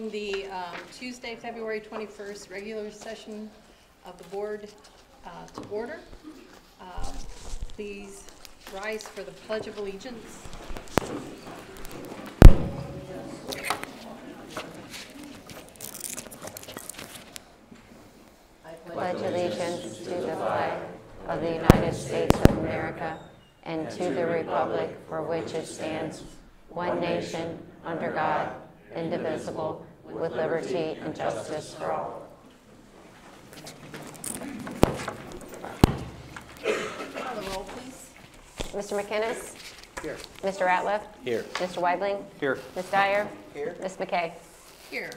calling the Tuesday, February 21st regular session of the board to order. Please rise for the Pledge of Allegiance. I pledge allegiance to the flag of the United States of America and to the republic for which it stands, one nation, under God, indivisible, with liberty and justice for all. Call the roll, please. Mr. McInnes? Here. Mr. Ratliff? Here. Mr. Weidling? Here. Ms. Dyer? Here. Ms. McKay? Here.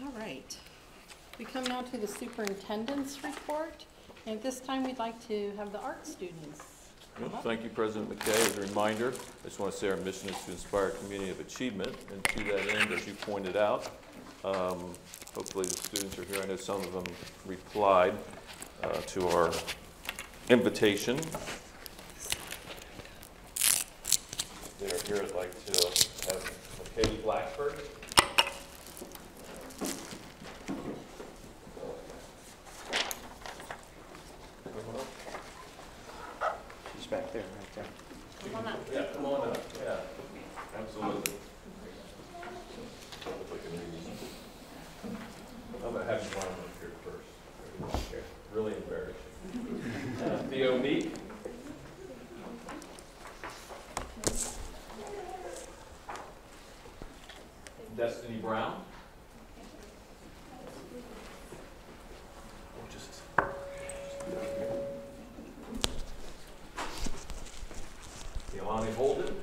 All right. We come now to the superintendent's report. And at this time, we'd like to have the art students come up. Thank you, President McKay. As a reminder, I just want to say our mission is to inspire a community of achievement. And to that end, as you pointed out, hopefully the students are here. I know some of them replied to our invitation. They're here. I'd like to have McKay Blackford. She's back there, right there. Come on up. Yeah, come on up. Yeah, absolutely. I'm going to have you run up here first. Really embarrassing. Theo Meek. Destiny Brown. Yolani Holden.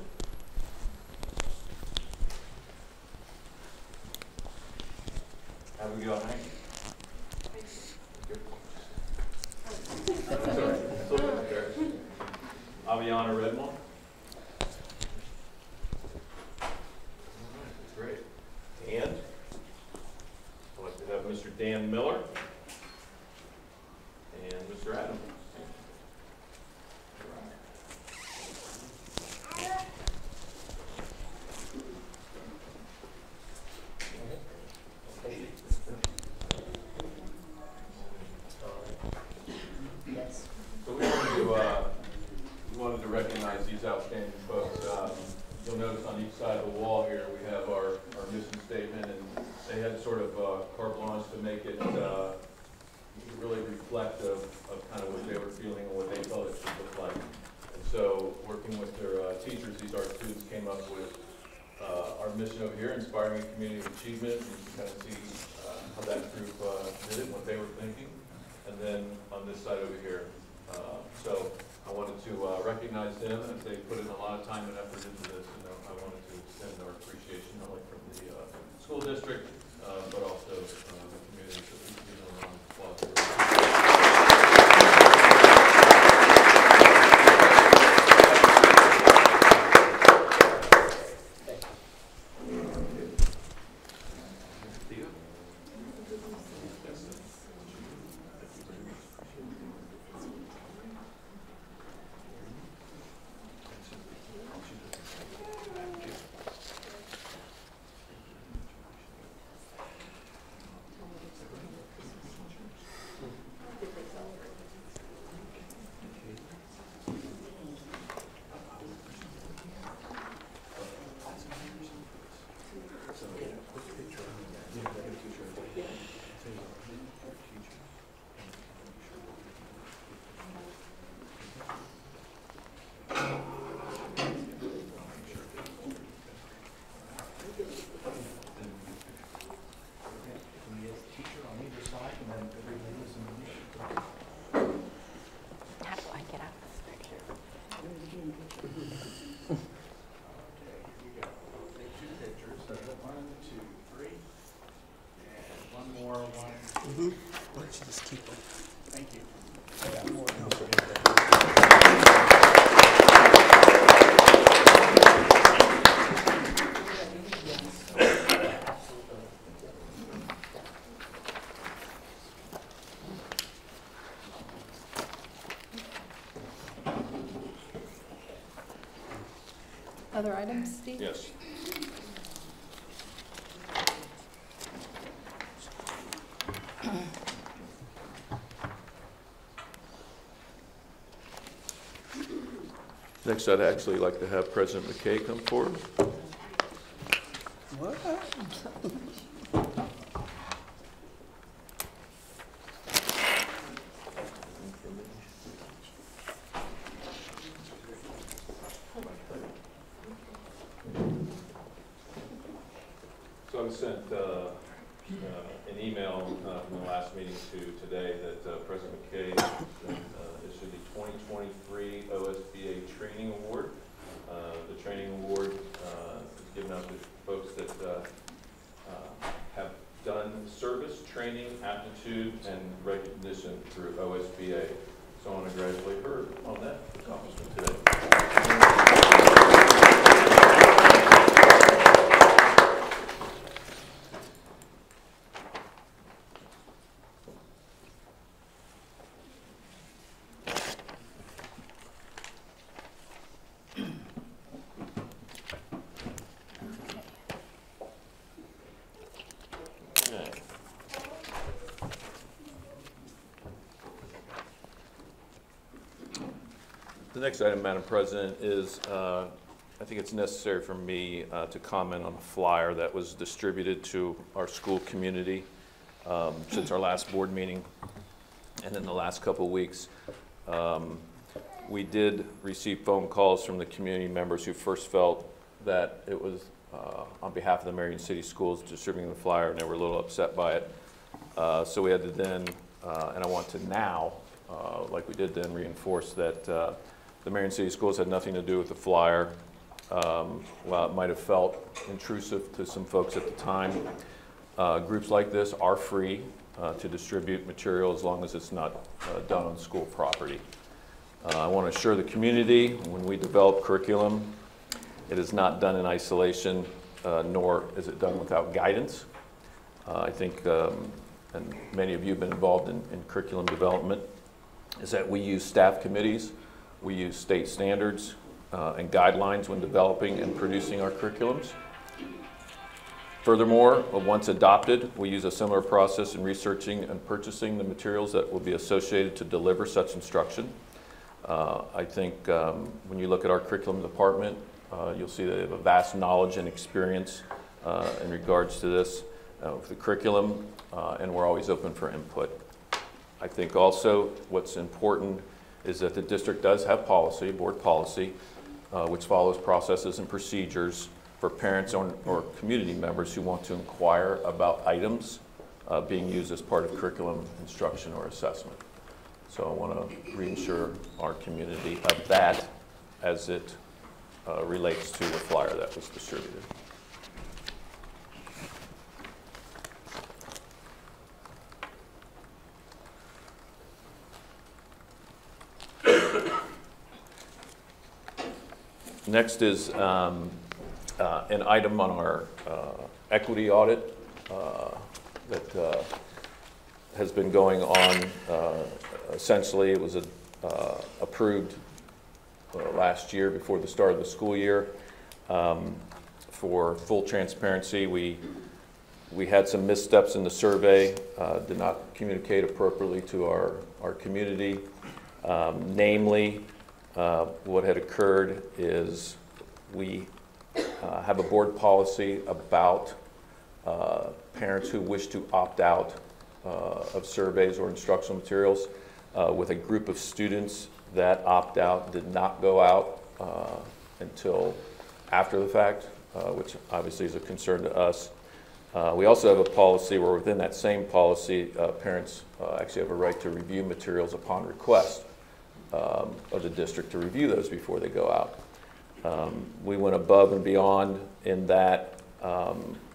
How do we go, Hank? That's all right. It's a little embarrassing. Aviana Redmond. Great. And I'd like to have Mr. Dan Miller and Mr. Adam. So we wanted to recognize these outstanding folks. You'll notice on each side of the wall here we have our mission statement, and they had sort of carte blanche to make it really reflective of kind of what they were feeling and what they felt it should look like. And so, working with their teachers, these art students came up with our mission over here, inspiring a community of achievement. You can kind of see how that group did it, what they were thinking. And then on this side over here. So I wanted to recognize them as they put in a lot of time and effort into this, and I wanted to extend our appreciation not only from the school district, but also the communities that we've been around while Why don't you just keep them? Thank you. I got more. Other items, Steve? Yes. Next, I'd actually like to have President McKay come forward. What? So I was sent an email from the last meeting to today that President McKay issued the 2023 OSBA Training Award. The Training Award is given out to folks that have done service, training, aptitude, and recognition through OSBA. So I want to congratulate her on that accomplishment today. The next item, Madam President, is I think it's necessary for me to comment on a flyer that was distributed to our school community since our last board meeting and in the last couple of weeks. We did receive phone calls from the community members who first felt that it was on behalf of the Marion City Schools distributing the flyer, and they were a little upset by it. So we had to then, and I want to now, like we did then, reinforce that the Marion City Schools had nothing to do with the flyer. While it might have felt intrusive to some folks at the time, groups like this are free to distribute material as long as it's not done on school property. I want to assure the community when we develop curriculum, it is not done in isolation, nor is it done without guidance. I think, and many of you have been involved in curriculum development, is that we use staff committees, we use state standards and guidelines when developing and producing our curriculums. Furthermore, once adopted, we use a similar process in researching and purchasing the materials that will be associated to deliver such instruction. I think when you look at our curriculum department, you'll see that they have a vast knowledge and experience in regards to this with the curriculum, and we're always open for input. I think also what's important is that the district does have policy, board policy, which follows processes and procedures for parents or community members who want to inquire about items being used as part of curriculum instruction or assessment. So I want to reassure our community of that as it relates to the flyer that was distributed. Next is an item on our equity audit that has been going on. Essentially, it was approved last year before the start of the school year. For full transparency, we had some missteps in the survey, did not communicate appropriately to our community. Namely, what had occurred is we have a board policy about parents who wish to opt out of surveys or instructional materials with a group of students that opt out did not go out until after the fact, which obviously is a concern to us. We also have a policy where within that same policy, parents actually have a right to review materials upon request of the district to review those before they go out. We went above and beyond in that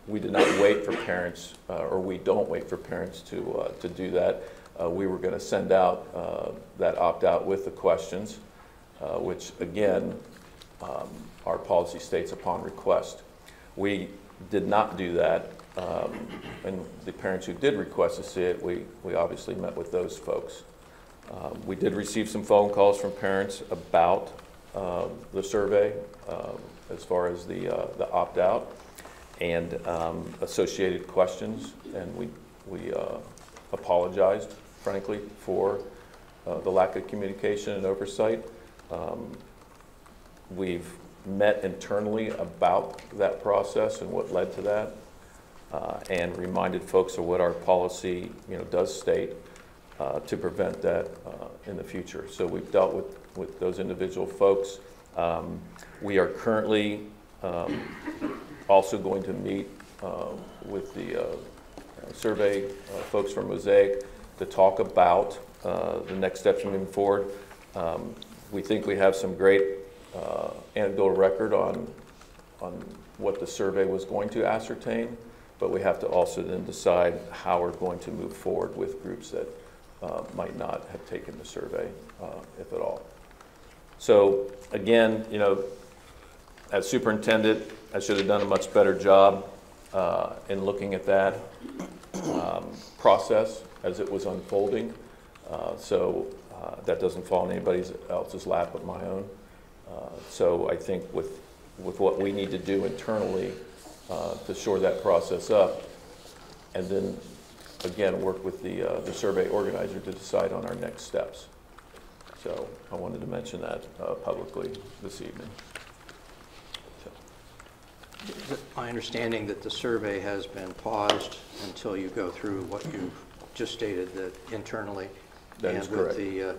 we did not wait for parents, or we don't wait for parents to do that. We were going to send out that opt-out with the questions, which again, our policy states upon request. We did not do that, and the parents who did request to see it, we obviously met with those folks. We did receive some phone calls from parents about the survey as far as the opt-out and associated questions, and we apologized, frankly, for the lack of communication and oversight. We've met internally about that process and what led to that, and reminded folks of what our policy, does state to prevent that in the future. So we've dealt with those individual folks. We are currently also going to meet with the survey folks from Mosaic to talk about the next steps moving forward. We think we have some great anecdotal record on what the survey was going to ascertain, but we have to also then decide how we're going to move forward with groups that might not have taken the survey, if at all. So again, as superintendent, I should have done a much better job in looking at that process as it was unfolding. So that doesn't fall in anybody else's lap but my own. So I think with what we need to do internally to shore that process up, and then again work with the survey organizer to decide on our next steps. So I wanted to mention that publicly this evening. Is it my understanding that the survey has been paused until you go through what you just stated, that internally That is correct. with the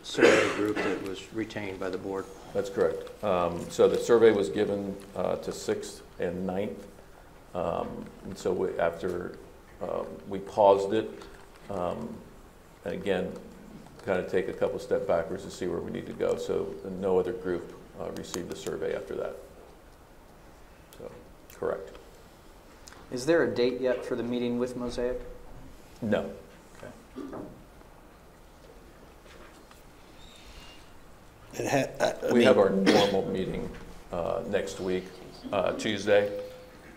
survey group that was retained by the board? That's correct. So the survey was given to 6th and 9th. And so after we paused it, and again, kind of take a couple step backwards to see where we need to go. So no other group received the survey after that. So, correct. Is there a date yet for the meeting with Mosaic? No. Okay. We have our normal meeting next week, Tuesday,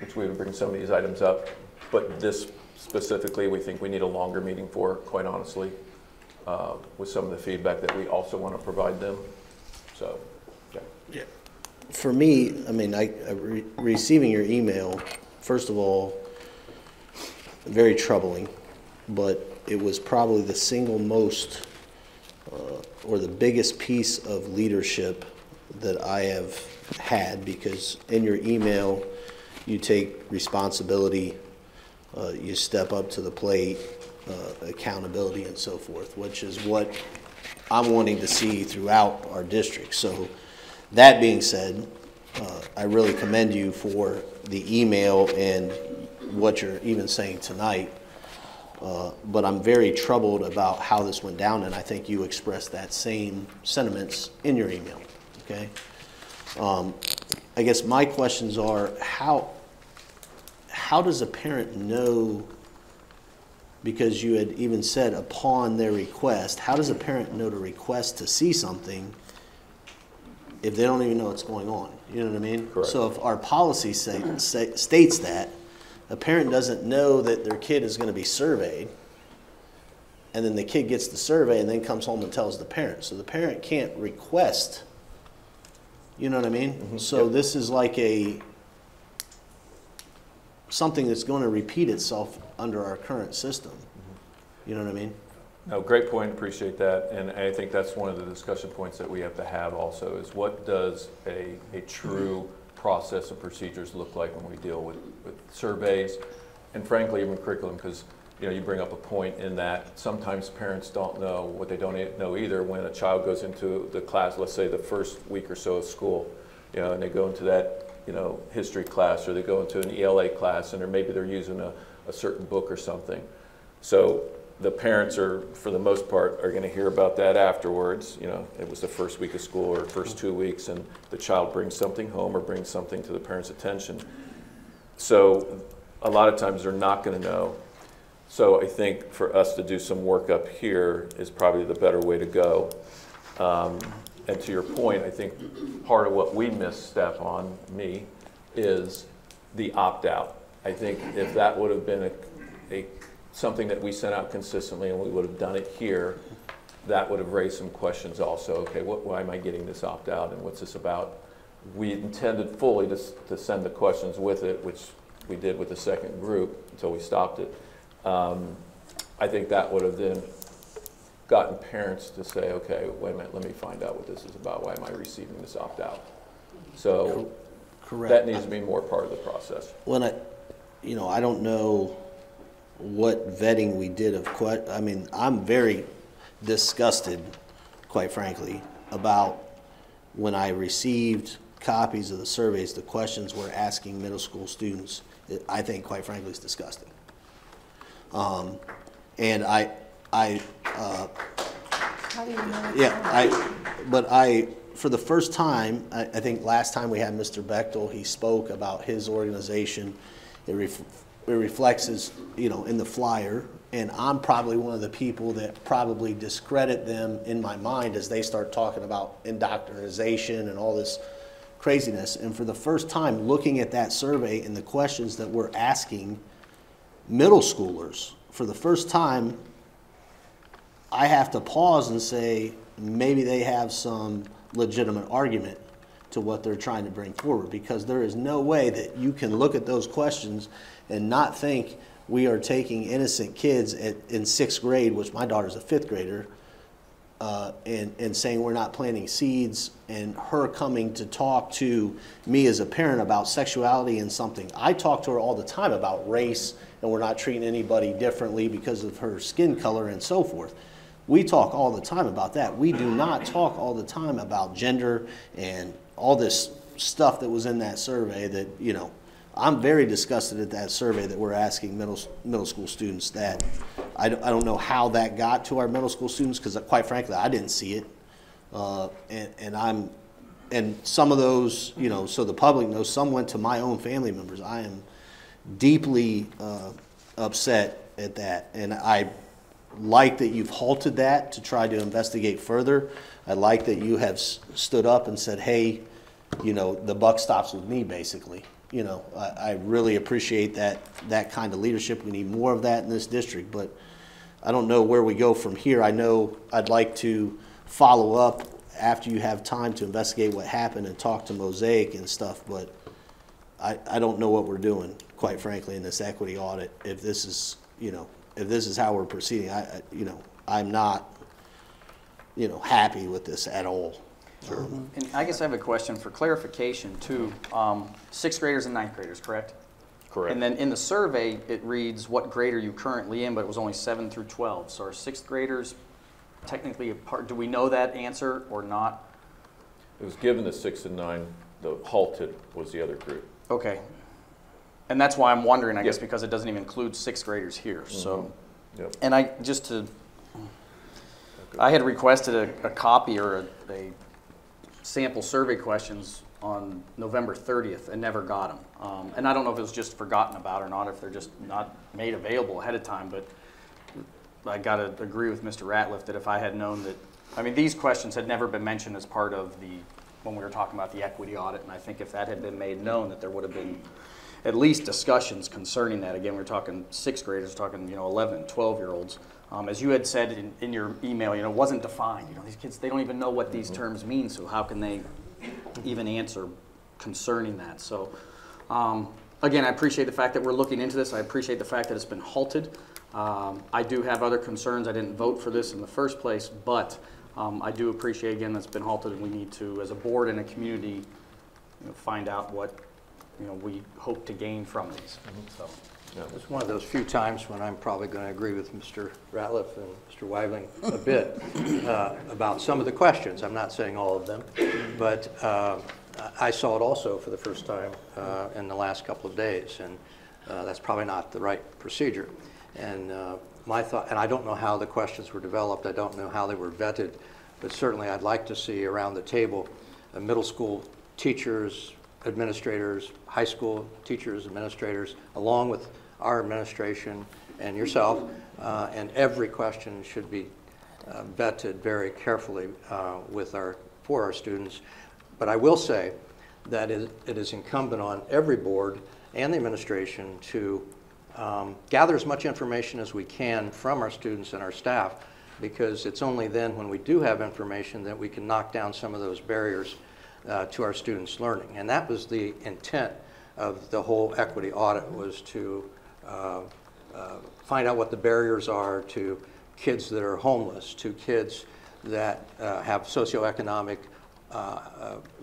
which we would bring some of these items up. But this specifically, we think we need a longer meeting for, quite honestly, with some of the feedback that we also want to provide them. So, yeah. For me, I mean, receiving your email, first of all, very troubling, but it was probably the single most or the biggest piece of leadership that I have had, because in your email, you take responsibility, you step up to the plate, accountability and so forth, which is what I'm wanting to see throughout our district. So that being said, I really commend you for the email and what you're even saying tonight. But I'm very troubled about how this went down, and I think you expressed that same sentiments in your email, okay? I guess my questions are, how does a parent know, because you had even said upon their request, how does a parent know to request to see something if they don't even know what's going on? You know what I mean? Correct. So if our policy states that, a parent doesn't know that their kid is going to be surveyed, and then the kid gets the survey and then comes home and tells the parent. So the parent can't request, you know what I mean? Mm-hmm. So yep. This is like something that's going to repeat itself under our current system. Mm-hmm. You know what I mean? No, great point, appreciate that. And I think that's one of the discussion points that we have to have also, is what does a true process and procedures look like when we deal with surveys, and frankly even curriculum, because you bring up a point in that sometimes parents don't know what they don't know either when a child goes into the class, let's say the first week or so of school, and they go into that history class, or they go into an ELA class, and maybe they're using a certain book or something. So the parents are, for the most part, are going to hear about that afterwards. It was the first week of school or first 2 weeks, and the child brings something home or brings something to the parent's attention. So a lot of times they're not going to know. So I think for us to do some work up here is probably the better way to go. And to your point, I think part of what we misstep on, is the opt-out. I think if that would have been something that we sent out consistently and we would have done it here, that would have raised some questions also. Okay, why am I getting this opt-out and what's this about? We intended fully to send the questions with it, which we did with the second group until we stopped it. I think that would have then gotten parents to say, okay, wait a minute, let me find out what this is about. Why am I receiving this opt-out? So Correct. that needs to be more part of the process. When I don't know what vetting we did I mean, I'm very disgusted, quite frankly, about when I received copies of the surveys, the questions we're asking middle school students. I think, quite frankly, it's disgusting. And How do you know? for the first time, I think last time we had Mr. Bechtel, he spoke about his organization. It reflects his, in the flyer, and I'm probably one of the people that probably discredit them in my mind as they start talking about indoctrination and all this craziness. And for the first time, looking at that survey and the questions that we're asking middle schoolers, for the first time, I have to pause and say maybe they have some legitimate argument to what they're trying to bring forward, because there is no way that you can look at those questions and not think we are taking innocent kids in 6th grade, which my daughter's a 5th grader, and saying we're not planting seeds, and her coming to talk to me as a parent about sexuality and something. I talk to her all the time about race, and we're not treating anybody differently because of her skin color and so forth. We talk all the time about that. We do not talk all the time about gender and all this stuff that was in that survey that, I'm very disgusted at that survey that we're asking middle school students that. I don't know how that got to our middle school students, because quite frankly, I didn't see it. And some of those, so the public knows, some went to my own family members. I am deeply upset at that. And I like that you've halted that to try to investigate further. I like that you have stood up and said, hey, the buck stops with me, basically. I really appreciate that kind of leadership. We need more of that in this district, but I don't know where we go from here. I know I'd like to follow up after you have time to investigate what happened and talk to Mosaic and stuff, but I don't know what we're doing, quite frankly, in this equity audit. If this is, if this is how we're proceeding, I'm not, happy with this at all. Sure. And I guess I have a question for clarification too. 6th graders and 9th graders, correct? Correct. And then in the survey, it reads what grade are you currently in, but it was only 7 through 12. So are 6th graders technically a part? Do we know that answer or not? It was given the 6 and 9. The halted was the other group. Okay. And that's why I'm wondering, I guess, because it doesn't even include 6th graders here. So, and I had requested a copy or a sample survey questions on November 30th and never got them. And I don't know if it was just forgotten about or not, if they're just not made available ahead of time, but I got to agree with Mr. Ratliff that if I had known that, these questions had never been mentioned as part of when we were talking about the equity audit, and I think if that had been made known, that there would have been at least discussions concerning that. Again, we're talking 6th graders, talking 11, 12-year-olds. As you had said in your email, it wasn't defined. These kids, they don't even know what these terms mean, so how can they even answer concerning that? So, again, I appreciate the fact that we're looking into this. I appreciate the fact that it's been halted. I do have other concerns. I didn't vote for this in the first place, but I do appreciate, again, that it's been halted, and we need to, as a board and a community, find out what we hope to gain from these. So. Yeah. It's one of those few times when I'm probably going to agree with Mr. Ratliff and Mr. Weigling a bit about some of the questions. I'm not saying all of them, but I saw it also for the first time in the last couple of days, and that's probably not the right procedure. And my thought, and I don't know how the questions were developed, I don't know how they were vetted, but certainly I'd like to see around the table middle school teachers, administrators, high school teachers, administrators, along with our administration and yourself, and every question should be vetted very carefully for our students. But I will say that it is incumbent on every board and the administration to gather as much information as we can from our students and our staff, because it's only then when we do have information that we can knock down some of those barriers to our students' learning. And that was the intent of the whole equity audit, was to find out what the barriers are to kids that are homeless, to kids that have socioeconomic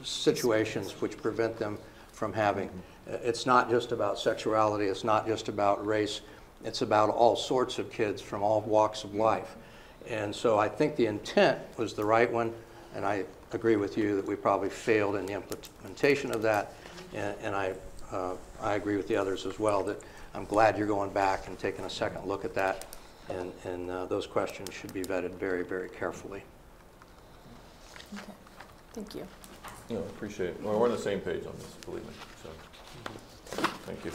situations which prevent them from having. It's not just about sexuality, it's not just about race, it's about all sorts of kids from all walks of life. And so I think the intent was the right one, and I agree with you that we probably failed in the implementation of that, and I agree with the others as well that I'm glad you're going back and taking a second look at that, and those questions should be vetted very, very carefully. Okay, thank you. No, appreciate it. Well, we're on the same page on this, believe me, so, thank you.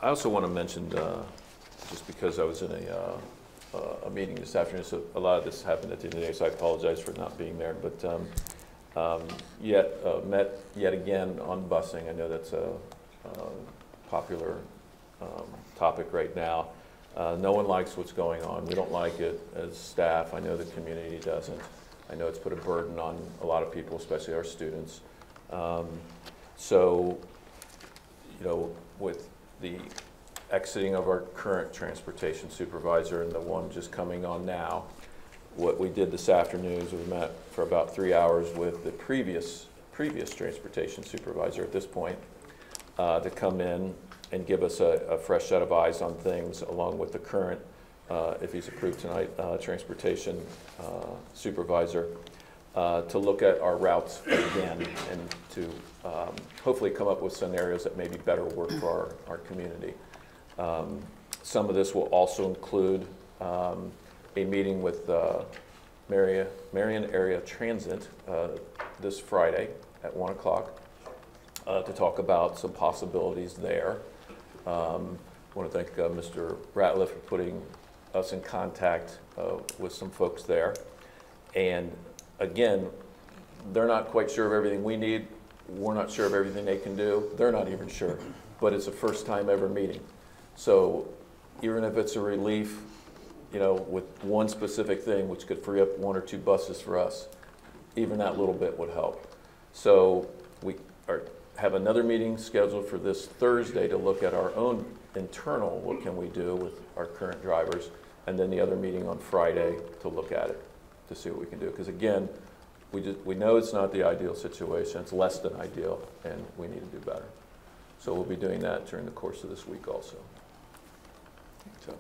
I also want to mention, just because I was in a meeting this afternoon, so a lot of this happened at the end of the day, so I apologize for not being there, but met yet again on busing. I know that's a popular topic right now. No one likes what's going on. We don't like it as staff. I know the community doesn't. I know it's put a burden on a lot of people, especially our students. So, you know, with the exiting of our current transportation supervisor and the one just coming on now, what we did this afternoon is we met for about 3 hours with the previous transportation supervisor at this point to come in and give us a fresh set of eyes on things, along with the current, if he's approved tonight, transportation supervisor, to look at our routes again and to hopefully come up with scenarios that maybe better work for our community. Some of this will also include a meeting with Marion Area Transit this Friday at 1 o'clock to talk about some possibilities there. I want to thank Mr. Ratliff for putting us in contact with some folks there. And again, they're not quite sure of everything we need. We're not sure of everything they can do. They're not even sure, but it's a first time ever meeting. So even if it's a relief, you know, with one specific thing, which could free up 1 or 2 buses for us, even that little bit would help. So we have another meeting scheduled for this Thursday to look at our own internal, what can we do with our current drivers, and then the other meeting on Friday to look at it, to see what we can do. Because again, we know it's not the ideal situation, it's less than ideal, and we need to do better. So we'll be doing that during the course of this week also. So.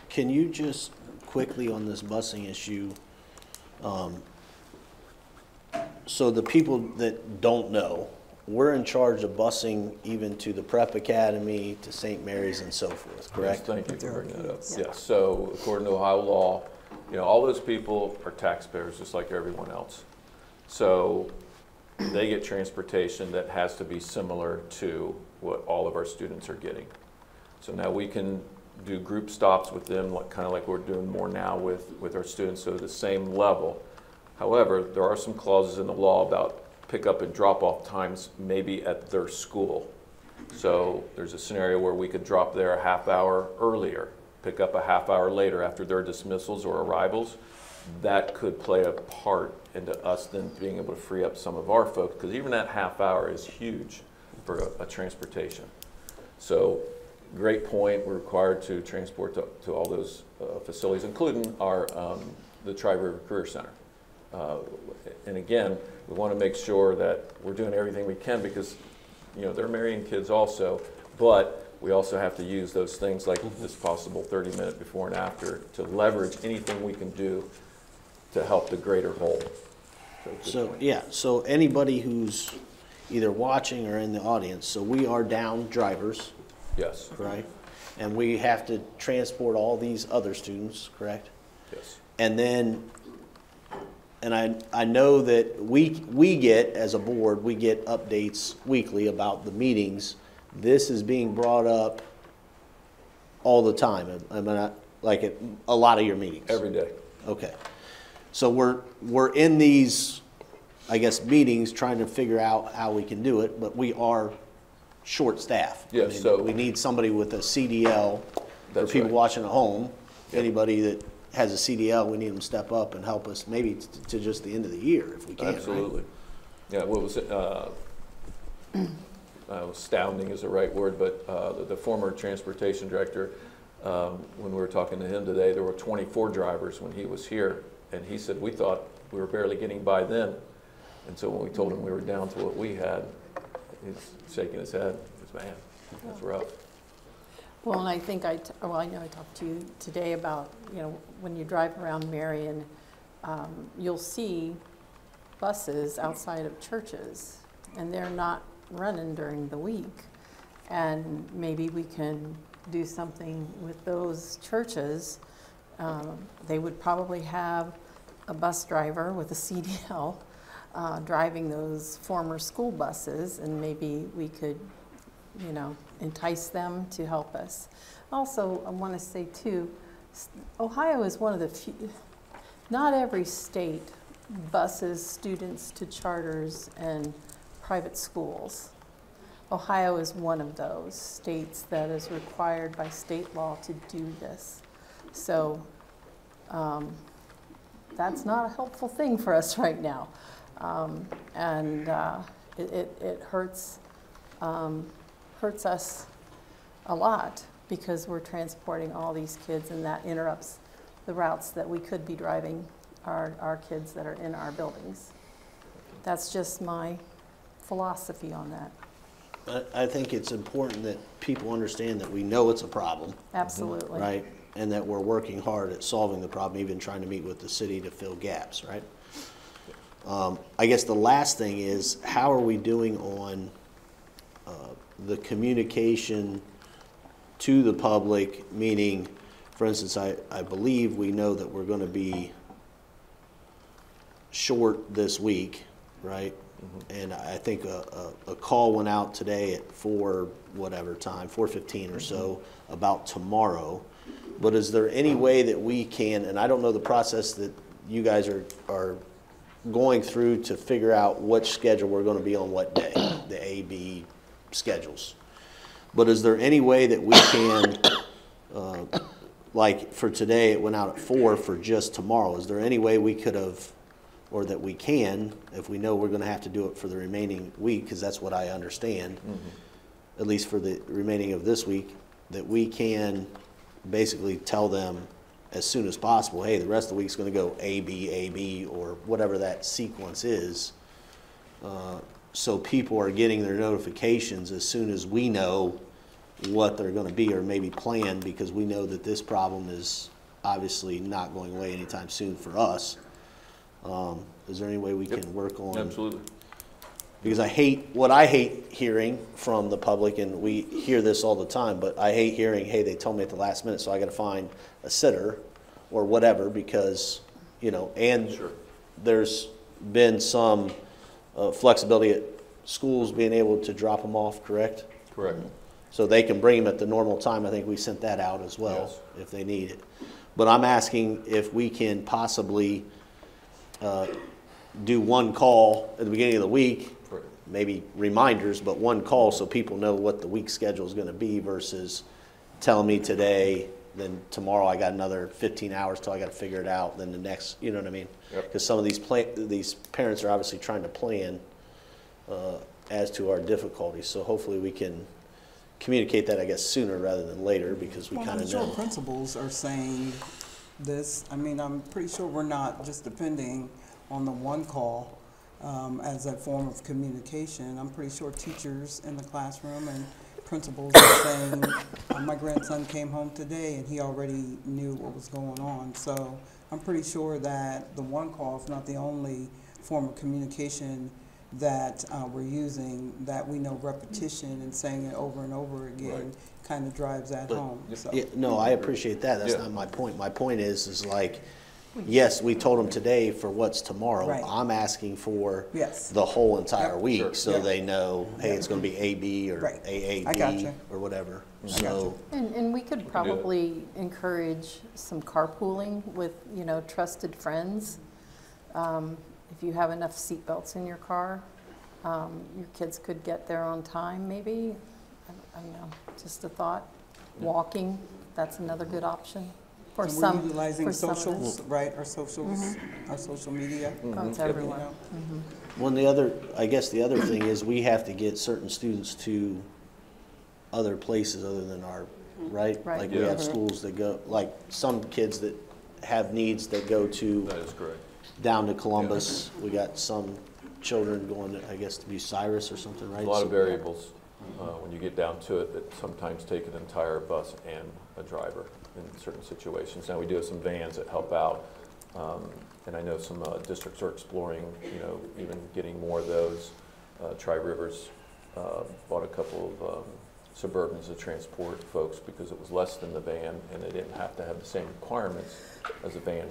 Can you just quickly on this busing issue, so the people that don't know, we're in charge of busing even to the Prep Academy, to St. Mary's and so forth, correct? Yes, thank you for bringing that up. Yes, so according to Ohio law, you know, all those people are taxpayers just like everyone else. So they get transportation that has to be similar to what all of our students are getting. So now we can do group stops with them, kind of like we're doing more now with our students, so the same level. However, there are some clauses in the law about pick-up and drop-off times maybe at their school. So there's a scenario where we could drop there a half hour earlier, pick up a half hour later after their dismissals or arrivals. That could play a part into us then being able to free up some of our folks, because even that half hour is huge for a transportation. So great point. We're required to transport to all those facilities, including our the Tri-River Career Center. And again, we want to make sure that we're doing everything we can, because you know they're Marion kids also, but we also have to use those things like this possible 30-minute before and after to leverage anything we can do to help the greater whole. So yeah, so anybody who's either watching or in the audience, so we are down drivers. Yes. Right? And we have to transport all these other students, correct? Yes. And then, and I know that we get, as a board, we get updates weekly about the meetings. This is being brought up all the time. I mean, like at a lot of your meetings. Every day. Okay. So we're in these, I guess, meetings trying to figure out how we can do it, but we are short staff. Yes, I mean, so we need somebody with a CDL for people watching at home. Yep. Anybody that has a CDL, we need them to step up and help us maybe to just the end of the year if we can. Absolutely. Right? Yeah, what was it, astounding is the right word, but the former transportation director, when we were talking to him today, there were 24 drivers when he was here, and he said, we thought we were barely getting by then. And so when we told him we were down to what we had, he's shaking his head. He goes, man, that's rough. Well, and I think I know I talked to you today about, when you drive around Marion, you'll see buses outside of churches, and they're not running during the week. And maybe we can do something with those churches. They would probably have a bus driver with a CDL driving those former school buses, and maybe we could, entice them to help us. Also, I want to say too, Ohio is one of the few, not every state buses students to charters and private schools. Ohio is one of those states that is required by state law to do this. So that's not a helpful thing for us right now. It hurts us a lot because we're transporting all these kids, and that interrupts the routes that we could be driving our kids that are in our buildings. That's just my philosophy on that. I think it's important that people understand that we know it's a problem. Absolutely. Right? And that we're working hard at solving the problem, even trying to meet with the city to fill gaps, right? I guess the last thing is, how are we doing on the communication to the public, meaning, for instance, I believe we know that we're going to be short this week, right? And I think a call went out today at 4:15 or so, about tomorrow. But is there any way that we can, and I don't know the process that you guys are going through to figure out which schedule we're going to be on what day, the A, B schedules. But is there any way that we can, like for today, it went out at 4 for just tomorrow. Is there any way we could have, or that we can, if we know we're going to have to do it for the remaining week, because that's what I understand, at least for the remaining of this week, that we can basically tell them as soon as possible, hey, the rest of the week's going to go A, B, or whatever that sequence is, so people are getting their notifications as soon as we know what they're going to be, or maybe plan, because we know that this problem is obviously not going away anytime soon for us. Is there any way we can work on? Absolutely. Because I hate hearing from the public, and we hear this all the time, but I hate hearing, hey, they told me at the last minute, so I got to find a sitter or whatever, because, and Sure. There's been some flexibility at schools being able to drop them off, correct? Correct. So they can bring them at the normal time. I think we sent that out as well, Yes. if they need it. But I'm asking if we can possibly do one call at the beginning of the week, Correct. maybe reminders, but one call so people know what the week schedule is going to be, versus telling me today, then tomorrow I got another 15 hours till I got to figure it out, then the next, you know what I mean? Yep. Because some of these parents are obviously trying to plan as to our difficulties, so hopefully we can communicate that, I guess, sooner rather than later, because we kind I'm of sure know. principals are saying this. I mean, I'm pretty sure we're not just depending on the one call as a form of communication. I'm pretty sure teachers in the classroom and principals are saying, my grandson came home today and he already knew what was going on. So I'm pretty sure that the one call is not the only form of communication that we're using, that we know repetition and saying it over and over again kind of drives that But, home. So. yeah, no, I appreciate that. That's Yeah. not my point. My point is like, yes, we told them today for what's tomorrow. Right. I'm asking for Yes. the whole entire Yep. week, Sure. so Yeah. they know, hey, Yeah. it's going to be AB or Right. AAB I gotcha. or whatever. I So, And we could do that. probably encourage some carpooling with, trusted friends. If you have enough seatbelts in your car, your kids could get there on time, maybe. I don't know, just a thought. Walking, that's another good option. For And some, we're utilizing for some of socials, us. right, our socials, our social media. Oh, it's you everywhere. know. Well, and the other, I guess the other thing is we have to get certain students to other places other than our, right? Right. Like we have schools that go, like some kids that have needs that go to That is correct. down to Columbus. We got some children going, I guess, to Bucyrus or something, right? A lot of So- variables when you get down to it that sometimes take an entire bus and a driver in certain situations. Now, we do have some vans that help out, and I know some districts are exploring, you know, even getting more of those. Tri-Rivers bought a couple of Suburbans to transport folks because it was less than the van and they didn't have to have the same requirements as a van.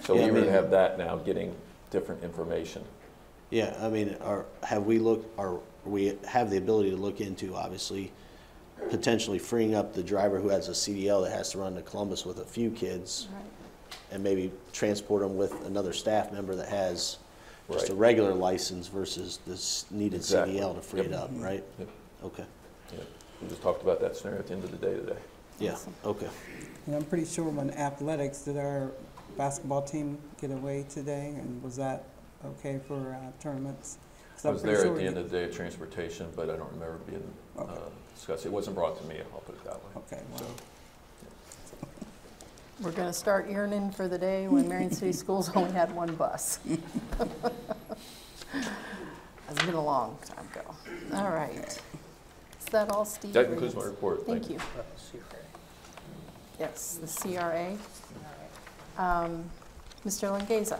So Yeah, I we would mean- have that now, getting different information. Yeah, I mean, we have the ability to look into, obviously, potentially freeing up the driver who has a CDL that has to run to Columbus with a few kids Right. and maybe transport them with another staff member that has just a Right. regular license versus this needed Exactly. CDL to free it up, right? Yep. Okay, Yeah. We just talked about that scenario at the end of the day today. yeah, Awesome. okay. And I'm pretty sure when athletics, did our basketball team get away today? And was that okay for tournaments? 'Cause I I'm was pretty there sure at the we- end of the day of transportation, but I don't remember being Okay. discussed. It wasn't brought to me, I'll put it that way. Okay, well, We're going to start yearning for the day when Marion City Schools only had one bus. It's been a long time ago. All right. Is that all, Steve? That concludes my report. Thank you. Yes, the CRA. Mr. Langeza.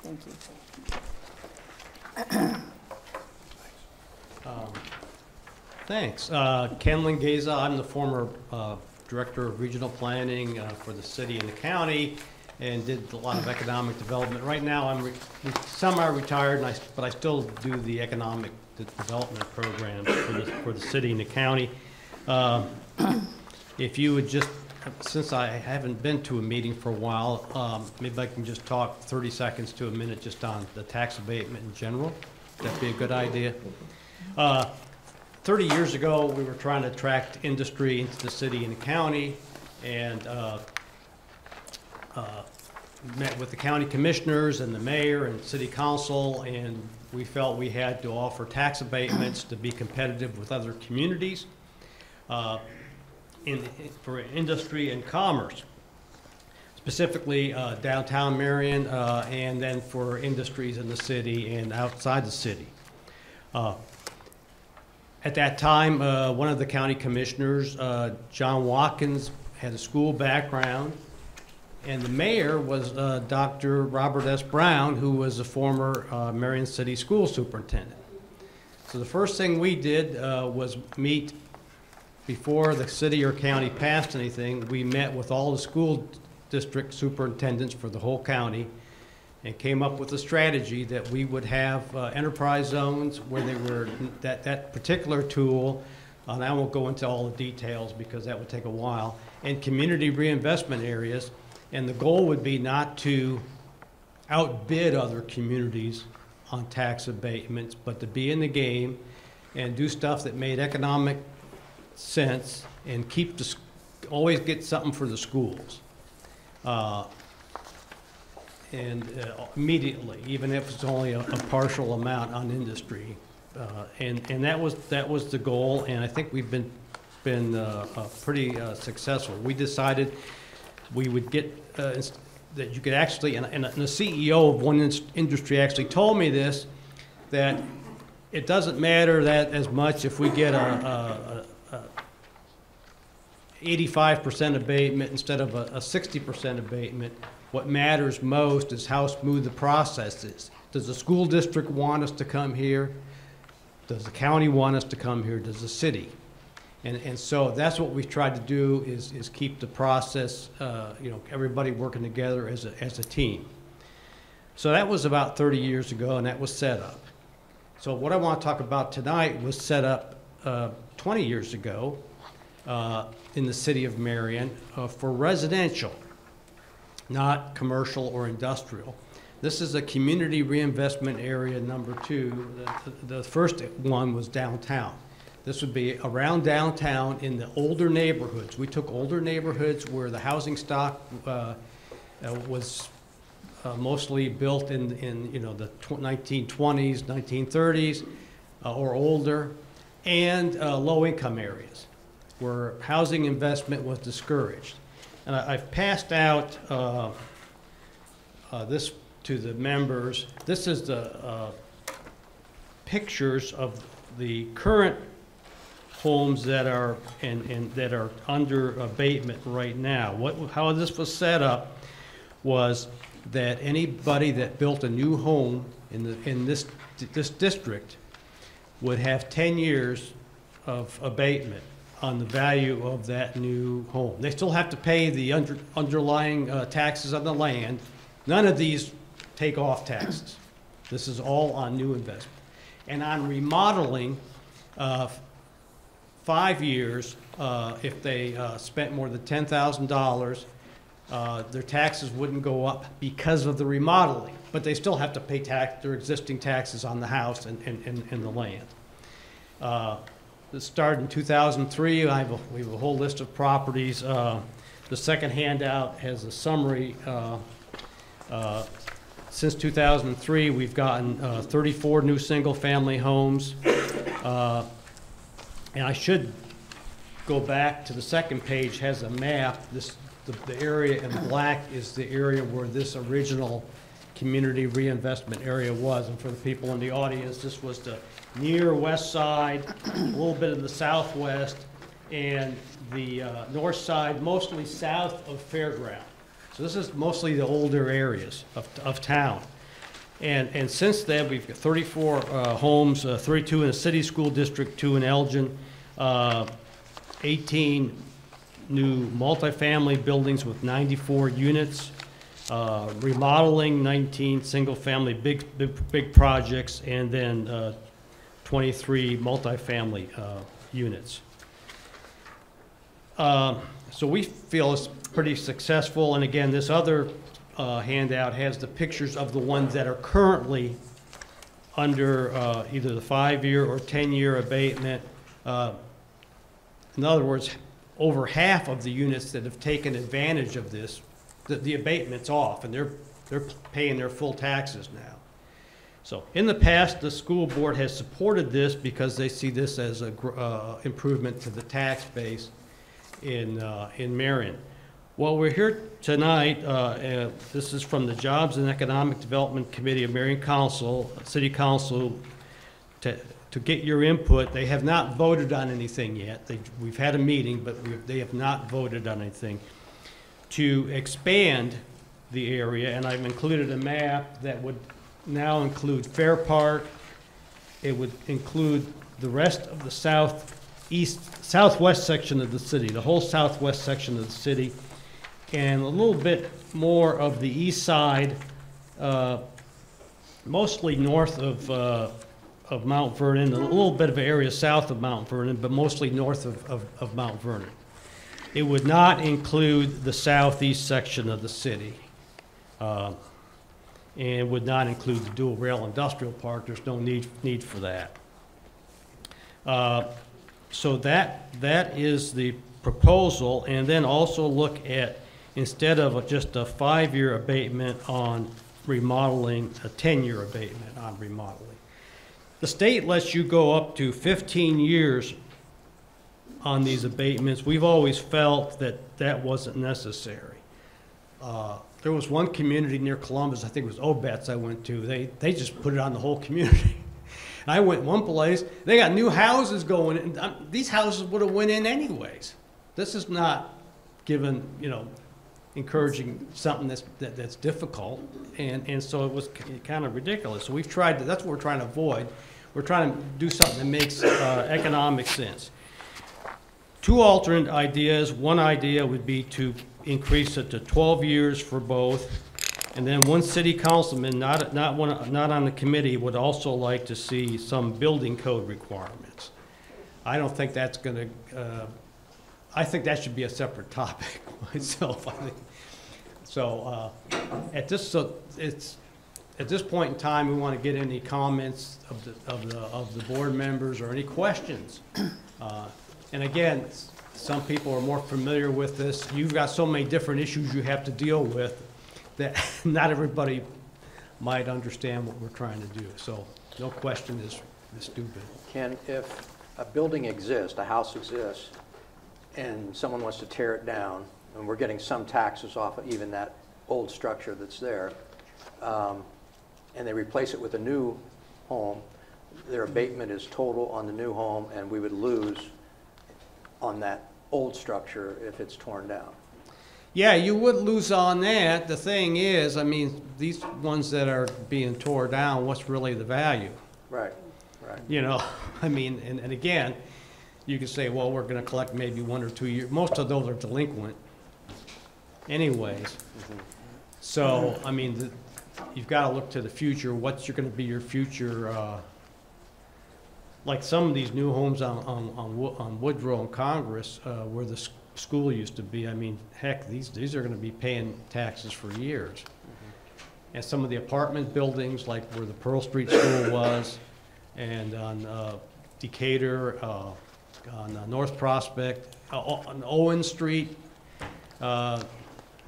Thank you. Thanks. Ken Langeza, I'm the former Director of Regional Planning for the city and the county, and did a lot of economic development. Right now, I'm semi-retired, but I still do the economic development programs for the city and the county. If you would just, since I haven't been to a meeting for a while, maybe I can just talk 30 seconds to a minute just on the tax abatement in general. That'd be a good idea. 30 years ago, we were trying to attract industry into the city and the county, and met with the county commissioners and the mayor and city council, and we felt we had to offer tax abatements to be competitive with other communities for industry and commerce, specifically downtown Marion, and then for industries in the city and outside the city. At that time, one of the county commissioners, John Watkins, had a school background, and the mayor was Dr. Robert S. Brown, who was a former Marion City school superintendent. So the first thing we did was meet before the city or county passed anything. We met with all the school district superintendents for the whole county and came up with a strategy that we would have enterprise zones where they were, that particular tool, and I won't go into all the details because that would take a while, and community reinvestment areas. And the goal would be not to outbid other communities on tax abatements, but to be in the game and do stuff that made economic sense and keep always get something for the schools. Immediately, even if it's only a partial amount on industry, and that was the goal, and I think we've been pretty successful. We decided we would get that you could actually, and the CEO of one industry actually told me this, that it doesn't matter that as much if we get a 85% abatement instead of a 60% abatement. What matters most is how smooth the process is. Does the school district want us to come here? Does the county want us to come here? Does the city? And so that's what we've tried to do is keep the process, everybody working together as a team. So that was about 30 years ago, and that was set up. So what I want to talk about tonight was set up 20 years ago in the city of Marion for residential, not commercial or industrial. This is a community reinvestment area number 2. The first one was downtown. This would be around downtown in the older neighborhoods. We took older neighborhoods where the housing stock was mostly built in you know, the 1920s, 1930s, or older, and low-income areas where housing investment was discouraged. And I've passed out this to the members. This is the pictures of the current homes that are that are under abatement right now. How this was set up was that anybody that built a new home in this district would have 10 years of abatement on the value of that new home. They still have to pay the underlying taxes on the land. None of these take off taxes. This is all on new investment. And on remodeling, 5 years, if they spent more than $10,000, their taxes wouldn't go up because of the remodeling, but they still have to pay their existing taxes on the house and the land. This started in 2003. We have a whole list of properties. The second handout has a summary. Since 2003, we've gotten 34 new single-family homes. And I should go back to the second page, has a map. The area in black is the area where this original community reinvestment area was. And for the people in the audience, this was the near west side, a little bit of the southwest, and the north side, mostly south of Fairground. So this is mostly the older areas of town. And since then, we've got 34 homes, 32 in the city school district, 2 in Elgin, 18 new multifamily buildings with 94 units, remodeling 19 single-family big projects, and then 23 multifamily units. So we feel it's pretty successful. And again, this other handout has the pictures of the ones that are currently under either the 5-year or 10-year abatement. In other words, over half of the units that have taken advantage of this, the abatement's off, and they're paying their full taxes now. So in the past, the school board has supported this because they see this as an improvement to the tax base in Marion. Well, we're here tonight. This is from the Jobs and Economic Development Committee of Marion Council, City Council, to get your input. They have not voted on anything yet. We've had a meeting, but they have not voted on anything. To expand the area, and I've included a map that would now include Fair Park. It would include the rest of the southwest section of the city, the whole southwest section of the city, and a little bit more of the east side, mostly north of Mount Vernon, a little bit of an area south of Mount Vernon, but mostly north of Mount Vernon. It would not include the southeast section of the city. And would not include the dual rail industrial park. There's no need for that. So that is the proposal, and then also look at, instead of just a 5-year abatement on remodeling, a 10-year abatement on remodeling. The state lets you go up to 15 years on these abatements. We've always felt that that wasn't necessary. There was one community near Columbus, I think it was Obetz I went to, they just put it on the whole community. I went one place, they got new houses going in. These houses would have went in anyways. This is not given, encouraging something that's difficult, and so it was kind of ridiculous. So we've tried to, that's what we're trying to avoid. We're trying to do something that makes economic sense. 2 alternate ideas. One idea would be to increase it to 12 years for both, and then one city councilman, not on the committee, would also like to see some building code requirements. I don't think that's going to. I think that should be a separate topic myself. I think so. At this, so it's at this point in time, we want to get any comments of the board members or any questions. And again, some people are more familiar with this. You've got so many different issues you have to deal with that not everybody might understand what we're trying to do. So no question is stupid. Ken, if a building exists, a house exists, and someone wants to tear it down, and we're getting some taxes off of even that old structure that's there, and they replace it with a new home, their abatement is total on the new home, and we would lose on that old structure if it's torn down. Yeah, you would lose on that. The thing is, I mean, these ones that are being tore down, what's really the value? Right, right. You know, I mean, and again, you could say, well, we're going to collect maybe 1 or 2 years. Most of those are delinquent anyways. Mm-hmm. So, I mean, you've got to look to the future. What's going to be your future, like some of these new homes on Woodrow and Congress, where the school used to be. I mean, heck, these are going to be paying taxes for years. Mm-hmm. And some of the apartment buildings, like where the Pearl Street School was, and on Decatur, on North Prospect, on Owen Street.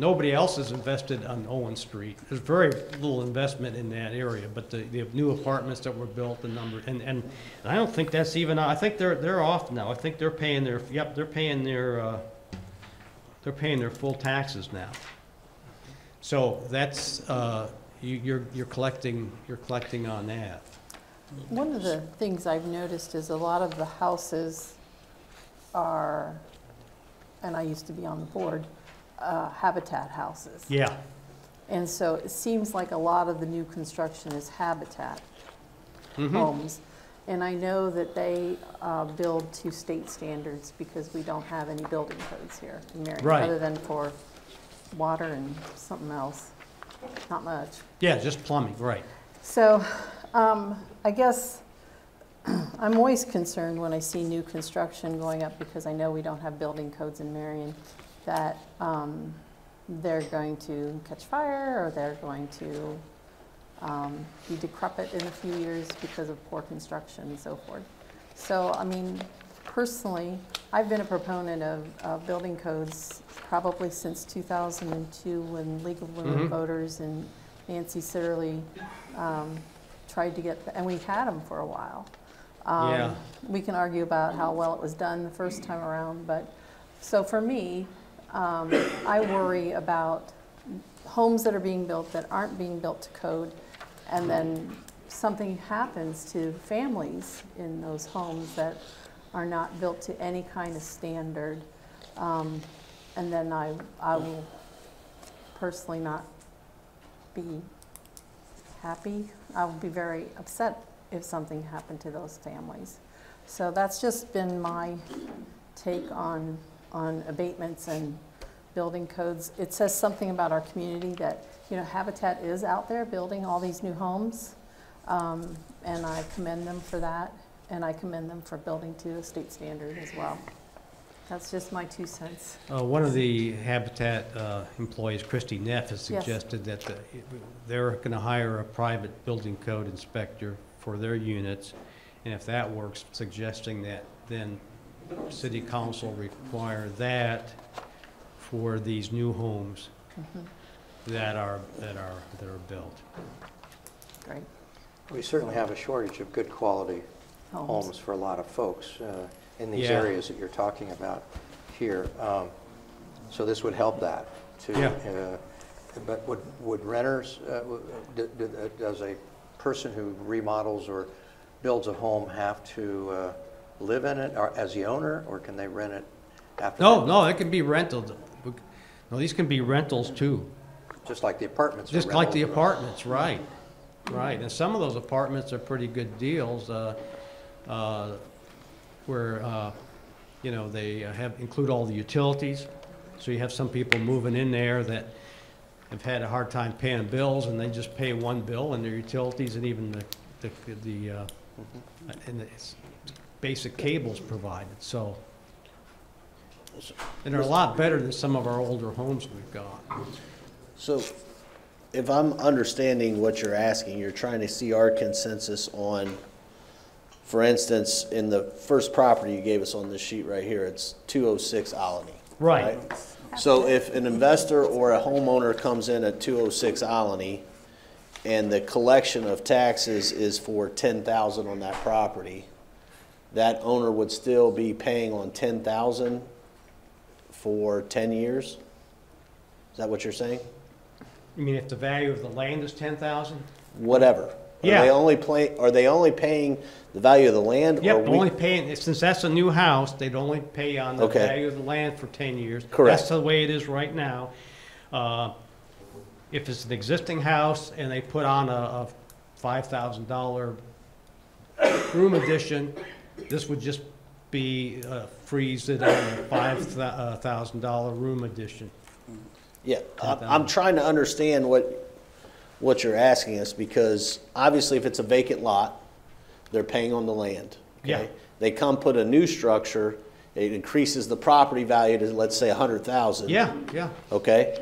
Nobody else has invested on Owen Street. There's very little investment in that area, but the new apartments that were built, the number, and I don't think that's even. I think they're off now. I think they're paying their. Yep, they're paying their full taxes now. So that's you're collecting on that. One of the things I've noticed is a lot of the houses are, and I used to be on the board, habitat houses. Yeah. And so it seems like a lot of the new construction is habitat homes. And I know that they build to state standards because we don't have any building codes here in Marion, Right. other than for water and something else. Not much. Yeah, just plumbing, right. So I guess I'm always concerned when I see new construction going up, because I know we don't have building codes in Marion, that they're going to catch fire, or they're going to be decrepit in a few years because of poor construction and so forth. So, I mean, personally, I've been a proponent of building codes probably since 2002, when League of Women Voters and Nancy Sitterly tried to get, and we had them for a while. Yeah. We can argue about how well it was done the first time around, but so for me, I worry about homes that are being built that aren't being built to code, and then something happens to families in those homes that are not built to any kind of standard, and then I will personally not be happy. I will be very upset if something happened to those families. So that's just been my take on abatements and building codes. It says something about our community that, you know, Habitat is out there building all these new homes, and I commend them for that, and I commend them for building to a state standard as well. That's just my 2 cents. One of the Habitat employees, Christy Neff, has suggested that they're going to hire a private building code inspector for their units, and if that works, suggesting that then City Council require that for these new homes that are built. Great. We certainly have a shortage of good quality homes for a lot of folks in these Yeah. areas that you're talking about here. So this would help that too. Yeah. But would renters, does a person who remodels or builds a home have to live in it or as the owner, or can they rent it after? No, it can be rented. No, these can be rentals too. Just like the apartments. Just like the apartments, right. Right, and some of those apartments are pretty good deals, where, you know, they include all the utilities. So you have some people moving in there that have had a hard time paying bills, and they just pay one bill and their utilities and even and the basic cables provided. So, and they're a lot better than some of our older homes we've got. So if I'm understanding what you're asking, you're trying to see our consensus on, for instance, in the first property you gave us on this sheet right here, it's 206 Alany. Right. So if an investor or a homeowner comes in at 206 Alany and the collection of taxes is for $10,000 on that property, that owner would still be paying on $10,000 for 10 years? Is that what you're saying? You mean if the value of the land is 10,000? Whatever. Yeah. Are they only paying the value of the land? Yep, or only paying, since that's a new house, they'd only pay on the Okay. value of the land for 10 years. Correct. That's the way it is right now. If it's an existing house and they put on a $5,000 room addition, this would just be freeze it on a $5,000 room addition. Yeah, I'm trying to understand what you're asking us, because obviously if it's a vacant lot, they're paying on the land. Okay? Yeah. They come put a new structure, it increases the property value to, let's say, 100,000. Yeah, yeah. Okay?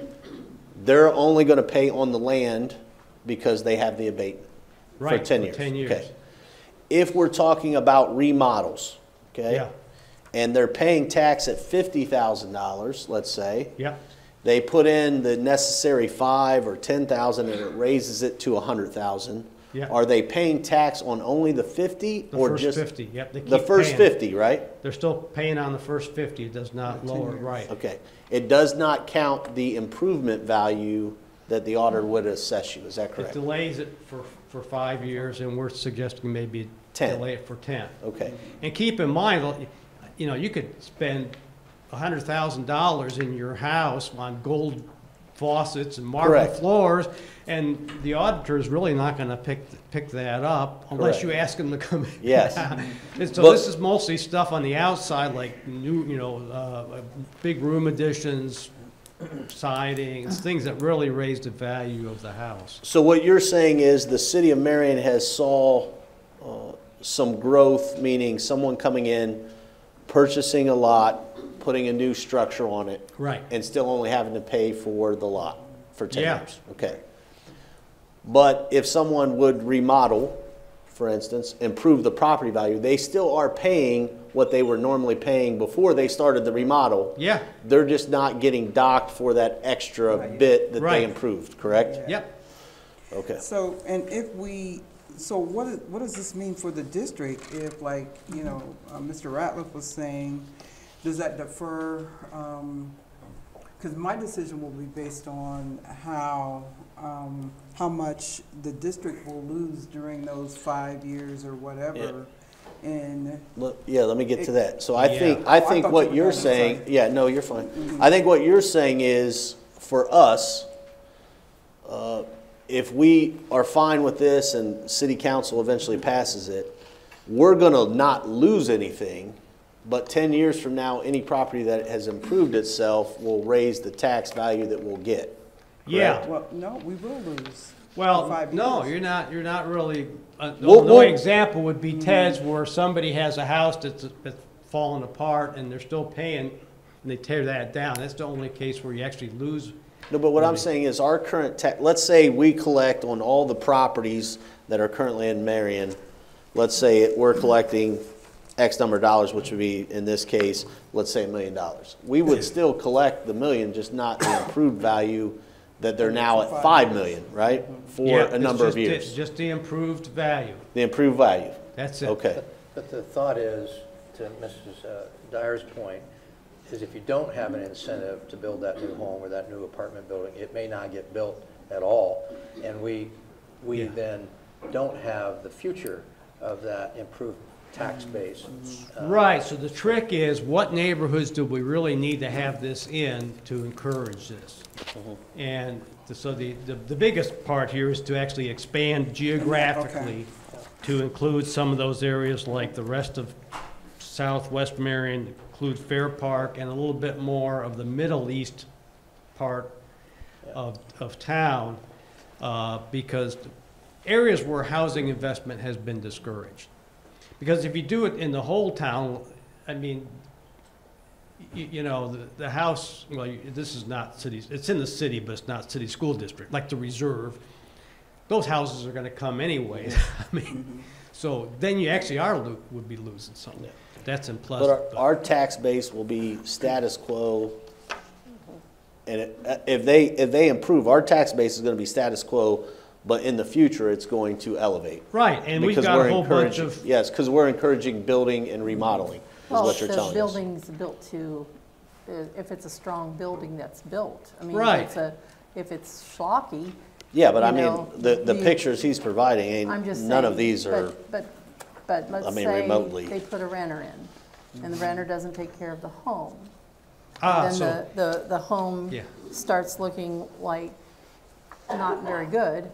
They're only going to pay on the land because they have the abatement Right, for 10 for years. 10 years. Okay. If we're talking about remodels, okay? Yeah. And they're paying tax at $50,000, let's say. Yeah. They put in the necessary $5,000 or $10,000 and it raises it to $100,000. Yeah. Are they paying tax on only the 50 The or first just 50, yep. They the keep first paying. 50, right? They're still paying on the first 50. It does not lower, right. Okay. It does not count the improvement value that the auditor would assess you. Is that It correct? delays it for 5 years, and we're suggesting maybe 10. delay it for 10. Okay. And keep in mind, you know, you could spend $100,000 in your house on gold faucets and marble Correct. floors, and the auditor is really not going to pick that up unless Correct. you ask him to come in. Yes. And so But- this is mostly stuff on the outside, like new, you know, big room additions, siding, it's things that really raise the value of the house. So what you're saying is the city of Marion has saw some growth, meaning someone coming in, purchasing a lot, putting a new structure on it, Right. and still only having to pay for the lot for 10 Yeah. years. Okay. But if someone would remodel, for instance, improve the property value, they still are paying what they were normally paying before they started the remodel. Yeah, They're just not getting docked for that extra bit that Right. they improved, correct? yep. Okay. So, and if we, so what does this mean for the district if, like, you know, Mr. Ratliff was saying, does that defer, because my decision will be based on how much the district will lose during those 5 years or whatever. And Yeah, let me get to that. So I Yeah. think, I thought what you were you're done, I'm saying, sorry. yeah, no, you're fine. I think what you're saying is, for us, if we are fine with this and city council eventually passes it, we're gonna not lose anything, but 10 years from now, any property that has improved itself will raise the tax value that we'll get. Yeah. well, no, we will lose. Well, for 5 no, years. you're not really, the We'll- Illinois we'll- example would be Ted's, where somebody has a house that's fallen apart and they're still paying, and they tear that down. That's the only case where you actually lose. No, but what I'm saying is our current let's say we collect on all the properties that are currently in Marion, let's say we're collecting X number of dollars, which would be, in this case, let's say $1 million. We would still collect the million, just not the improved value that they're now at 5 million, right? For Yeah, a it's number of just- years. It's just the improved value. The improved value, That's it. okay. But the thought is, to Mrs. Dyer's point, is if you don't have an incentive to build that new home or that new apartment building, it may not get built at all. And we Yeah. then don't have the future of that improved tax base. Right, so the trick is, what neighborhoods do we really need to have this in to encourage this? And so the biggest part here is to actually expand geographically to include some of those areas like the rest of southwest Marion, include Fair Park, and a little bit more of the Middle East part of town, because areas where housing investment has been discouraged. Because if you do it in the whole town, I mean, you know, the house, well, this is not cities, it's in the city, but it's not city school district, like the reserve. Those houses are gonna come anyways. I mean, so then you actually would be losing something. Yeah. That's unpleasant. But our tax base will be status quo. And if they improve, our tax base is gonna be status quo, but in the future, it's going to elevate. Right, and we've Because got we're a whole bunch encouraging- of, Yes, because we're encouraging building and remodeling, is Well, what if you're the telling us. building's built to, if it's a strong building that's built. I mean, Right. if it's schlocky, Yeah, but I you mean, know, the you- pictures he's providing, I'm just ain't, saying. none of these are, But let's I mean, say remotely. they put a renter in, and the renter doesn't take care of the home. so, Then the home yeah. starts looking like not very good.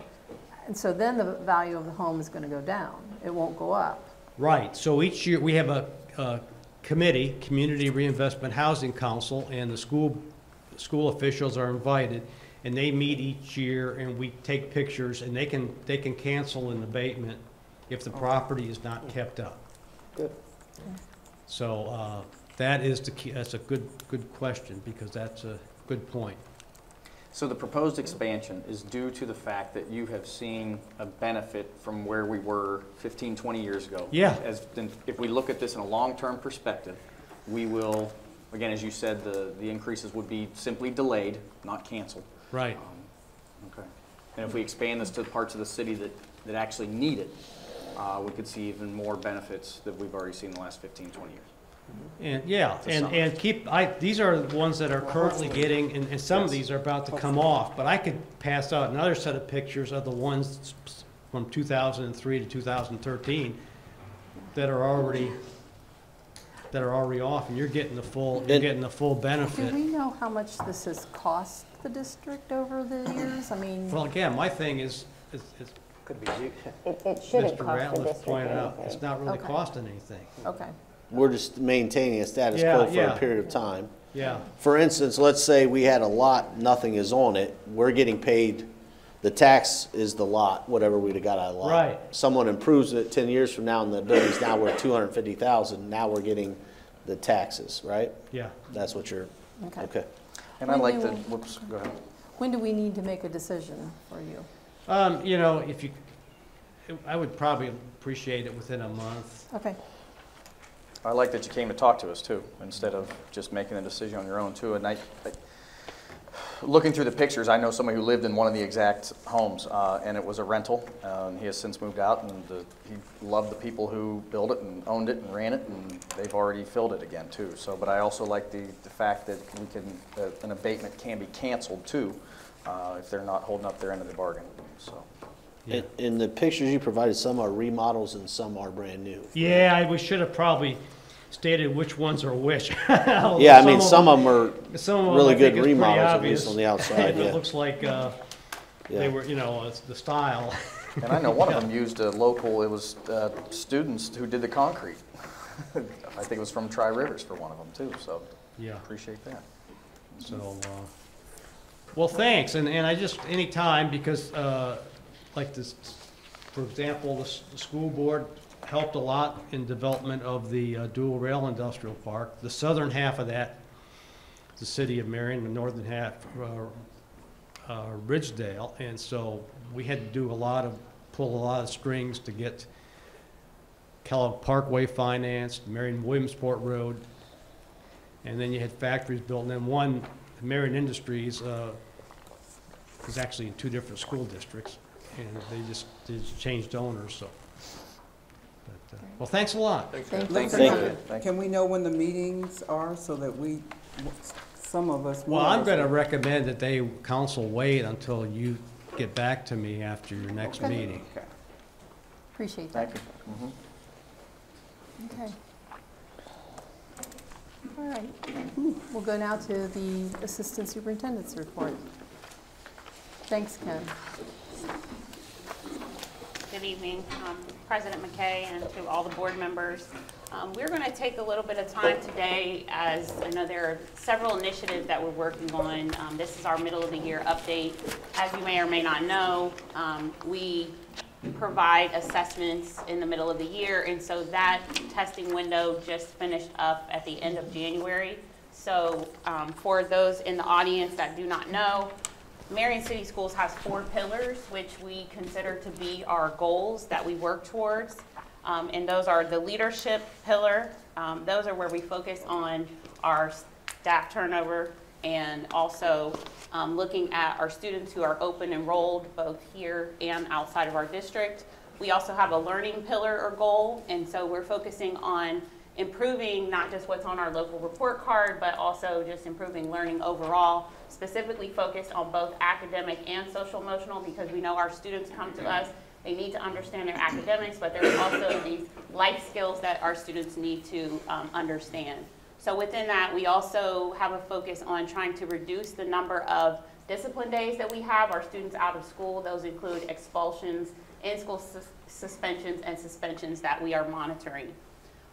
And so then the value of the home is gonna go down. It won't go up. Right, so each year, we have a committee, Community Reinvestment Housing Council, and the school officials are invited, and they meet each year, and we take pictures, and they can cancel an abatement if the property is not kept up. Good. So, that is the key, that's a good question, because that's a good point. So the proposed expansion is due to the fact that you have seen a benefit from where we were 15, 20 years ago. Yeah. If we look at this in a long-term perspective, we will, again, as you said, the increases would be simply delayed, not canceled. Right. Okay. And if we expand this to the parts of the city that actually need it, we could see even more benefits that we've already seen in the last 15, 20 years. And, yeah, To some. and these are the ones that are currently getting, and some of Yes. these are about to come off, but I could pass out another set of pictures of the ones from 2003 to 2013 that are already off, and you're getting the full Do benefit. we know how much this has cost the district over the years? I mean, Well, again, my thing is Could be, It shouldn't Mr. cost the Ratliff district pointed out, anything. it's not really Okay. costing anything. okay. We're just maintaining a status Yeah, quo for yeah. a period of time. Yeah, For instance, let's say we had a lot, nothing is on it, we're getting paid, the tax is the lot, whatever we'd have got out of the lot. Right. Someone improves it 10 years from now and the building's now worth 250,000, now we're getting the taxes, right? yeah. That's what you're, Okay. okay. And I like When the, do- whoops, go ahead. When do we need to make a decision for you? You know, I would probably appreciate it within a month. Okay. I like that you came to talk to us too, instead of just making the decision on your own too. And looking through the pictures, I know somebody who lived in one of the exact homes, and it was a rental. He has since moved out, and he loved the people who built it and owned it and ran it, and they've already filled it again too. So, but I also like the fact that we can, an abatement can be canceled too, if they're not holding up their end of the bargain. So. Yeah. In the pictures you provided, some are remodels and some are brand new. Yeah, we should have probably stated which ones are which. Yeah, I mean, some of them are some of them really I good think is pretty remodels, at obvious. least on the outside, It yeah. looks like they Yeah. were, you know, it's the style. And I know one of them used a local, it was students who did the concrete. I think it was from Tri-Rivers for one of them too, so Yeah, appreciate that. so, well, thanks, and I just, anytime, because, like this, for example, the school board helped a lot in development of the dual rail industrial park. The southern half of that, the city of Marion, the northern half, Ridgedale, and so we had to pull a lot of strings to get Kellogg Parkway financed, Marion Williamsport Road, and then you had factories built, and then one, Marion Industries, was actually in two different school districts, and they just changed owners, so. But, well, thanks a lot. Thank Thank you. you. for Thank coming. you. Thank you. Can we know when the meetings are so that some of us. Well, I'm gonna recommend that council wait until you get back to me after your next Okay. meeting. Okay, Appreciate that. thank you. Mhm. Okay. All right. We'll go now to the Assistant Superintendent's report. Thanks, Ken. Good evening, President McKay and to all the board members. We're going to take a little bit of time today, as I know there are several initiatives that we're working on. This is our middle of the year update. As you may or may not know, we provide assessments in the middle of the year, and so that testing window just finished up at the end of January. So for those in the audience that do not know, Marion City Schools has 4 pillars, which we consider to be our goals that we work towards. And those are the leadership pillar. Those are where we focus on our staff turnover and also looking at our students who are open enrolled both here and outside of our district. We also have a learning pillar or goal, and so we're focusing on improving not just what's on our local report card, but also just improving learning overall, specifically focused on both academic and social emotional, because we know our students come to us, they need to understand their academics, but there's also these life skills that our students need to understand. So within that, we also have a focus on trying to reduce the number of discipline days that we have our students out of school. Those include expulsions, in-school suspensions, and suspensions that we are monitoring.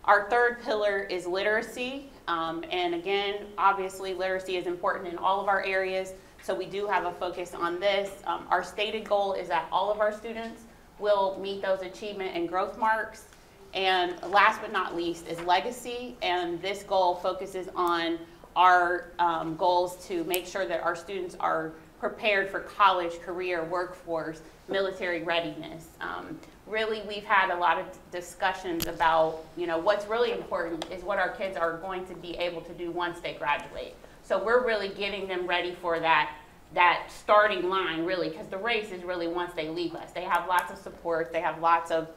Our third pillar is literacy, and again, obviously literacy is important in all of our areas, so we do have a focus on this. Our stated goal is that all of our students will meet those achievement and growth marks. And last but not least is legacy, and this goal focuses on our goals to make sure that our students are prepared for college, career, workforce, military readiness. Really, we've had a lot of discussions about, what's really important is what our kids are going to be able to do once they graduate. So we're really getting them ready for that starting line, really, because the race is really once they leave us. They have lots of support, they have lots of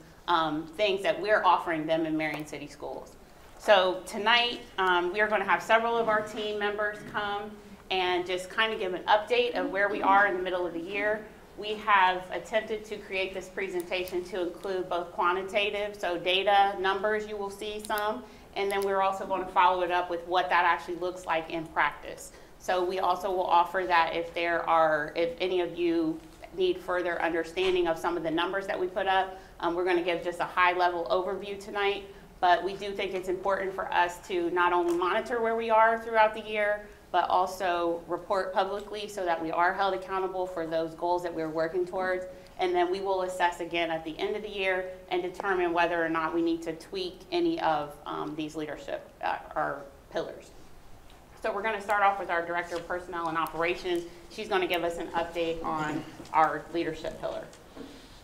things that we're offering them in Marion City Schools. So tonight, we are going to have several of our team members come and just kind of give an update of where we are in the middle of the year. We have attempted to create this presentation to include both quantitative, so data, numbers, you will see some, and then we're also going to follow it up with what that actually looks like in practice. So we also will offer that if any of you need further understanding of some of the numbers that we put up, we're going to give just a high-level overview tonight, but we do think it's important for us to not only monitor where we are throughout the year, but also report publicly so that we are held accountable for those goals that we're working towards. And then we will assess again at the end of the year and determine whether or not we need to tweak any of these leadership or pillars. So we're going to start off with our Director of Personnel and Operations. She's going to give us an update on our leadership pillar.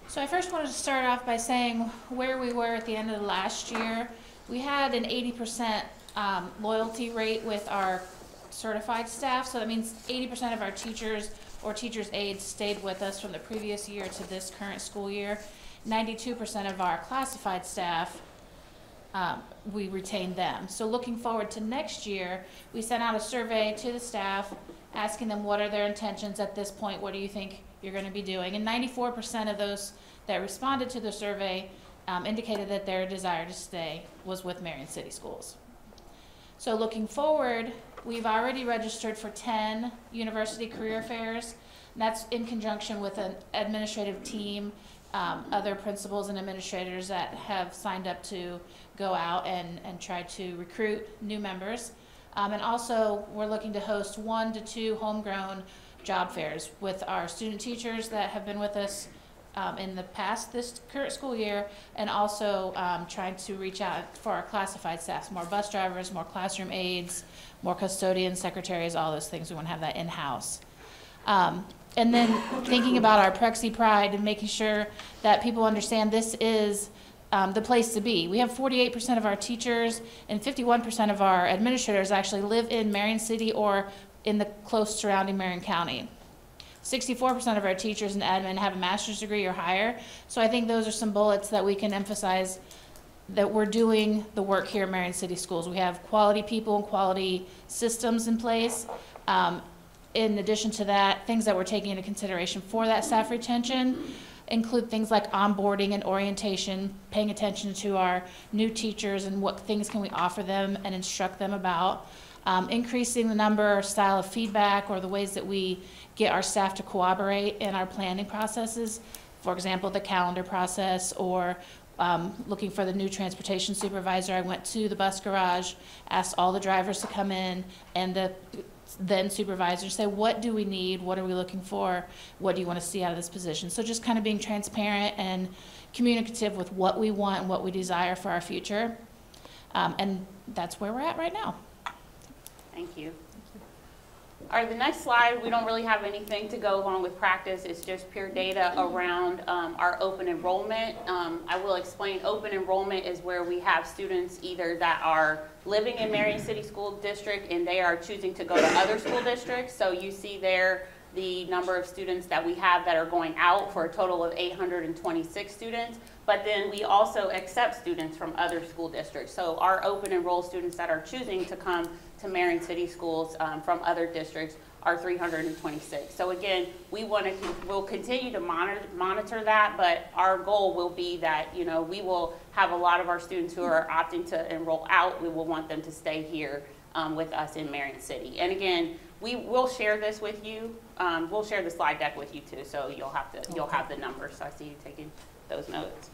So I first wanted to start off by saying where we were at the end of the last year. We had an 80% loyalty rate with our certified staff, so that means 80% of our teachers or teachers' aides stayed with us from the previous year to this current school year. 92% of our classified staff, we retained them. So looking forward to next year, we sent out a survey to the staff asking them what are their intentions at this point, what do you think you're going to be doing, and 94% of those that responded to the survey indicated that their desire to stay was with Marion City Schools. So looking forward, we've already registered for 10 university career fairs, and that's in conjunction with an administrative team, other principals and administrators that have signed up to go out and try to recruit new members. And also, we're looking to host 1 to 2 homegrown job fairs with our student teachers that have been with us in the past this current school year, and also trying to reach out for our classified staff, more bus drivers, more classroom aides, more custodians, secretaries, all those things. We want to have that in-house. And then thinking about our Prexy Pride and making sure that people understand this is the place to be. We have 48% of our teachers and 51% of our administrators actually live in Marion City or in the close surrounding Marion County. 64% of our teachers and admin have a master's degree or higher. So I think those are some bullets that we can emphasize that we're doing the work here at Marion City Schools. We have quality people and quality systems in place. In addition to that, things that we're taking into consideration for that staff retention include things like onboarding and orientation, paying attention to our new teachers and what things can we offer them and instruct them about. Increasing the number or style of feedback or the ways that we get our staff to cooperate in our planning processes. For example, the calendar process, or looking for the new transportation supervisor. I went to the bus garage, asked all the drivers to come in, and the then supervisors say, what do we need? What are we looking for? What do you want to see out of this position? So just kind of being transparent and communicative with what we want and what we desire for our future. And that's where we're at right now. Thank you. All right, the next slide, we don't really have anything to go along with practice. It's just pure data around our open enrollment. I will explain, open enrollment is where we have students either that are living in Marion City School District and they are choosing to go to other school districts. So you see there the number of students that we have that are going out for a total of 826 students. But then we also accept students from other school districts. So our open enroll students that are choosing to come to Marion City Schools from other districts are 326. So again, we'll continue to monitor that, but our goal will be that, you know, we will have a lot of our students who are opting to enroll out. We will want them to stay here with us in Marion City. And again, we will share this with you. We'll share the slide deck with you too, so you'll have the numbers. So I see you taking those notes.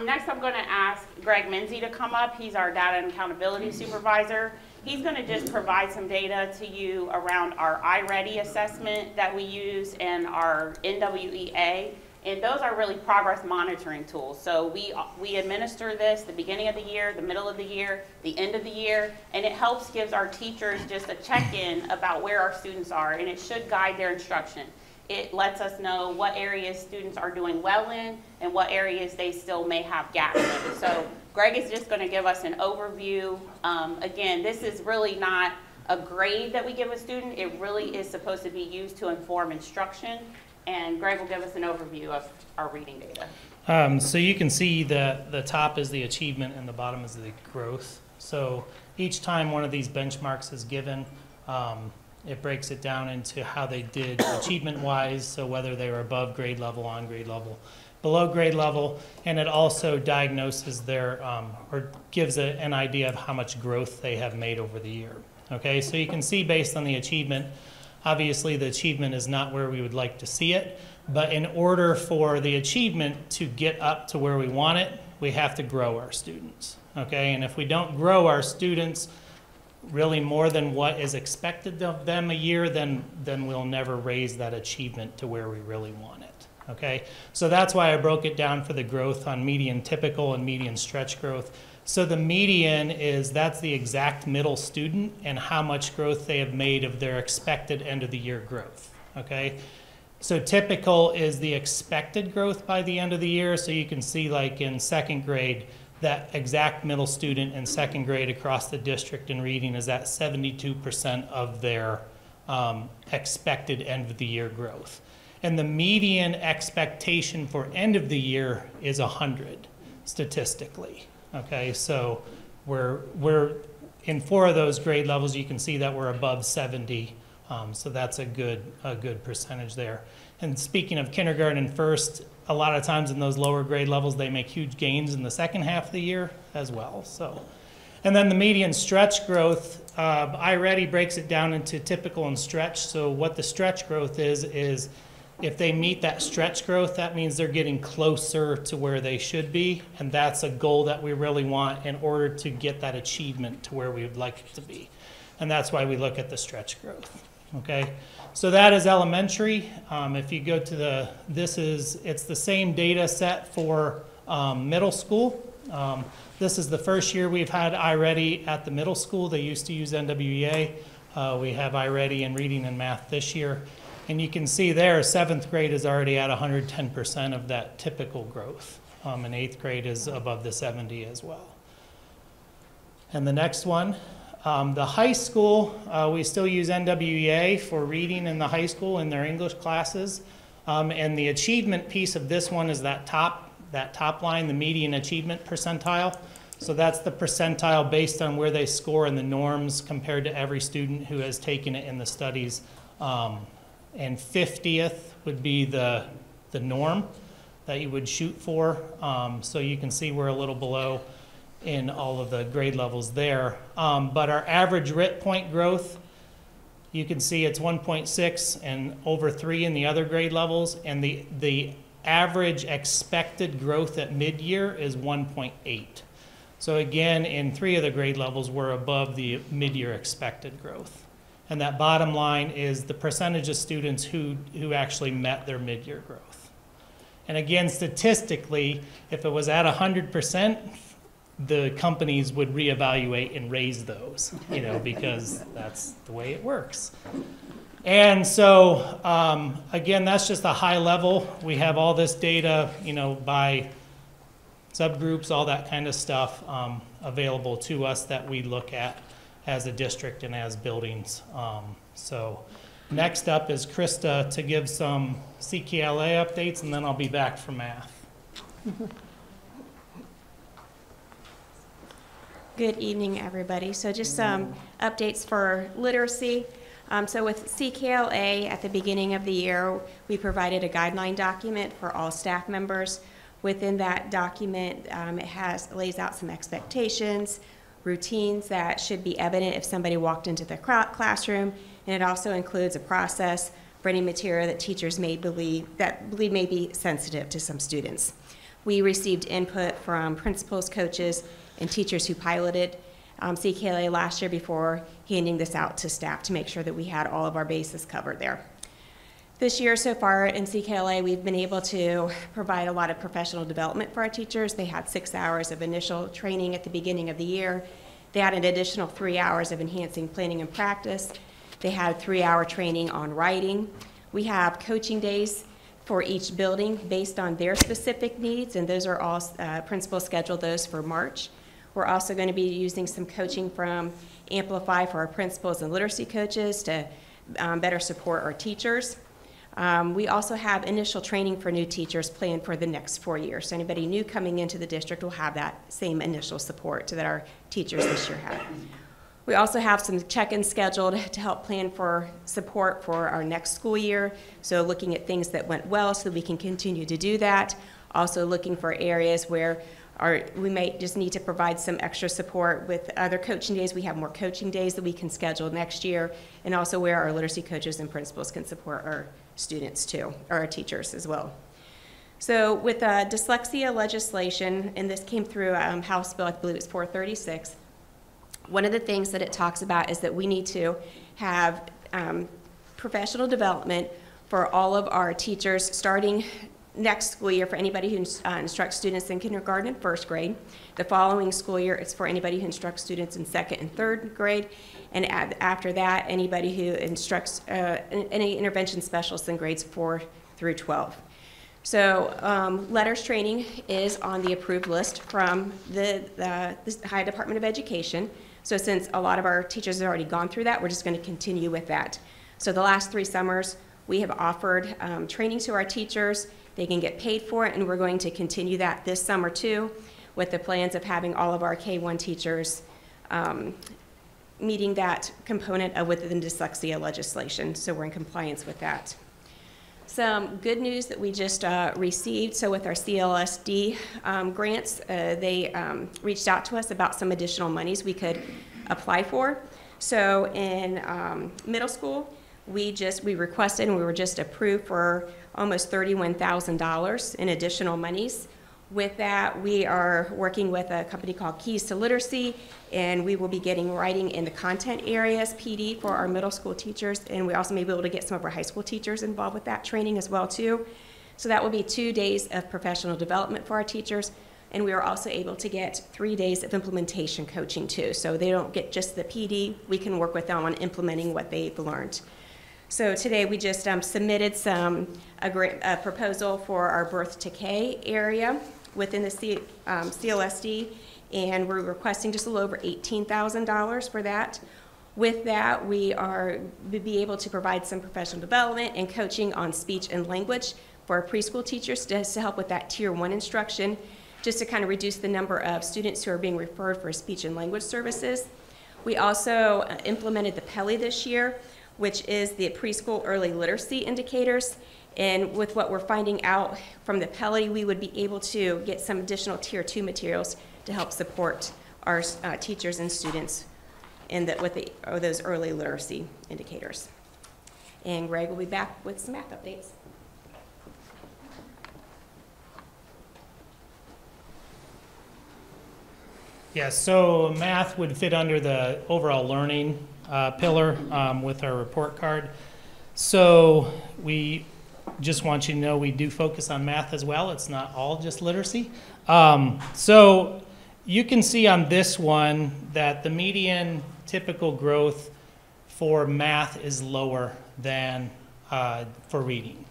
Next, I'm going to ask Greg Menzie to come up. He's our data and accountability supervisor. He's going to just provide some data to you around our iReady assessment that we use and our NWEA. And those are really progress monitoring tools. So we administer this the beginning of the year, the middle of the year, the end of the year, and it gives our teachers just a check-in about where our students are, and it should guide their instruction. It lets us know what areas students are doing well in and what areas they still may have gaps in. So Greg is just going to give us an overview. Again, this is really not a grade that we give a student. It really is supposed to be used to inform instruction. And Greg will give us an overview of our reading data. So you can see that the top is the achievement and the bottom is the growth. So each time one of these benchmarks is given, it breaks it down into how they did achievement-wise, so whether they were above grade level, on grade level, below grade level, and it also diagnoses their, or gives an idea of how much growth they have made over the year. Okay, so you can see based on the achievement, obviously the achievement is not where we would like to see it, but in order for the achievement to get up to where we want it, we have to grow our students. Okay, and if we don't grow our students really more than what is expected of them a year, then we'll never raise that achievement to where we really want it. Okay, so that's why I broke it down for the growth on median typical and median stretch growth. So the median that's the exact middle student and how much growth they have made of their expected end of the year growth. Okay, so typical is the expected growth by the end of the year. So you can see like in second grade, that exact middle student in second grade across the district in reading is at 72% of their expected end of the year growth. And the median expectation for end of the year is 100 statistically. Okay, so we're in 4 of those grade levels, you can see that we're above 70. So that's a good percentage there. And speaking of kindergarten and first, a lot of times in those lower grade levels, they make huge gains in the second half of the year as well. So, and then the median stretch growth, iReady breaks it down into typical and stretch. So what the stretch growth is if they meet that stretch growth, that means they're getting closer to where they should be. And that's a goal that we really want in order to get that achievement to where we would like it to be. And that's why we look at the stretch growth. Okay, so that is elementary. If you go to it's the same data set for middle school. This is the first year we've had iReady at the middle school. They used to use NWEA. We have iReady in reading and math this year. And you can see there, 7th grade is already at 110% of that typical growth. And 8th grade is above the 70 as well. And the next one. The high school, we still use NWEA for reading in the high school in their English classes. And the achievement piece of this one is that top line, the median achievement percentile. So that's the percentile based on where they score in the norms compared to every student who has taken it in the studies. And 50th would be the norm that you would shoot for. So you can see we're a little below in all of the grade levels there. But our average RIT point growth, you can see it's 1.6 and over 3 in the other grade levels, and the average expected growth at mid-year is 1.8. So again, in 3 of the grade levels, we're above the mid-year expected growth. And that bottom line is the percentage of students who actually met their mid-year growth. And again, statistically, if it was at 100%, the companies would reevaluate and raise those, because that's the way it works. And so, again, that's just a high level. We have all this data, by subgroups, all that kind of stuff available to us that we look at as a district and as buildings. So next up is Krista to give some CKLA updates, and then I'll be back for math. Good evening, everybody. So just some updates for literacy. So with CKLA, at the beginning of the year, we provided a guideline document for all staff members. Within that document, it lays out some expectations, routines that should be evident if somebody walked into the classroom, and it also includes a process for any material that teachers may believe may be sensitive to some students. We received input from principals, coaches, and teachers who piloted CKLA last year before handing this out to staff to make sure that we had all of our bases covered there. This year so far in CKLA, we've been able to provide a lot of professional development for our teachers. They had 6 hours of initial training at the beginning of the year. They had an additional 3 hours of enhancing planning and practice. They had 3-hour training on writing. We have coaching days for each building based on their specific needs, and those are all principals scheduled those for March. We're also going to be using some coaching from Amplify for our principals and literacy coaches to better support our teachers. We also have initial training for new teachers planned for the next 4 years. So anybody new coming into the district will have that same initial support that our teachers this year had. We also have some check-ins scheduled to help plan for support for our next school year. So looking at things that went well so that we can continue to do that. Also looking for areas where we may just need to provide some extra support with other coaching days. We have more coaching days that we can schedule next year, and also where our literacy coaches and principals can support our students too, or our teachers as well. So with dyslexia legislation, and this came through House Bill, I believe it's 436, one of the things that it talks about is that we need to have professional development for all of our teachers starting next school year for anybody who instructs students in kindergarten and first grade. The following school year, it's for anybody who instructs students in second and third grade. And after that, anybody who instructs any intervention specialists in grades 4 through 12. So letters training is on the approved list from the Ohio Department of Education. So since a lot of our teachers have already gone through that, we're just going to continue with that. So the last 3 summers, we have offered training to our teachers. They can get paid for it, and we're going to continue that this summer too, with the plans of having all of our K-1 teachers meeting that component of within dyslexia legislation, so we're in compliance with that. Some good news that we just received, so with our CLSD grants, they reached out to us about some additional monies we could apply for. So in middle school, we requested and we were just approved for almost $31,000 in additional monies. With that, we are working with a company called Keys to Literacy, and we will be getting writing in the content areas, PD, for our middle school teachers, and we also may be able to get some of our high school teachers involved with that training as well too. So that will be 2 days of professional development for our teachers, and we are also able to get 3 days of implementation coaching too. So they don't get just the PD, we can work with them on implementing what they've learned. So today we just submitted a proposal for our birth to K area within the CLSD, and we're requesting just a little over $18,000 for that. With that, we would be able to provide some professional development and coaching on speech and language for our preschool teachers to help with that Tier 1 instruction, just to kind of reduce the number of students who are being referred for speech and language services. We also implemented the PELI this year, which is the preschool early literacy indicators. And with what we're finding out from the PELI, we would be able to get some additional Tier 2 materials to help support our teachers and students with those early literacy indicators. And Greg will be back with some math updates. Yeah, so math would fit under the overall learning pillar with our report card. So we just want you to know we do focus on math as well. It's not all just literacy. So you can see on this one that the median typical growth for math is lower than for reading.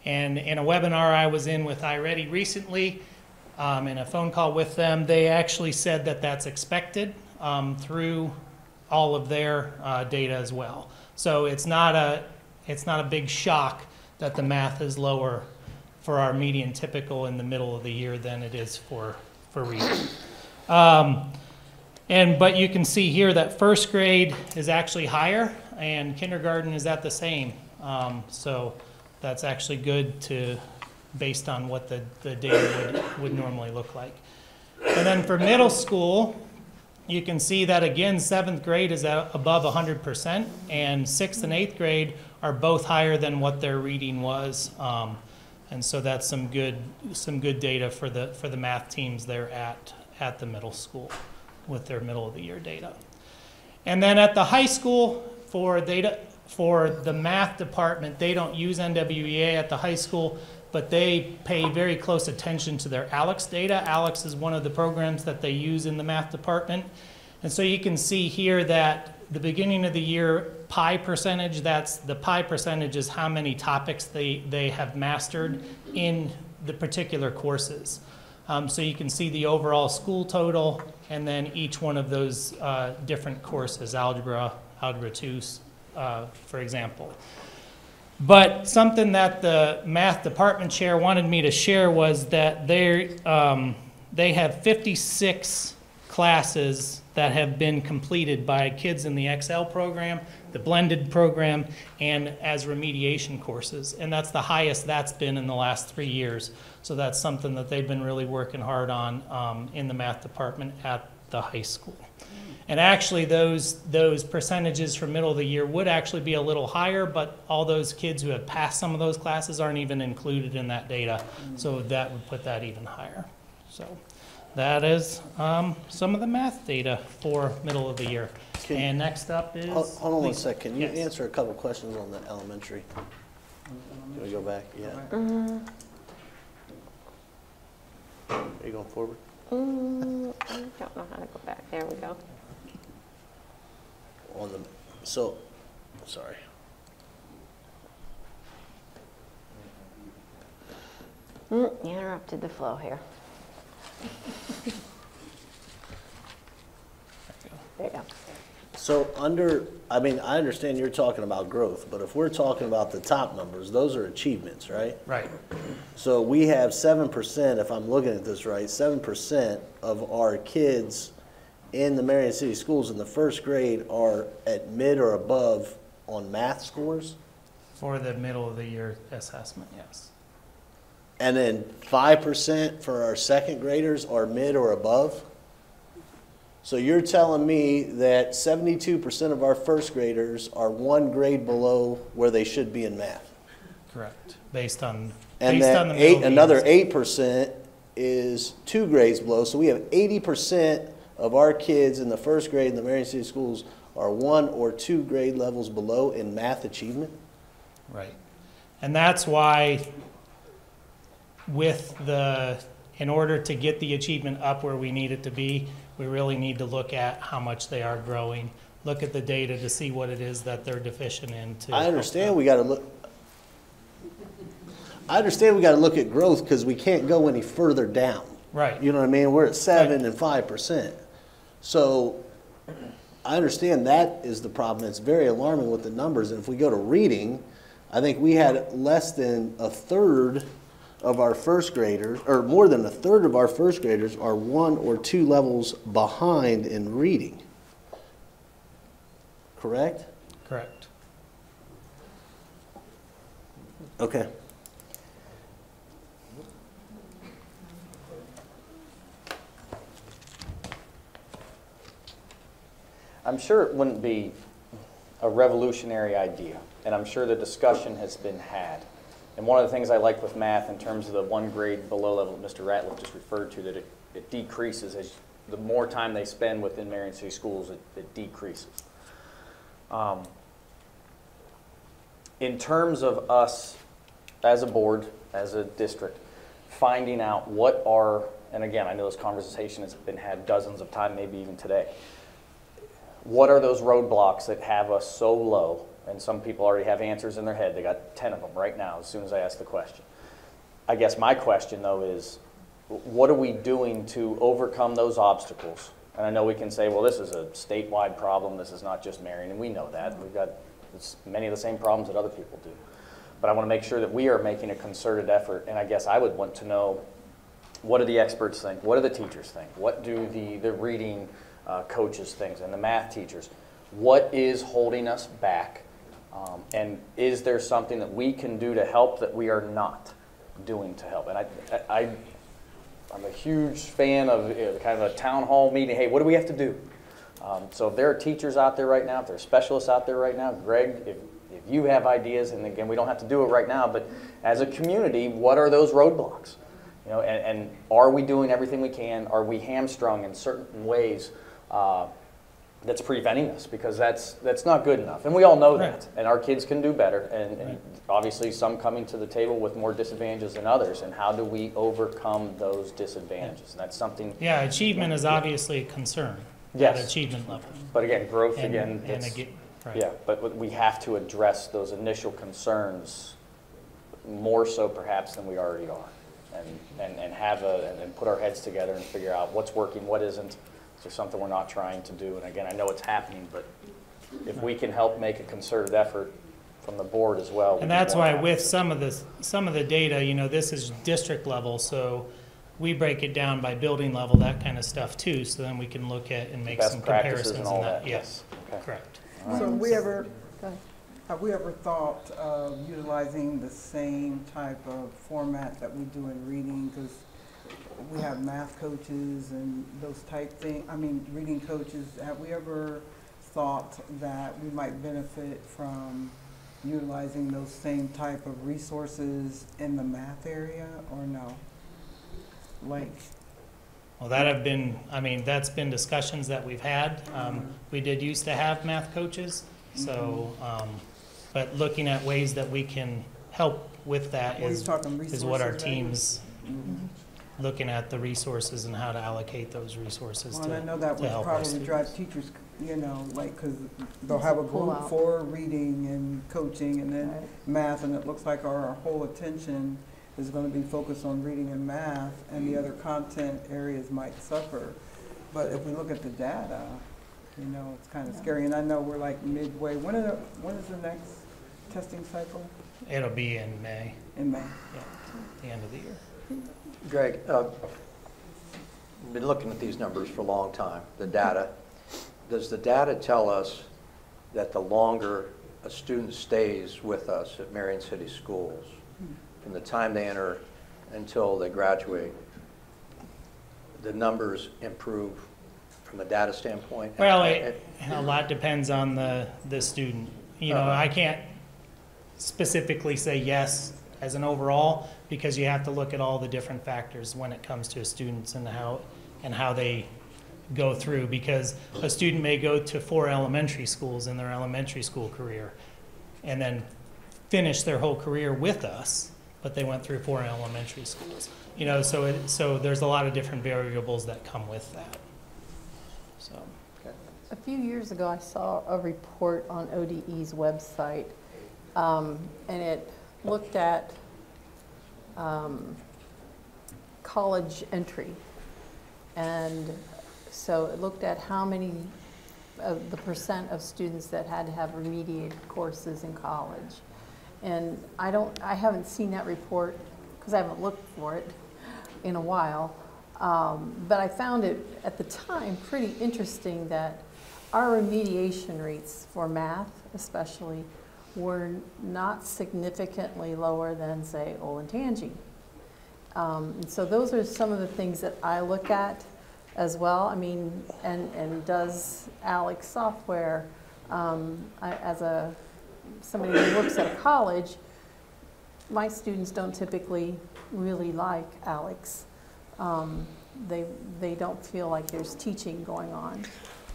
And in a webinar I was in with iReady recently, in a phone call with them, they actually said that that's expected through all of their data as well. So it's not a big shock that the math is lower for our median typical in the middle of the year than it is for reading. But you can see here that first grade is actually higher and kindergarten is at the same. So that's actually good based on what the data would normally look like. And then for middle school, you can see that again, 7th grade is above 100%, and 6th and 8th grade are both higher than what their reading was. And so that's some good data for the math teams there at the middle school with their middle of the year data. And then at the high school, for the math department, they don't use NWEA at the high school, but they pay very close attention to their ALEX data. ALEX is one of the programs that they use in the math department. And so you can see here that the beginning of the year PI percentage, the PI percentage is how many topics they have mastered in the particular courses. So you can see the overall school total and then each one of those different courses, Algebra 2, for example. But something that the math department chair wanted me to share was that they have 56 classes that have been completed by kids in the Excel program, the blended program, and as remediation courses. And that's the highest that's been in the last 3 years. So that's something that they've been really working hard on in the math department at the high school. And actually those percentages for middle of the year would actually be a little higher, but all those kids who have passed some of those classes aren't even included in that data. So that would put that even higher. So that is some of the math data for middle of the year. And next up is Hold on Lisa. one second. Can you Yes. answer a couple questions on the elementary? Can we go back? Yeah. Are you going forward? I don't know how to go back. There we go. Sorry. You interrupted the flow here. There you go. So I understand you're talking about growth, but if we're talking about the top numbers, those are achievements, right? Right. So we have 7%, if I'm looking at this right, 7% of our kids in the Marion City Schools in the first grade are at mid or above on math scores? For the middle of the year assessment, yes. And then 5% for our second graders are mid or above? So you're telling me that 72% of our first graders are 1 grade below where they should be in math? Correct. Based on And the that middle of the another year. 8% is 2 grades below. So we have 80% of our kids in the first grade in the Marion City Schools are 1 or 2 grade levels below in math achievement? Right. And that's why in order to get the achievement up where we need it to be, we really need to look at how much they are growing, look at the data to see what it is that they're deficient in. I understand we got to look. I understand we got to look at growth because we can't go any further down. Right. You know what I mean? We're at 7 Right. and 5%. So I understand that is the problem. It's very alarming with the numbers. And if we go to reading, I think we had less than a third of our first graders, or more than a third of our first graders are 1 or 2 levels behind in reading. Correct? Correct. Okay. I'm sure it wouldn't be a revolutionary idea, and I'm sure the discussion has been had. And one of the things I like with math in terms of the 1 grade below level that Mr. Ratliff just referred to, that it decreases as the more time they spend within Marion City Schools, it decreases. In terms of us as a board, as a district, finding out what are, and again, I know this conversation has been had dozens of times, maybe even today. What are those roadblocks that have us so low? And some people already have answers in their head. They got 10 of them right now as soon as I ask the question. I guess my question, though, is what are we doing to overcome those obstacles? And I know we can say, well, this is a statewide problem. This is not just Marion, and we know that. We've got many of the same problems that other people do. But I want to make sure that we are making a concerted effort, and I guess I would want to know, what do the experts think? What do the teachers think? What do the reading coaches think and the math teachers? What is holding us back? And is there something that we can do to help that we are not doing to help? And I'm a huge fan of kind of a town hall meeting. Hey, what do we have to do? So if there are teachers out there right now, if there are specialists out there right now, Greg, if you have ideas, and again, we don't have to do it right now, but as a community, what are those roadblocks? You know, and are we doing everything we can? Are we hamstrung in certain ways that's preventing us? Because that's not good enough, and we all know that. And our kids can do better, and obviously some coming to the table with more disadvantages than others. And how do we overcome those disadvantages? And that's something. Yeah, achievement is obviously a concern. Yes. At achievement level. But again, growth and again. Right. Yeah, but we have to address those initial concerns more so perhaps than we already are, and put our heads together and figure out what's working, what isn't. Is there something we're not trying to do? And again, I know it's happening, but if we can help make a concerted effort from the board as well. And that's why with some of the data, you know, this is district level, so we break it down by building level, that kind of stuff too, so then we can look at and make best some practices comparisons and all that. that. Yes, okay. Correct. So have we ever thought of utilizing the same type of format that we do in reading? Because we have math coaches and those type things. I mean, reading coaches. Have we ever thought that we might benefit from utilizing those same type of resources in the math area, or no? Like. Well, that's been discussions that we've had. We did used to have math coaches, so, but looking at ways that we can help with that is what our team's looking at, the resources and how to allocate those resources to help our students. I know that would probably drive teachers, you know, like, because they'll have a group for reading and coaching and then math, and it looks like our whole attention is going to be focused on reading and math, and the other content areas might suffer. But if we look at the data, you know, it's kind of scary. And I know we're like midway. When is the next testing cycle? It'll be in May. In May. Yeah, the end of the year. Greg, I've been looking at these numbers for a long time, the data. Does the data tell us that the longer a student stays with us at Marion City Schools, from the time they enter until they graduate, the numbers improve from a data standpoint? Well, a lot depends on the student. You know, I can't specifically say yes as an overall, because you have to look at all the different factors when it comes to students and how they go through, because a student may go to 4 elementary schools in their elementary school career and then finish their whole career with us, but they went through 4 elementary schools. You know, so there's a lot of different variables that come with that. So. Okay. A few years ago, I saw a report on ODE's website, and it looked at college entry. And so it looked at how many of the percent of students that had to have remediated courses in college. And I haven't seen that report because I haven't looked for it in a while. But I found it at the time pretty interesting that our remediation rates for math especially were not significantly lower than, say, Olentangy. And so those are some of the things that I look at as well. I mean, and does Alex software, as somebody who works at a college, my students don't typically really like Alex. They don't feel like there's teaching going on.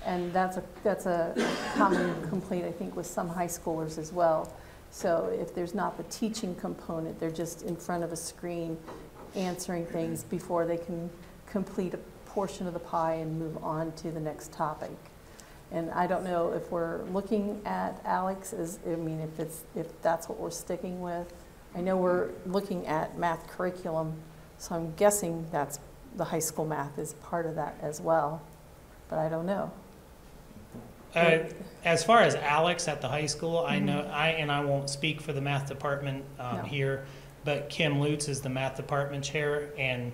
And that's a common complaint, I think, with some high schoolers as well. So if there's not the teaching component, they're just in front of a screen answering things before they can complete a portion of the pie and move on to the next topic. And I don't know if we're looking at Alex as, I mean, if that's what we're sticking with. I know we're looking at math curriculum, so I'm guessing that's the high school math is part of that as well, but I don't know. As far as Alex at the high school, I know, I won't speak for the math department No. here, but Kim Lutz is the math department chair, and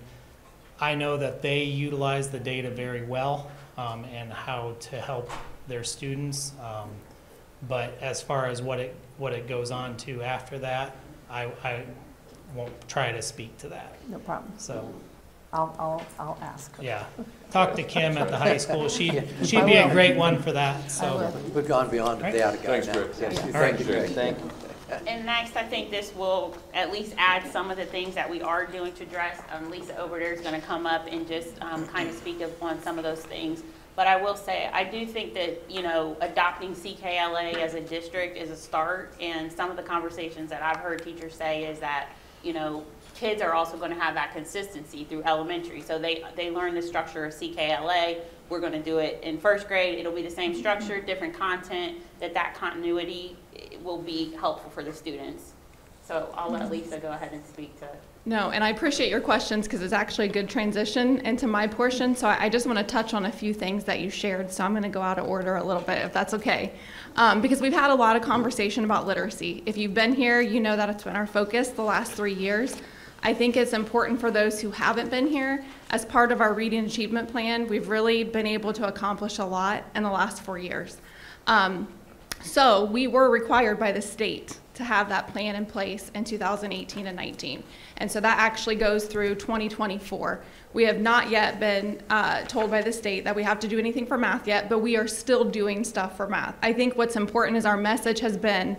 I know that they utilize the data very well and how to help their students. But as far as what it goes on to after that, I won't try to speak to that. No problem. So I'll ask her. yeah, talk to Kim at the high school. She'd be a great one for that. So We've gone beyond the data guy Thanks, now. Greg. Yes, Yeah. Thank you, Greg. Thank you. And next, I think this will at least add some of the things that we are doing to address. Lisa over there is going to come up and just kind of speak on some of those things. But I will say, I do think that, you know, adopting CKLA as a district is a start. And some of the conversations that I've heard teachers say is that, you know, kids are also going to have that consistency through elementary. So they learn the structure of CKLA. We're going to do it in first grade. It'll be the same structure, different content, that continuity will be helpful for the students. So I'll let Lisa go ahead and speak to. No, and I appreciate your questions because it's actually a good transition into my portion. So I just want to touch on a few things that you shared. So I'm going to go out of order a little bit, if that's okay. Because we've had a lot of conversation about literacy. If you've been here, you know that it's been our focus the last 3 years. I think it's important for those who haven't been here. As part of our reading achievement plan, we've really been able to accomplish a lot in the last 4 years. So we were required by the state to have that plan in place in 2018 and 19. And so that actually goes through 2024. We have not yet been told by the state that we have to do anything for math yet, but we are still doing stuff for math. I think what's important is our message has been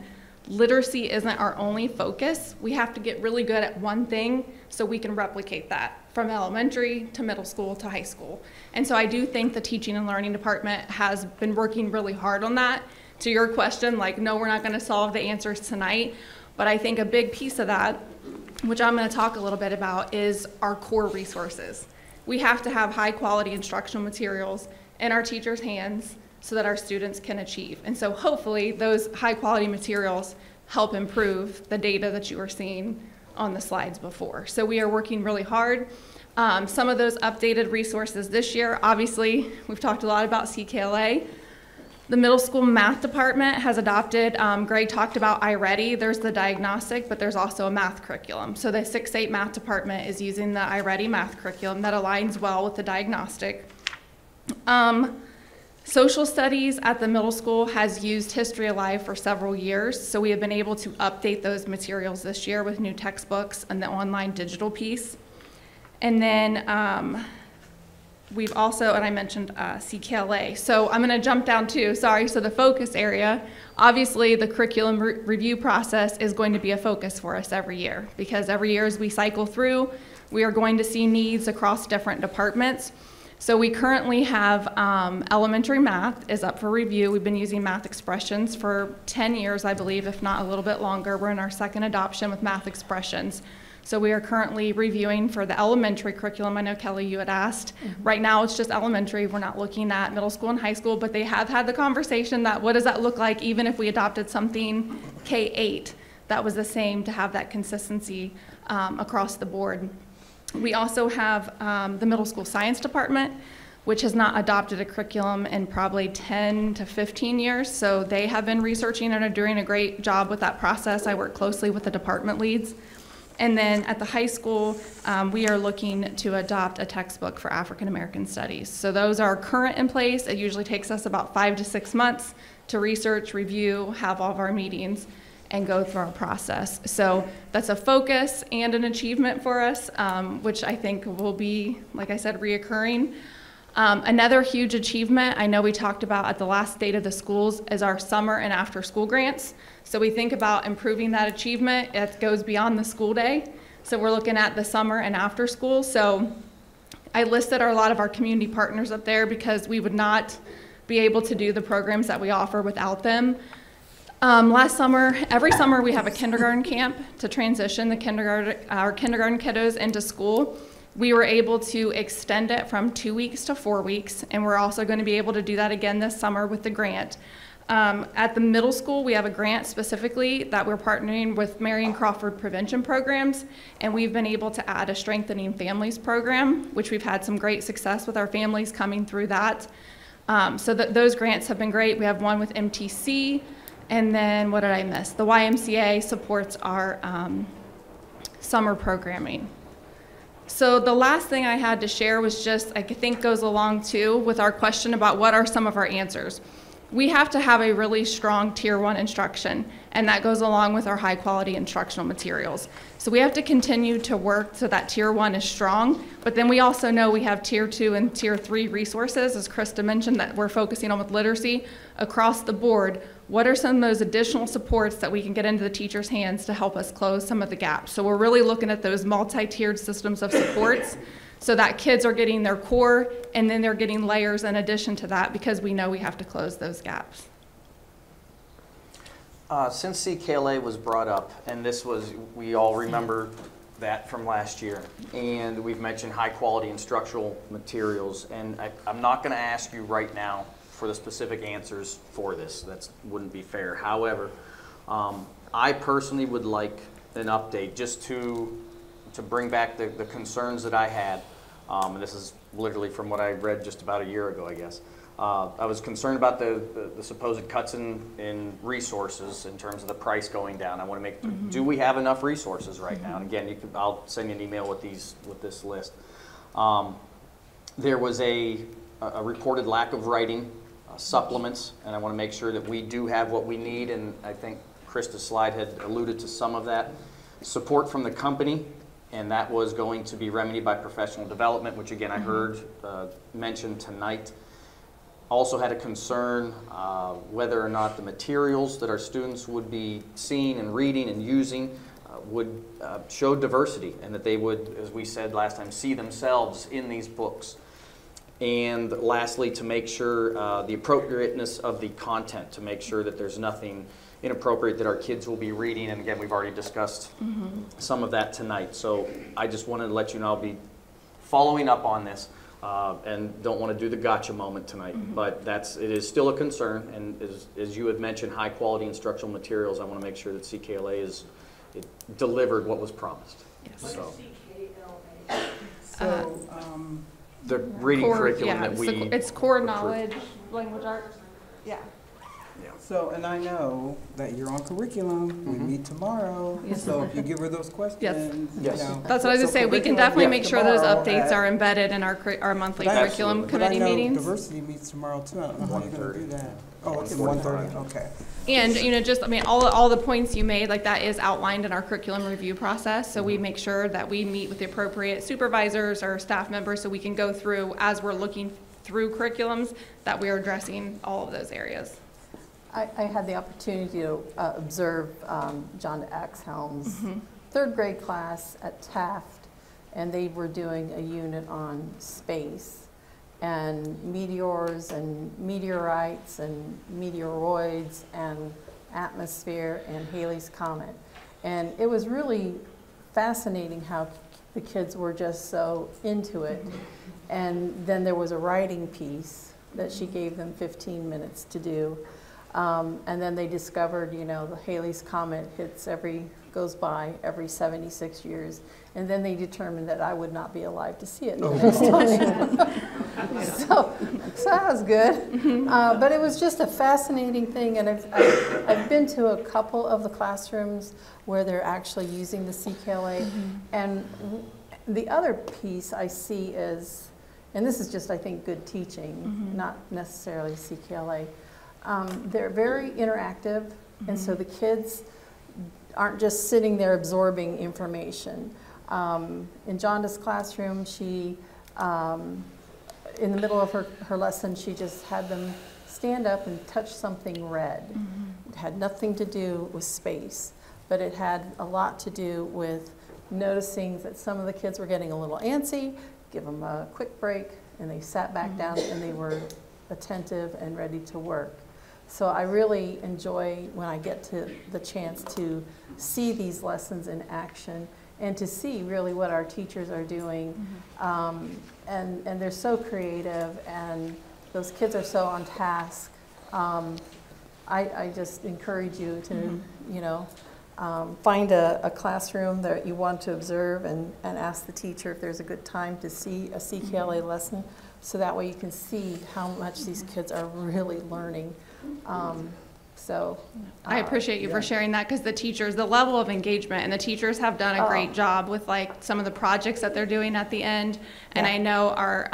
literacy isn't our only focus. We have to get really good at one thing so we can replicate that from elementary to middle school to high school. And so I do think the teaching and learning department has been working really hard on that. To your question, like, no, we're not going to solve the answers tonight, but I think a big piece of that, which I'm going to talk a little bit about, is our core resources. We have to have high quality instructional materials in our teachers' hands so that our students can achieve. And so hopefully those high quality materials help improve the data that you were seeing on the slides before. So we are working really hard. Some of those updated resources this year, obviously, we've talked a lot about CKLA. The middle school math department has adopted, Greg talked about iReady. There's the diagnostic, but there's also a math curriculum. So the 6-8 math department is using the iReady math curriculum that aligns well with the diagnostic. Social studies at the middle school has used History Alive for several years, so we have been able to update those materials this year with new textbooks and the online digital piece. And then we've also, and I mentioned CKLA. So I'm going to jump down to, so the focus area. Obviously, the curriculum review process is going to be a focus for us every year, because every year as we cycle through, we are going to see needs across different departments. So we currently have elementary math is up for review. We've been using math expressions for 10 years, I believe, if not a little bit longer. We're in our second adoption with math expressions. So we are currently reviewing for the elementary curriculum. I know, Kelly, you had asked. Right now it's just elementary. We're not looking at middle school and high school, but they have had the conversation that what does that look like even if we adopted something K-8 that was the same, to have that consistency across the board. We also have the middle school science department, which has not adopted a curriculum in probably 10 to 15 years. So they have been researching and are doing a great job with that process. I work closely with the department leads. And then at the high school, we are looking to adopt a textbook for African American studies. So those are current in place. It usually takes us about 5 to 6 months to research, review, have all of our meetings, and go through our process. So that's a focus and an achievement for us, which I think will be, like I said, reoccurring. Another huge achievement I know we talked about at the last State of the Schools is our summer and after school grants. So we think about improving that achievement. It goes beyond the school day. So we're looking at the summer and after school. So I listed a lot of our community partners up there because we would not be able to do the programs that we offer without them. Last summer, every summer we have a kindergarten camp to transition our kindergarten kiddos into school. We were able to extend it from 2 weeks to 4 weeks, and we're also going to be able to do that again this summer with the grant. At the middle school, we have a grant specifically that we're partnering with Marion Crawford Prevention Programs, and we've been able to add a Strengthening Families program, which we've had some great success with our families coming through that. So those grants have been great. We have one with MTC, and then what did I miss? The YMCA supports our summer programming. So the last thing I had to share was just, I think goes along too with our question about what are some of our answers. We have to have a really strong Tier 1 instruction, and that goes along with our high quality instructional materials. So we have to continue to work so that Tier 1 is strong, but then we also know we have Tier 2 and Tier 3 resources, as Krista mentioned, that we're focusing on with literacy across the board. What are some of those additional supports that we can get into the teacher's hands to help us close some of the gaps? So we're really looking at those multi-tiered systems of supports so that kids are getting their core and then they're getting layers in addition to that, because we know we have to close those gaps. Since CKLA was brought up, and this was, we all remember that from last year, and we've mentioned high quality instructional materials, and I'm not going to ask you right now for the specific answers for this. That wouldn't be fair. However, I personally would like an update just to bring back the concerns that I had. And this is literally from what I read just about a year ago, I guess. I was concerned about the supposed cuts in resources in terms of the price going down. I want to make, do we have enough resources right now? And again, I'll send you an email with this list. There was a reported lack of writing supplements, and I want to make sure that we do have what we need, and I think Krista's slide had alluded to some of that. Support from the company, and that was going to be remedied by professional development, which again I heard mentioned tonight. Also had a concern whether or not the materials that our students would be seeing and reading and using would show diversity, and that they would, as we said last time, see themselves in these books. And lastly, to make sure the appropriateness of the content, to make sure that there's nothing inappropriate that our kids will be reading. And again, we've already discussed some of that tonight. So I just wanted to let you know I'll be following up on this and don't want to do the gotcha moment tonight. But it is still a concern. And as you had mentioned, high quality instructional materials, I want to make sure that CKLA it delivered what was promised. Yes. So, the reading curriculum that we... It's core knowledge, language arts. Yeah. So, and I know that you're on curriculum. We meet tomorrow. Yes. So if you give her those questions, yes. You know, that's what I was going to say. We can definitely make sure those updates are embedded in our monthly curriculum committee meetings. Diversity meets tomorrow too. I don't know how you're going to do that. Oh, it's at 1:30. Okay. And just all the points you made, like that is outlined in our curriculum review process. So we make sure that we meet with the appropriate supervisors or staff members so we can go through, as we're looking through curriculums, that we are addressing all of those areas. I had the opportunity to observe John Axhelm's third grade class at Taft, and they were doing a unit on space and meteors and meteorites and meteoroids and atmosphere and Halley's Comet. And it was really fascinating how the kids were just so into it. And then there was a writing piece that she gave them 15 minutes to do. And then they discovered, the Halley's Comet goes by every 76 years. And then they determined that I would not be alive to see it the next time. So that was good. But it was just a fascinating thing. And I've been to a couple of the classrooms where they're actually using the CKLA. And the other piece I see is, and this is just, I think, good teaching, not necessarily CKLA. They're very interactive, and so the kids aren't just sitting there absorbing information. In Jonda's classroom, she, in the middle of her lesson, she just had them stand up and touch something red. It had nothing to do with space, but it had a lot to do with noticing that some of the kids were getting a little antsy, give them a quick break, and they sat back down and they were attentive and ready to work. So I really enjoy when I get to the chance to see these lessons in action and to see really what our teachers are doing. And they're so creative, and those kids are so on task. I just encourage you to, you know, find a classroom that you want to observe and ask the teacher if there's a good time to see a CKLA lesson, so that way you can see how much these kids are really learning. I appreciate you for sharing that, because the teachers, the level of engagement, and the teachers have done a great job with like some of the projects that they're doing at the end. And I know our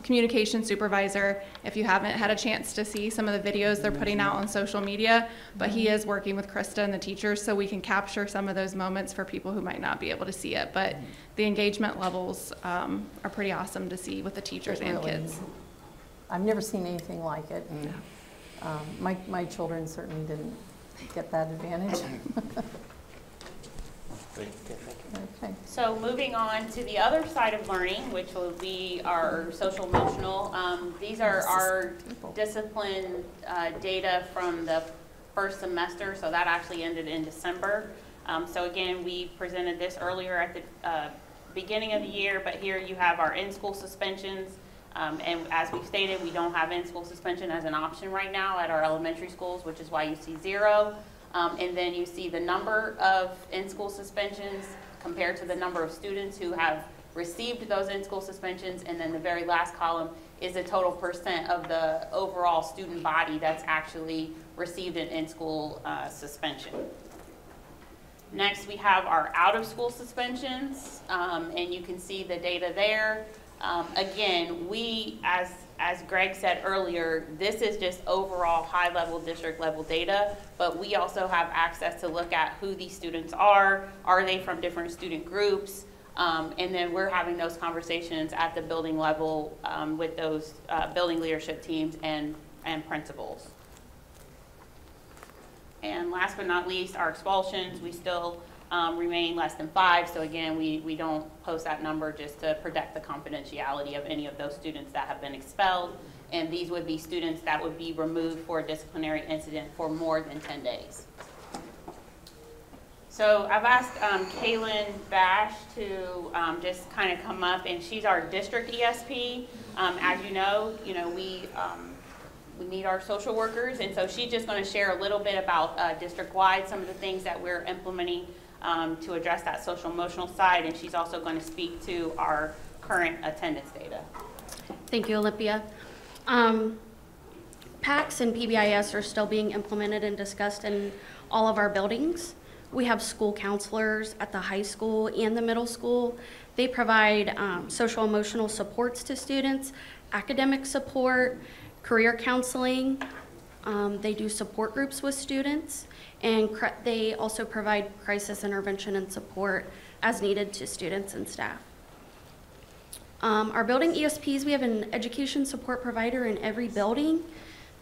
communication supervisor, if you haven't had a chance to see some of the videos they're putting out on social media, but he is working with Krista and the teachers so we can capture some of those moments for people who might not be able to see it. But the engagement levels are pretty awesome to see with the teachers and kids. I've never seen anything like it. And, my children certainly didn't get that advantage. Okay. So moving on to the other side of learning, which will be our social emotional. These are our discipline data from the first semester, so that actually ended in December. So again, we presented this earlier at the beginning of the year, but here you have our in-school suspensions. And as we've stated, we don't have in-school suspension as an option right now at our elementary schools, which is why you see 0. And then you see the number of in-school suspensions compared to the number of students who have received those in-school suspensions. And then the very last column is the total percent of the overall student body that's actually received an in-school suspension. Next, we have our out-of-school suspensions, and you can see the data there. Again, we, as Greg said earlier, this is just overall high-level, district-level data, but we also have access to look at who these students are they from different student groups, and then we're having those conversations at the building level with those building leadership teams and principals. And last but not least, our expulsions, we still remain less than 5. So again, we don't post that number just to protect the confidentiality of any of those students that have been expelled. And these would be students that would be removed for a disciplinary incident for more than 10 days. So I've asked Kaylin Bash to just kind of come up, and she's our district ESP. As you know, we need our social workers, and so she's just going to share a little bit about district-wide, some of the things that we're implementing to address that social emotional side, and she's also going to speak to our current attendance data. Thank you, Olympia. PACS and PBIS are still being implemented and discussed in all of our buildings. We have school counselors at the high school and the middle school. They provide social emotional supports to students, academic support, career counseling. They do support groups with students, and they also provide crisis intervention and support as needed to students and staff. Our building ESPs, we have an education support provider in every building.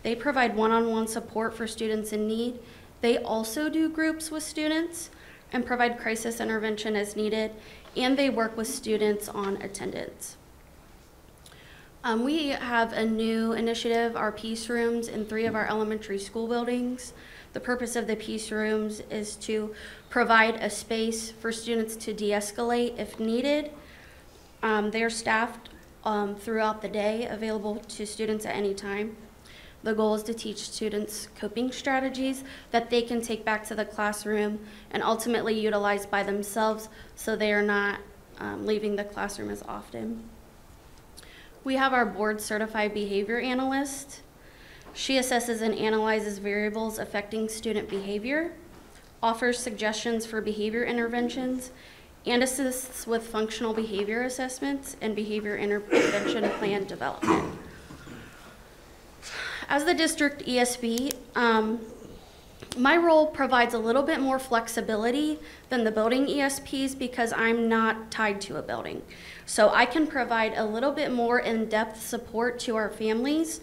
They provide one-on-one support for students in need. They also do groups with students and provide crisis intervention as needed, and they work with students on attendance. We have a new initiative, our peace rooms, in 3 of our elementary school buildings. The purpose of the peace rooms is to provide a space for students to de-escalate if needed. They're staffed throughout the day, available to students at any time. The goal is to teach students coping strategies that they can take back to the classroom and ultimately utilize by themselves, so they are not leaving the classroom as often. We have our board certified behavior analyst. She assesses and analyzes variables affecting student behavior, offers suggestions for behavior interventions, and assists with functional behavior assessments and behavior intervention plan development. As the district ESB, my role provides a little bit more flexibility than the building ESPs because I'm not tied to a building. So I can provide a little bit more in-depth support to our families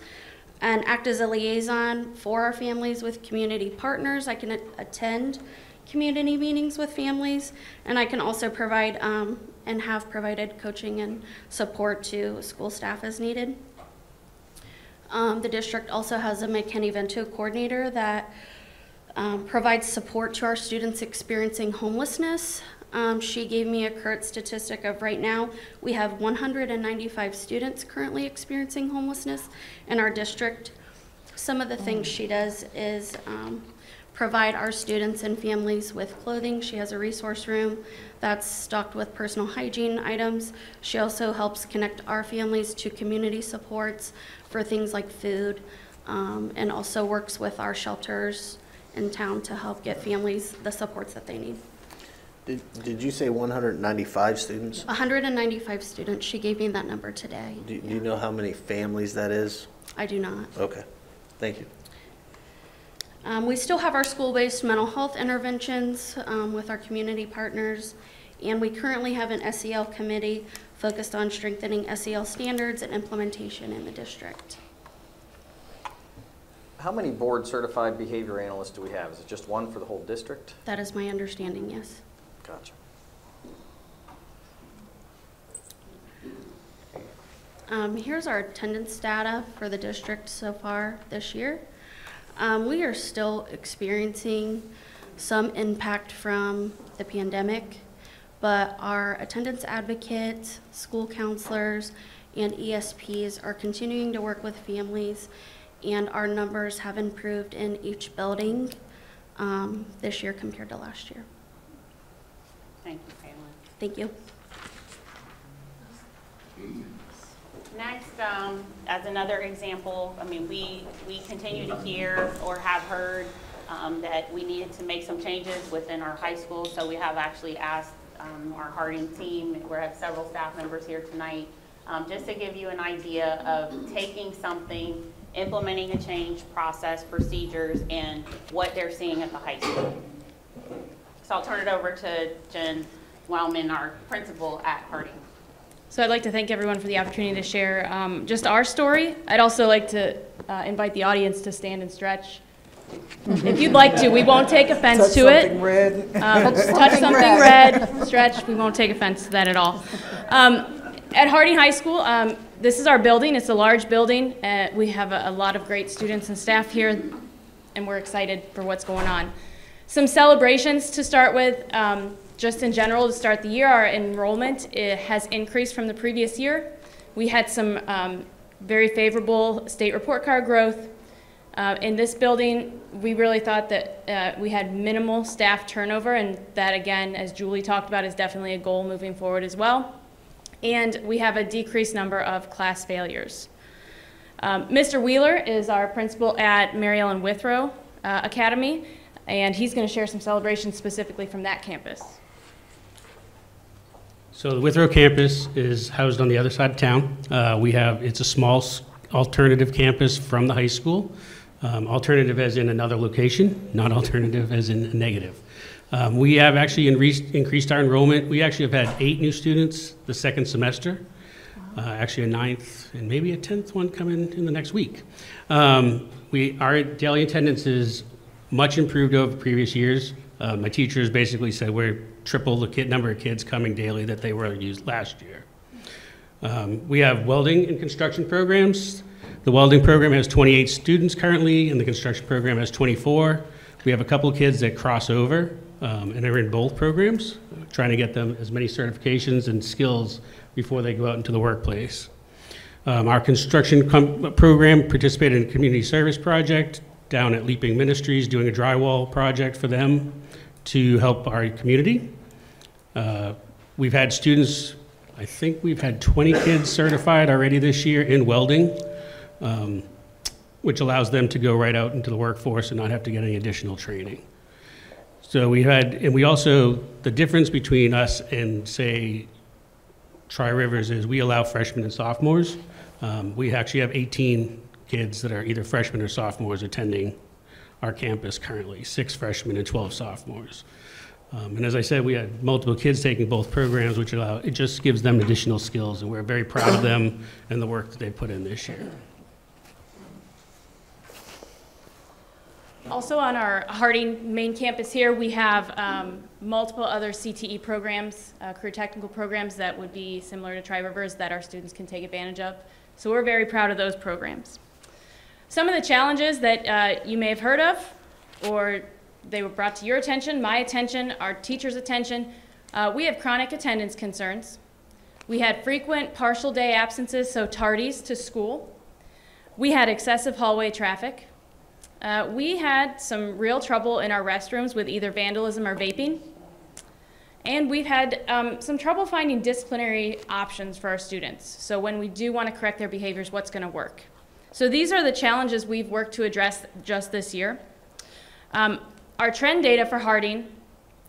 and act as a liaison for our families with community partners. I can attend community meetings with families, and I can also provide and have provided coaching and support to school staff as needed. The district also has a McKinney-Vento coordinator that provides support to our students experiencing homelessness. She gave me a current statistic of right now, we have 195 students currently experiencing homelessness in our district. Some of the things she does is provide our students and families with clothing. She has a resource room that's stocked with personal hygiene items. She also helps connect our families to community supports for things like food, and also works with our shelters in town to help get families the supports that they need. Did you say 195 students? 195 students. She gave me that number today. Do you know how many families that is? I do not. Okay, thank you. We still have our school-based mental health interventions with our community partners, and we currently have an SEL committee focused on strengthening SEL standards and implementation in the district. How many board-certified behavior analysts do we have? Is it just one for the whole district? That is my understanding, yes. Gotcha. Here's our attendance data for the district so far this year. We are still experiencing some impact from the pandemic, but our attendance advocates, school counselors, and ESPs are continuing to work with families, and our numbers have improved in each building this year compared to last year. Thank you, Pamela. Thank you. Next, as another example, I mean, we continue to hear or have heard that we needed to make some changes within our high school. So we have actually asked our Harding team, we have several staff members here tonight, just to give you an idea of taking something, implementing a change, process, procedures, and what they're seeing at the high school. So I'll turn it over to Jen Wildman, our principal at Harding. So I'd like to thank everyone for the opportunity to share just our story. I'd also like to invite the audience to stand and stretch. If you'd like to, we won't take offense to it. Touch something red, stretch, we won't take offense to that at all. At Harding High School, this is our building. It's a large building. We have a lot of great students and staff here, and we're excited for what's going on. Some celebrations to start with. Just in general, to start the year, our enrollment has increased from the previous year. We had some very favorable state report card growth. In this building, we really thought that we had minimal staff turnover, and that, again, as Julie talked about, is definitely a goal moving forward as well. And we have a decreased number of class failures. Mr. Wheeler is our principal at Marion Withrow Academy, and he's going to share some celebrations specifically from that campus. So the Withrow campus is housed on the other side of town. It's a small alternative campus from the high school. Alternative as in another location, not alternative as in a negative. We have actually increased our enrollment. We actually have had 8 new students the second semester. Actually a 9th and maybe a 10th one coming in the next week. Our daily attendance is much improved over previous years. My teachers basically said we're triple the number of kids coming daily that they were used last year. We have welding and construction programs. The welding program has 28 students currently, and the construction program has 24. We have a couple of kids that cross over, and they're in both programs, trying to get them as many certifications and skills before they go out into the workplace. Our construction program participated in a community service project down at Leaping Ministries, doing a drywall project for them to help our community. We've had students, I think we've had 20 kids certified already this year in welding, which allows them to go right out into the workforce and not have to get any additional training. So the difference between us and, say, Tri-Rivers is we allow freshmen and sophomores. We actually have 18 kids that are either freshmen or sophomores attending our campus currently, 6 freshmen and 12 sophomores. And as I said, we had multiple kids taking both programs, which it just gives them additional skills, and we're very proud of them and the work that they put in this year. Also on our Harding main campus here, we have multiple other CTE programs, career technical programs that would be similar to Tri-Rivers that our students can take advantage of. So we're very proud of those programs. Some of the challenges that you may have heard of, or they were brought to your attention, my attention, our teachers' attention. We have chronic attendance concerns. We had frequent partial day absences, so tardies to school. We had excessive hallway traffic. We had some real trouble in our restrooms with either vandalism or vaping. And we've had some trouble finding disciplinary options for our students. So when we do want to correct their behaviors, what's going to work? So these are the challenges we've worked to address just this year. Our trend data for Harding,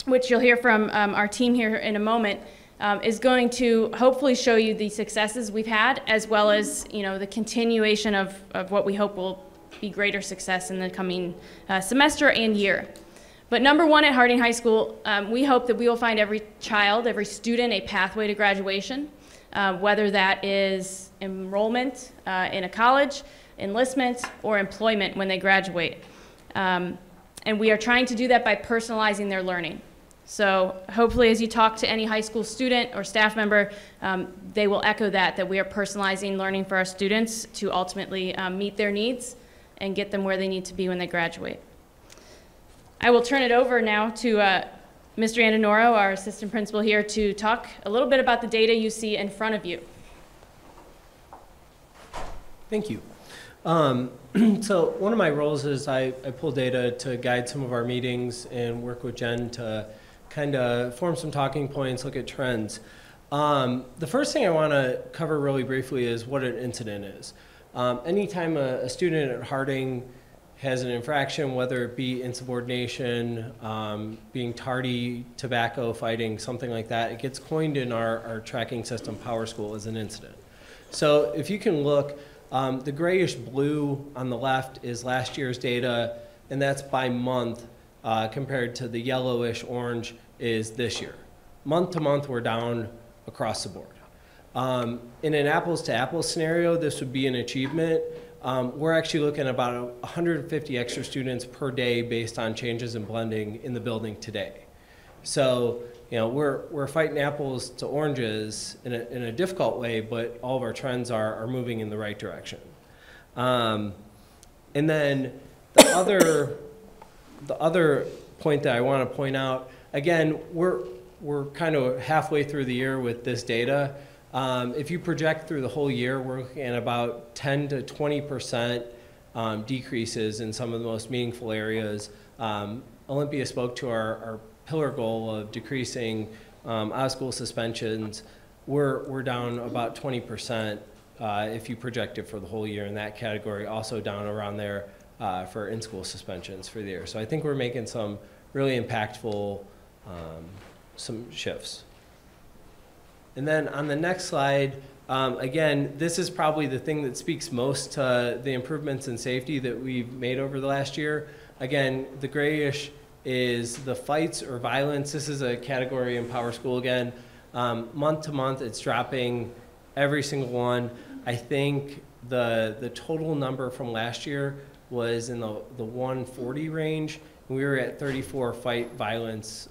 which you'll hear from our team here in a moment, is going to hopefully show you the successes we've had, as well as the continuation of what we hope will be greater success in the coming semester and year. But number one at Harding High School, we hope that we will find every child, every student a pathway to graduation, whether that is enrollment in a college, enlistment, or employment when they graduate. And we are trying to do that by personalizing their learning. So hopefully as you talk to any high school student or staff member, they will echo that we are personalizing learning for our students to ultimately meet their needs and get them where they need to be when they graduate. I will turn it over now to Mr. Andinoro, our assistant principal here, to talk a little bit about the data you see in front of you. Thank you. So one of my roles is I pull data to guide some of our meetings and work with Jen to kind of form some talking points, look at trends. The first thing I want to cover really briefly is what an incident is. Anytime a student at Harding has an infraction, whether it be insubordination, being tardy, tobacco, fighting, something like that, it gets coined in our tracking system, PowerSchool, as an incident. So if you can look, the grayish blue on the left is last year's data, and that's by month compared to the yellowish orange is this year. Month to month, we're down across the board. In an apples to apples scenario, this would be an achievement. We're actually looking at about 150 extra students per day based on changes in blending in the building today. So, we're fighting apples to oranges in a difficult way, but all of our trends are moving in the right direction. And then the other point that I want to point out, again, we're kind of halfway through the year with this data. If you project through the whole year, we're looking at about 10 to 20% decreases in some of the most meaningful areas. Olympia spoke to our pillar goal of decreasing out-of-school suspensions. We're down about 20% if you project it for the whole year in that category, also down around there for in-school suspensions for the year. So I think we're making some really impactful some shifts. And then on the next slide, again, this is probably the thing that speaks most to the improvements in safety that we've made over the last year. Again, the grayish is the fights or violence. This is a category in PowerSchool again. Month to month, it's dropping every single one. I think the total number from last year was in the 140 range. We were at 34 fight violence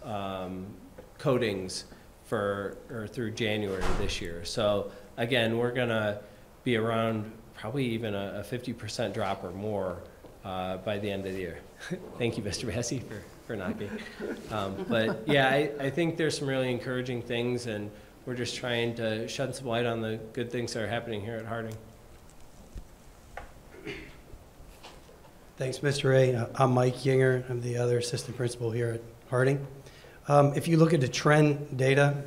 codings through January this year. So again, we're gonna be around probably even a 50% drop or more by the end of the year. Thank you, Mr. Massey, for knocking. But yeah, I think there's some really encouraging things, and we're just trying to shed some light on the good things that are happening here at Harding. Thanks, Mr. Ray. I'm Mike Yinger. I'm the other assistant principal here at Harding. If you look at the trend data,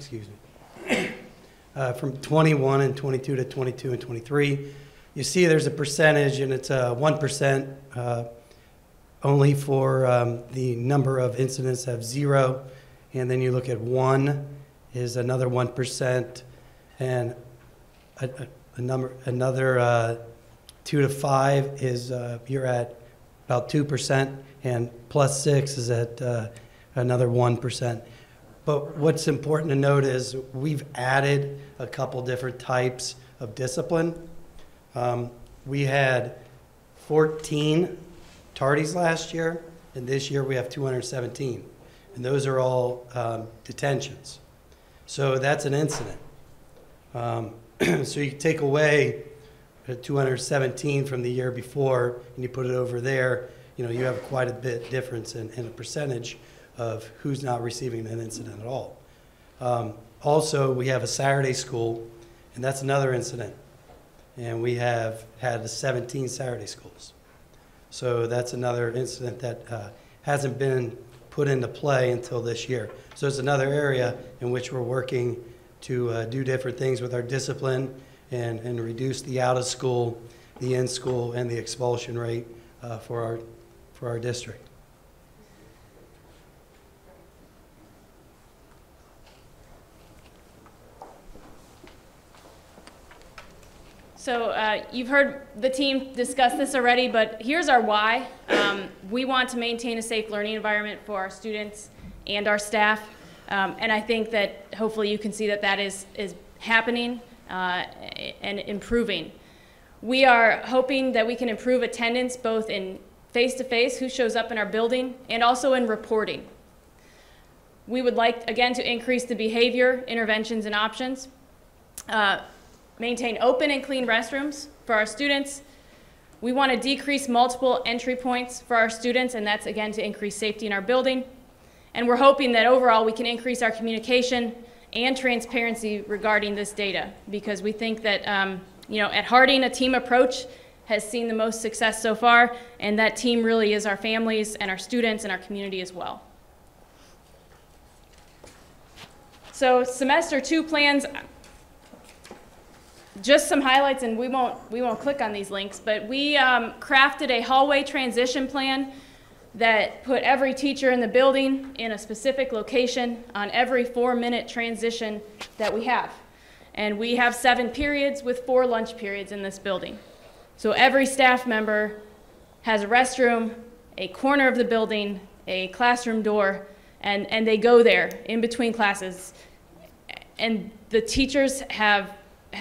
from 21 and 22 to 22 and 23, you see there's a percentage, and it's 1% only for the number of incidents that have 0, and then you look at 1 is another 1%, and another 2 to 5 is you're at about 2%, and plus 6 is at another 1%. But what's important to note is we've added a couple different types of discipline. We had 14 tardies last year, and this year we have 217. And those are all detentions. So that's an incident. So you take away 217 from the year before, and you put it over there, you have quite a bit difference in a percentage of who's not receiving an incident at all. Also, we have a Saturday school, and that's another incident. And we have had 17 Saturday schools. So that's another incident that hasn't been put into play until this year. So it's another area in which we're working to do different things with our discipline and reduce the out of school, the in school, and the expulsion rate for our district. So you've heard the team discuss this already, but here's our why. We want to maintain a safe learning environment for our students and our staff, and I think that hopefully you can see that that is happening and improving. We are hoping that we can improve attendance both in face-to-face, who shows up in our building, and also in reporting. We would like, again, to increase the behavior, interventions, and options. Maintain open and clean restrooms for our students. We want to decrease multiple entry points for our students, and that's, again, to increase safety in our building. And we're hoping that overall we can increase our communication and transparency regarding this data, because we think that at Harding, a team approach has seen the most success so far, and that team really is our families and our students and our community as well. So semester 2 plans, just some highlights, and we won't click on these links, but we crafted a hallway transition plan that put every teacher in the building in a specific location on every 4-minute transition that we have. And we have 7 periods with 4 lunch periods in this building. So every staff member has a restroom, a corner of the building, a classroom door, and they go there in between classes. And the teachers have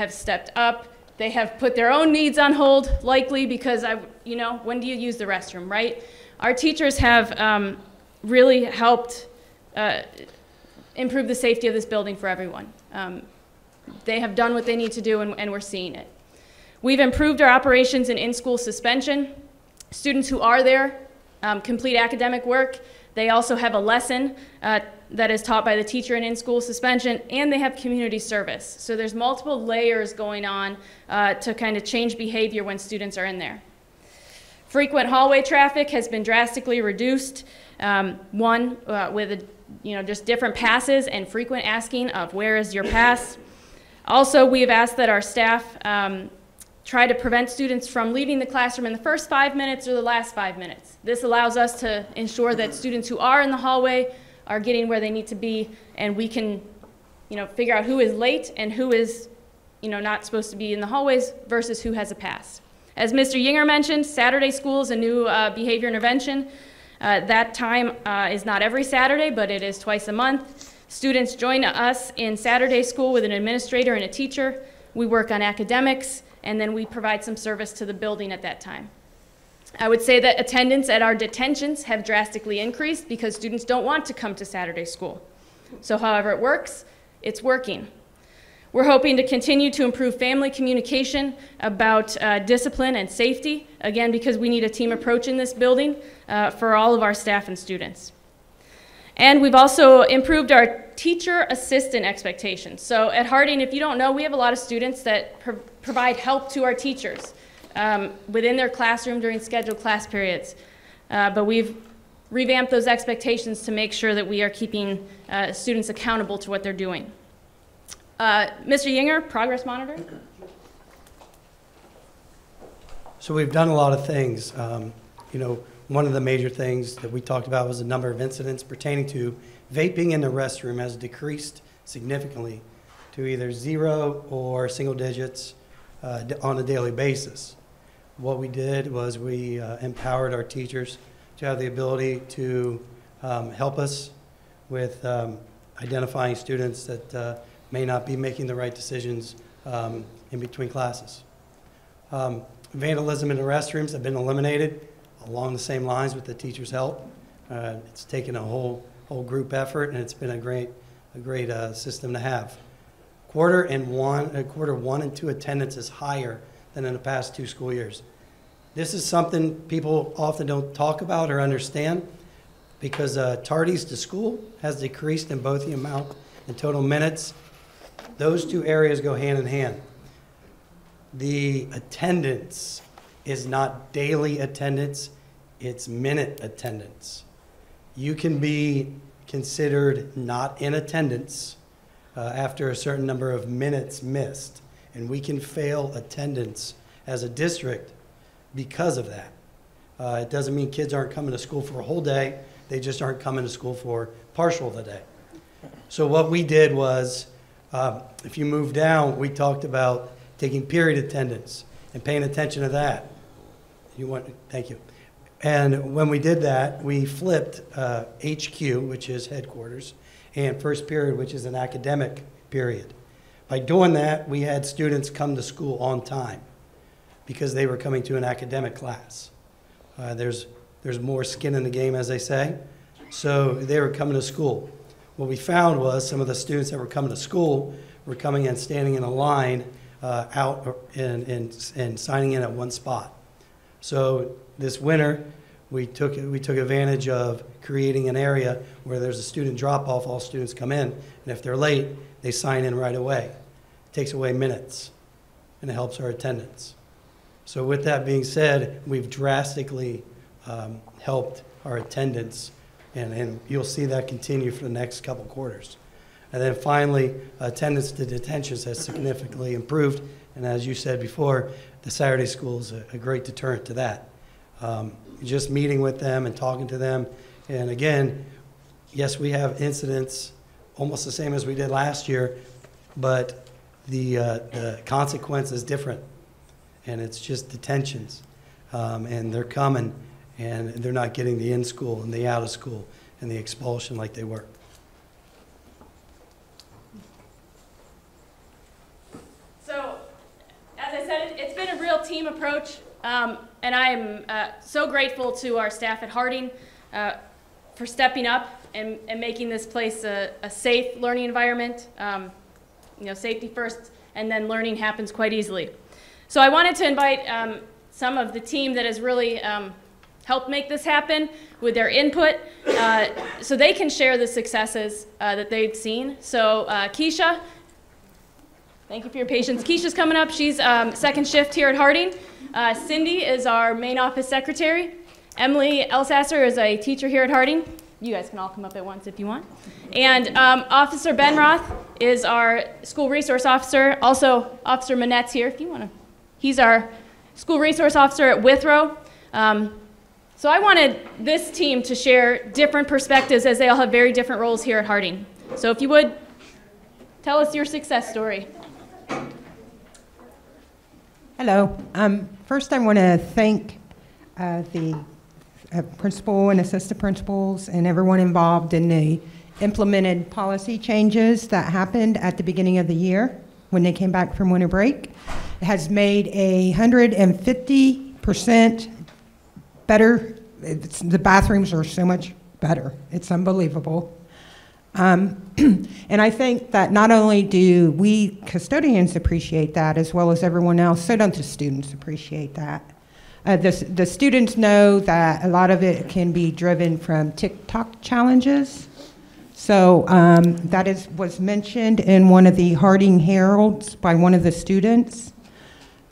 stepped up. They have put their own needs on hold, likely because when do you use the restroom, right? Our teachers have really helped improve the safety of this building for everyone. They have done what they need to do, and we're seeing it. We've improved our operations in in-school suspension. Students who are there complete academic work. They also have a lesson that is taught by the teacher in-school suspension, and they have community service. So there's multiple layers going on to kind of change behavior when students are in there. Frequent hallway traffic has been drastically reduced. With just different passes and frequent asking of where is your pass. Also, we have asked that our staff try to prevent students from leaving the classroom in the first 5 minutes or the last 5 minutes. This allows us to ensure that students who are in the hallway are getting where they need to be, and we can figure out who is late and who is not supposed to be in the hallways versus who has a pass. As Mr. Yinger mentioned, Saturday school is a new behavior intervention. That time is not every Saturday, but it is twice a month. Students join us in Saturday school with an administrator and a teacher. We work on academics, and then we provide some service to the building at that time. I would say that attendance at our detentions have drastically increased because students don't want to come to Saturday school. So however it works, it's working. We're hoping to continue to improve family communication about discipline and safety, again, because we need a team approach in this building for all of our staff and students. And we've also improved our teacher assistant expectations. So at Harding, if you don't know, we have a lot of students that provide help to our teachers within their classroom during scheduled class periods. But we've revamped those expectations to make sure that we are keeping students accountable to what they're doing. Mr. Yinger, progress monitor. So we've done a lot of things. One of the major things that we talked about was the number of incidents pertaining to vaping in the restroom has decreased significantly to either 0 or single digits on a daily basis. What we did was we empowered our teachers to have the ability to help us with identifying students that may not be making the right decisions in between classes. Vandalism in the restrooms have been eliminated along the same lines with the teachers' help. It's taken a whole group effort, and it's been a great system to have. Quarter 1 and 2 attendance is higher than in the past 2 school years. This is something people often don't talk about or understand because tardies to school has decreased in both the amount and total minutes. Those 2 areas go hand in hand. The attendance is not daily attendance, it's minute attendance. You can be considered not in attendance after a certain number of minutes missed, and we can fail attendance as a district because of that. It doesn't mean kids aren't coming to school for a whole day, they just aren't coming to school for partial of the day. So what we did was, if you move down, we talked about taking period attendance and paying attention to that. Thank you. And when we did that, we flipped HQ, which is headquarters, and first period, which is an academic period. By doing that, we had students come to school on time because they were coming to an academic class. There's more skin in the game, as they say. So they were coming to school. What we found was some of the students that were coming to school were coming and standing in a line out and signing in at one spot. So this winter, we took advantage of creating an area where there's a student drop-off, all students come in, and if they're late, they sign in right away. It takes away minutes, and it helps our attendance. So with that being said, we've drastically helped our attendance, and you'll see that continue for the next couple quarters. And then finally, attendance to detentions has significantly improved, and as you said before, the Saturday school is a great deterrent to that. Just meeting with them and talking to them, and again, yes, we have incidents almost the same as we did last year, but the consequence is different, and it's just detentions, and they're coming, and they're not getting the in-school and the out-of-school and the expulsion like they were. So, as I said, it's been a real team approach, and I am so grateful to our staff at Harding for stepping up and making this place a safe learning environment. Safety first, and then learning happens quite easily. So I wanted to invite some of the team that has really helped make this happen with their input so they can share the successes that they've seen. So Keisha, thank you for your patience. Keisha's coming up. She's second shift here at Harding. Cindy is our main office secretary. Emily Elsasser is a teacher here at Harding. You guys can all come up at once if you want. And Officer Benroth is our school resource officer. Also, Officer Manette's here if you want to. He's our school resource officer at Withrow. So I wanted this team to share different perspectives as they all have very different roles here at Harding. So if you would, tell us your success story. Hello. First, I want to thank the principal and assistant principals and everyone involved in the implemented policy changes that happened at the beginning of the year when they came back from winter break. It has made 150% better. The bathrooms are so much better. It's unbelievable. And I think that not only do we custodians appreciate that as well as everyone else, so don't the students appreciate that. The students know that a lot of it can be driven from TikTok challenges. So that was mentioned in one of the Harding Heralds by one of the students.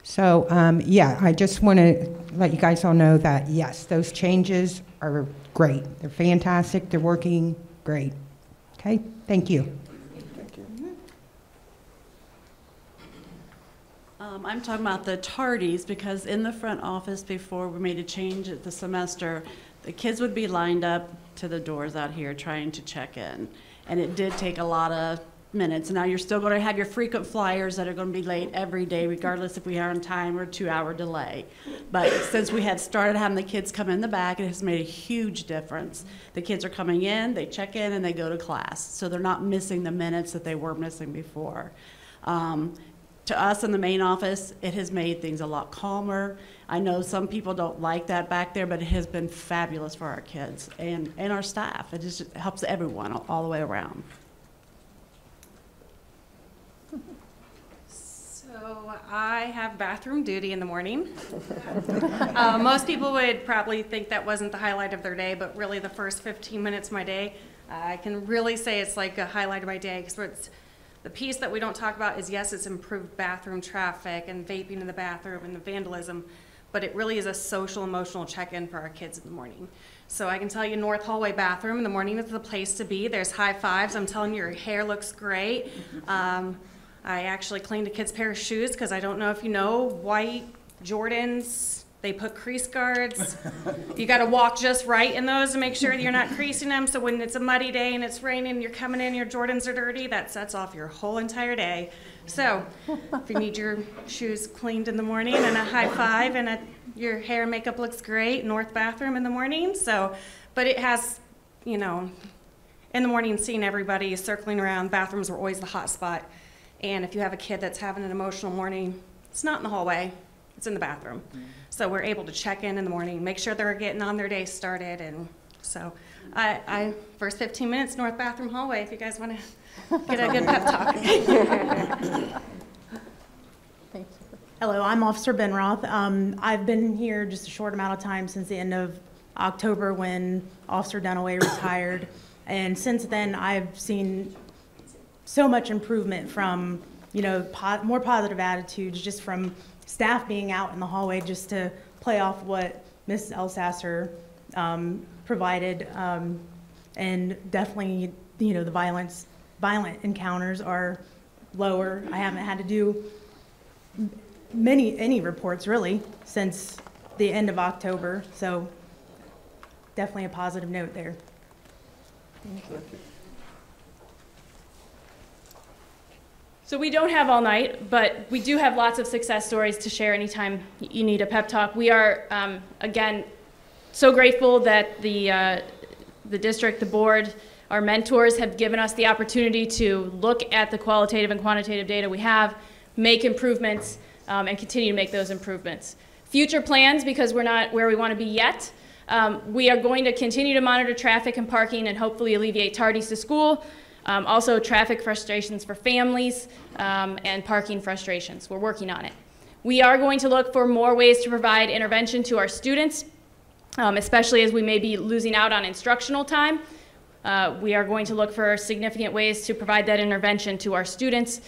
So yeah, I just want to let you guys all know that yes, those changes are great. They're fantastic. They're working great. Okay, thank you. Thank you. I'm talking about the tardies because in the front office before we made a change at the semester, the kids would be lined up to the doors out here trying to check in. And it did take a lot of minutes. Now you're still going to have your frequent flyers that are going to be late every day, regardless if we are on time or a 2-hour delay. But since we had started having the kids come in the back, it has made a huge difference. The kids are coming in, they check in, and they go to class. So they're not missing the minutes that they were missing before. To us in the main office, it has made things a lot calmer. I know some people don't like that back there, but it has been fabulous for our kids and our staff. It just helps everyone all the way around. So So I have bathroom duty in the morning. Most people would probably think that wasn't the highlight of their day, but really the first 15 minutes of my day, I can really say it's like a highlight of my day, because the piece that we don't talk about is, yes, it's improved bathroom traffic and vaping in the bathroom and the vandalism, but it really is a social, emotional check-in for our kids in the morning. So I can tell you, North Hallway bathroom in the morning is the place to be. There's high fives. I'm telling you, your hair looks great. I actually cleaned a kid's pair of shoes because I don't know if you know, white Jordans, they put crease guards. You got to walk just right in those to make sure that you're not creasing them. So when it's a muddy day and it's raining, you're coming in, your Jordans are dirty, that sets off your whole entire day. So if you need your shoes cleaned in the morning and a high five and your hair and makeup looks great, North bathroom in the morning. So, but it has, you know, in the morning seeing everybody circling around, bathrooms are always the hot spot. And if you have a kid that's having an emotional morning, it's not in the hallway, it's in the bathroom. So we're able to check in the morning, make sure they're getting on their day started. And so I first 15 minutes, North bathroom hallway, if you guys want to get a good pep talk. Thank you. Hello, I'm Officer Benroth. I've been here just a short amount of time, since the end of October when Officer Dunaway retired. And since then, I've seen so much improvement from, you know, more positive attitudes, just from staff being out in the hallway just to play off what Mrs. Elsasser provided. And definitely, you know, the violent encounters are lower. I haven't had to do any reports really since the end of October, so definitely a positive note there. Thank you. So we don't have all night, but we do have lots of success stories to share anytime you need a pep talk. We are, again, so grateful that the district, the board, our mentors have given us the opportunity to look at the qualitative and quantitative data we have, make improvements, and continue to make those improvements. Future plans, because we're not where we want to be yet, we are going to continue to monitor traffic and parking and hopefully alleviate tardies to school. Also traffic frustrations for families and parking frustrations. We're working on it. We are going to look for more ways to provide intervention to our students, especially as we may be losing out on instructional time. We are going to look for significant ways to provide that intervention to our students.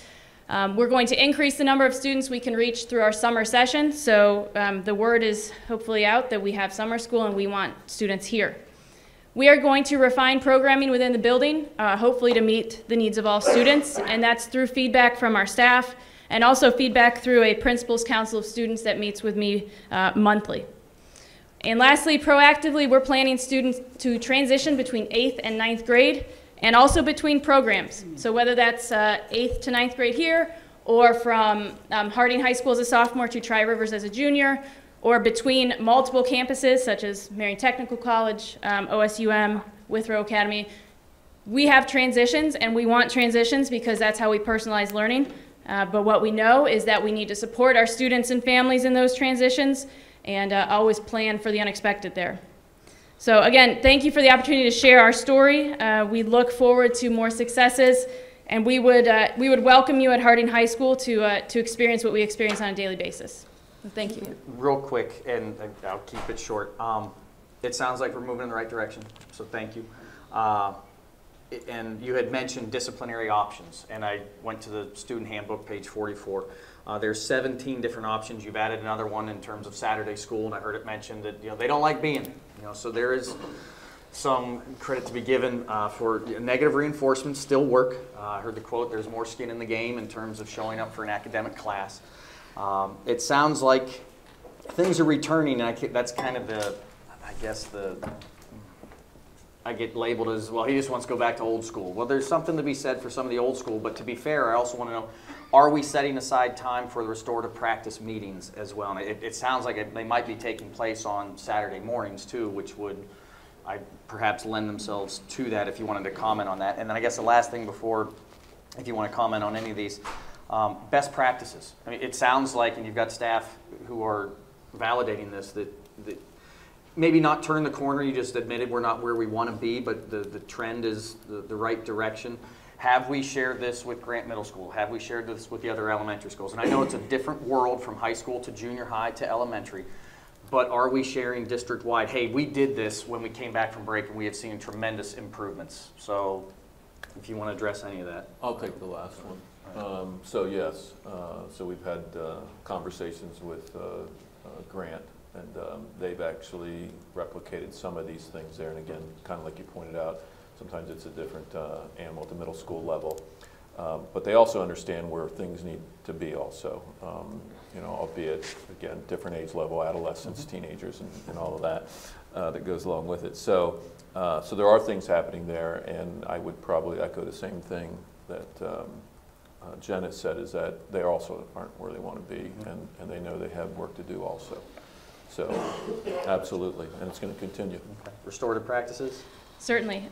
We're going to increase the number of students we can reach through our summer session. So the word is hopefully out that we have summer school and we want students here. We are going to refine programming within the building, hopefully to meet the needs of all students, and that's through feedback from our staff and also feedback through a Principal's Council of Students that meets with me monthly. And lastly, proactively, we're planning students to transition between 8th and 9th grade and also between programs. So whether that's 8th to 9th grade here or from Harding High School as a sophomore to Tri-Rivers as a junior, or between multiple campuses such as Marion Technical College, OSUM, Withrow Academy. We have transitions and we want transitions because that's how we personalize learning. But what we know is that we need to support our students and families in those transitions and always plan for the unexpected there. So again, thank you for the opportunity to share our story. We look forward to more successes, and we would welcome you at Harding High School to experience what we experience on a daily basis. Thank you. Real quick, and I'll keep it short. It sounds like we're moving in the right direction, so thank you. And you had mentioned disciplinary options, and I went to the student handbook, page 44. There's 17 different options. You've added another one in terms of Saturday school, and I heard it mentioned that they don't like being there. So there is some credit to be given for negative reinforcement still work. I heard the quote, there's more skin in the game in terms of showing up for an academic class. It sounds like things are returning, and that's kind of I guess I get labeled as, well, he just wants to go back to old school. Well, there's something to be said for some of the old school, but to be fair, I also want to know, are we setting aside time for the restorative practice meetings as well? And it sounds like they might be taking place on Saturday mornings too, which would perhaps lend themselves to that if you wanted to comment on that. And then I guess the last thing before, if you want to comment on any of these, best practices. I mean, it sounds like, and you've got staff who are validating this, that maybe not turn the corner, you just admitted we're not where we want to be, but the trend is the right direction. Have we shared this with Grant Middle School? Have we shared this with the other elementary schools? And I know it's a different world from high school to junior high to elementary, but are we sharing district-wide? Hey, we did this when we came back from break and we have seen tremendous improvements. So if you want to address any of that. I'll take the last one. So yes, so we've had conversations with Grant, and they've actually replicated some of these things there. And again, kind of like you pointed out, sometimes it's a different animal at the middle school level. But they also understand where things need to be also, you know, albeit, again, different age level, adolescents, teenagers, and all of that that goes along with it. So, so there are things happening there, and I would probably echo the same thing that Jen has said, is that they also aren't where they want to be, and they know they have work to do also. So, absolutely, and it's going to continue. Okay. Restorative practices? Certainly.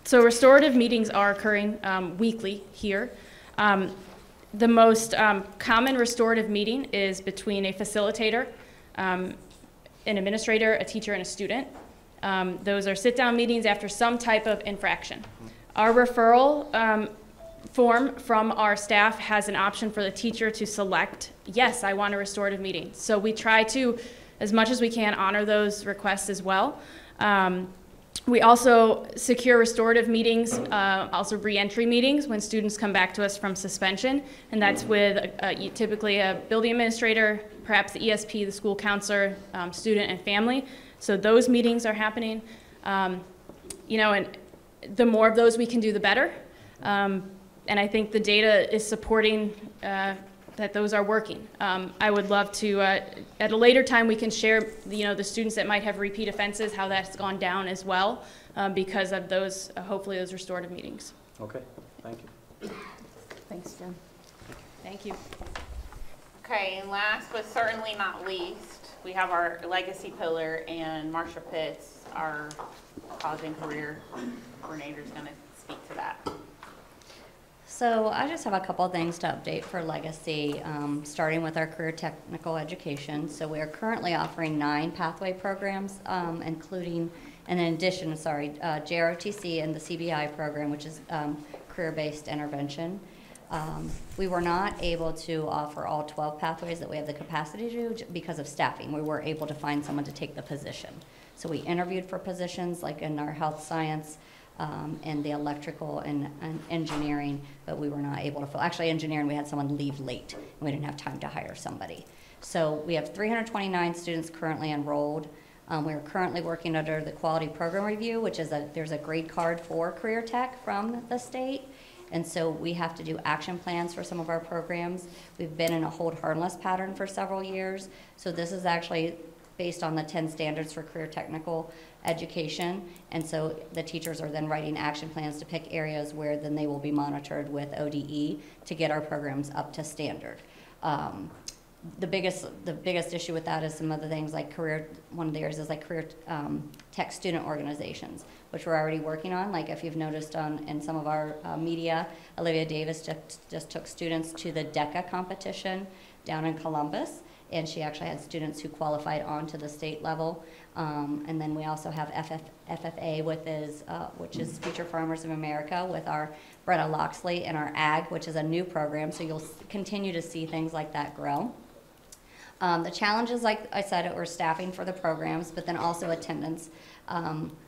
So restorative meetings are occurring weekly here. The most common restorative meeting is between a facilitator, an administrator, a teacher, and a student. Those are sit-down meetings after some type of infraction. Our referral form from our staff has an option for the teacher to select, yes, I want a restorative meeting. So we try to, as much as we can, honor those requests as well. We also secure restorative meetings, also re-entry meetings when students come back to us from suspension, and that's with typically a building administrator, perhaps the ESP, the school counselor, student, and family. So those meetings are happening. You know, and the more of those we can do, the better. And I think the data is supporting that those are working. I would love to, at a later time, we can share, you know, the students that might have repeat offenses, how that's gone down as well, because of those, hopefully those restorative meetings. Okay, thank you. Thanks, Jen. Thank you. Okay, and last but certainly not least, we have our legacy pillar, and Marsha Pitts, our college and career coordinator, is going to speak to that. So I just have a couple things to update for Legacy, starting with our career technical education. So we are currently offering 9 pathway programs, including, and in addition, JROTC and the CBI program, which is career-based intervention. We were not able to offer all 12 pathways that we have the capacity to do because of staffing. We were able to find someone to take the position. So we interviewed for positions like in our health science, and the electrical and engineering, but we were not able to fill. Actually, engineering, we had someone leave late, and we didn't have time to hire somebody. So we have 329 students currently enrolled. We're currently working under the quality program review, which is there's a grade card for career tech from the state. And so we have to do action plans for some of our programs. We've been in a hold harmless pattern for several years. So this is actually based on the 10 standards for career technical education, and so the teachers are then writing action plans to pick areas where then they will be monitored with ODE to get our programs up to standard. The biggest issue with that is some other things like one of the areas is like career tech student organizations, which we're already working on. Like if you've noticed in some of our media, Olivia Davis just took students to the DECA competition down in Columbus, and she actually had students who qualified onto the state level. And then we also have FFA, which is Future Farmers of America, with our Bretta Loxley and our AG, which is a new program. So you'll continue to see things like that grow. The challenges, like I said, were staffing for the programs, but then also attendance.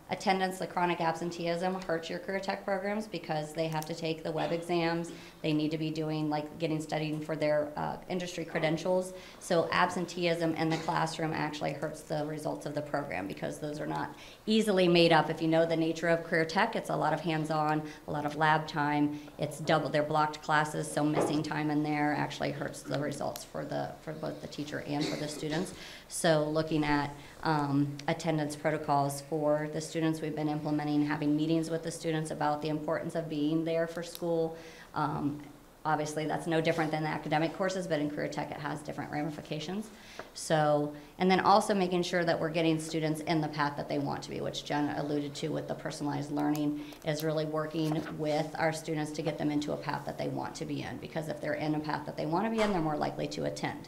Attendance, the chronic absenteeism hurts your career tech programs because they have to take the web exams. They need to be doing, studying for their industry credentials. So absenteeism in the classroom actually hurts the results of the program because those are not easily made up. If you know the nature of career tech, it's a lot of hands-on, a lot of lab time. It's double, they're blocked classes, so missing time in there actually hurts the results for both the teacher and for the students. So looking at attendance protocols for the students we've been implementing, having meetings with the students about the importance of being there for school. Obviously, that's no different than the academic courses, but in career tech, it has different ramifications. So, and then also making sure that we're getting students in the path that they want to be, which Jen alluded to with the personalized learning, is really working with our students to get them into a path that they want to be in, because if they're in a path that they want to be in, they're more likely to attend.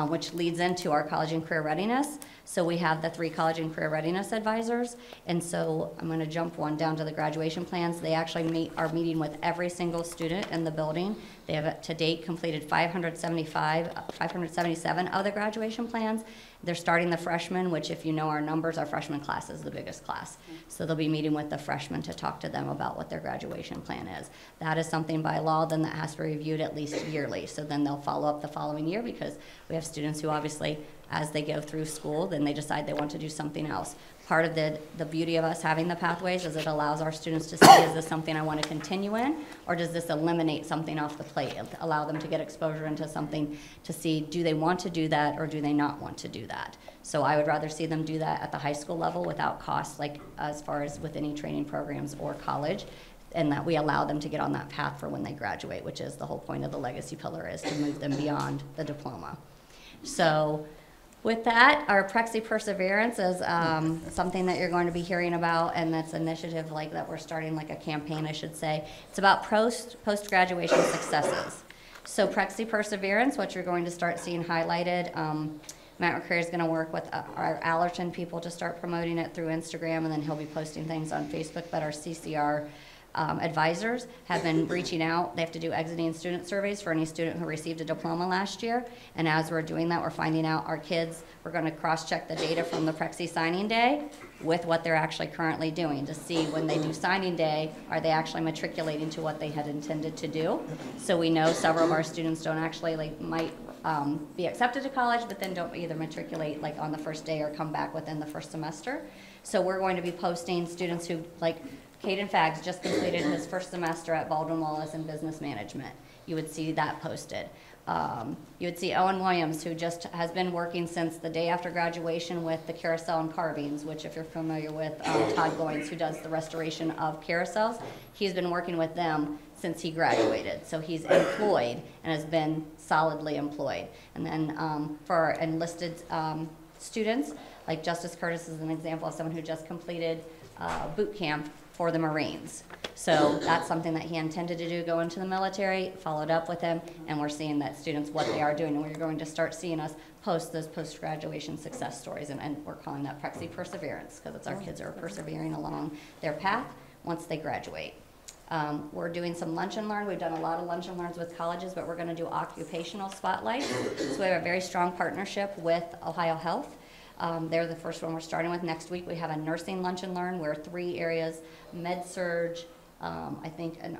Which leads into our college and career readiness. So we have the 3 college and career readiness advisors, and so I'm going to jump one down to the graduation plans. They actually are meeting with every single student in the building. They have to date completed 577 of the graduation plans. They're starting the freshmen, which if you know our numbers, our freshman class is the biggest class. So they'll be meeting with the freshmen to talk to them about what their graduation plan is. That is something by law then that has to be reviewed at least yearly. So then they'll follow up the following year, because we have students who obviously, as they go through school, then they decide they want to do something else. Part of the beauty of us having the pathways is it allows our students to see, is this something I want to continue in, or does this eliminate something off the plate, allow them to get exposure into something to see, do they want to do that or do they not want to do that? So I would rather see them do that at the high school level without cost, like as far as with any training programs or college, and that we allow them to get on that path for when they graduate, which is the whole point of the legacy pillar, is to move them beyond the diploma. So with that, our Prexy Perseverance is something that you're going to be hearing about, and that's an initiative like that we're starting, like a campaign, I should say. It's about post-graduation successes. So Prexy Perseverance, what you're going to start seeing highlighted, Matt McCreary is going to work with our Allerton people to start promoting it through Instagram, and then he'll be posting things on Facebook, but our CCR advisors have been reaching out. They have to do exiting student surveys for any student who received a diploma last year. And as we're doing that, we're finding out our kids, we're going to cross-check the data from the Prexy signing day with what they're actually currently doing to see when they do signing day, are they actually matriculating to what they had intended to do. So we know several of our students don't actually, might be accepted to college, but then don't either matriculate on the first day or come back within the first semester. So we're going to be posting students who, Caden Fags just completed his first semester at Baldwin Wallace in business management. You would see that posted. You would see Owen Williams, who just has been working since the day after graduation with the carousel and carvings, which if you're familiar with Todd Goins, who does the restoration of carousels, he's been working with them since he graduated. So he's employed and has been solidly employed. And then for our enlisted students, like Justice Curtis is an example of someone who just completed boot camp for the Marines. So that's something that he intended to do, go into the military, followed up with him, and we're seeing that students, what they are doing, and we're going to start seeing us post those post-graduation success stories, and we're calling that Prexy Perseverance, because it's our kids are persevering along their path once they graduate. We're doing some lunch and learn. We've done a lot of lunch and learns with colleges, but we're going to do occupational spotlights. So we have a very strong partnership with Ohio Health. They're the first one we're starting with. Next week we have a nursing lunch and learn where 3 areas, med-surg, I think, and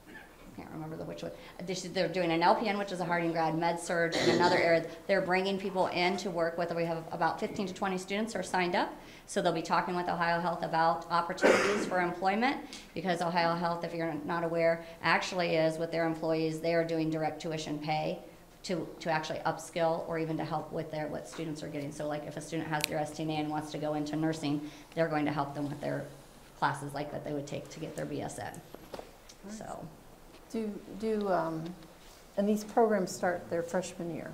I can't remember which one. They're doing an LPN, which is a Harding grad, med-surg, and another area. They're bringing people in to work with. We have about 15 to 20 students who are signed up. So they'll be talking with Ohio Health about opportunities for employment, because Ohio Health, if you're not aware, actually is with their employees, they are doing direct tuition pay to actually upskill or even to help with what students are getting. So if a student has their STNA and wants to go into nursing, they're going to help them with their classes that they would take to get their BSN. So, and these programs start their freshman year,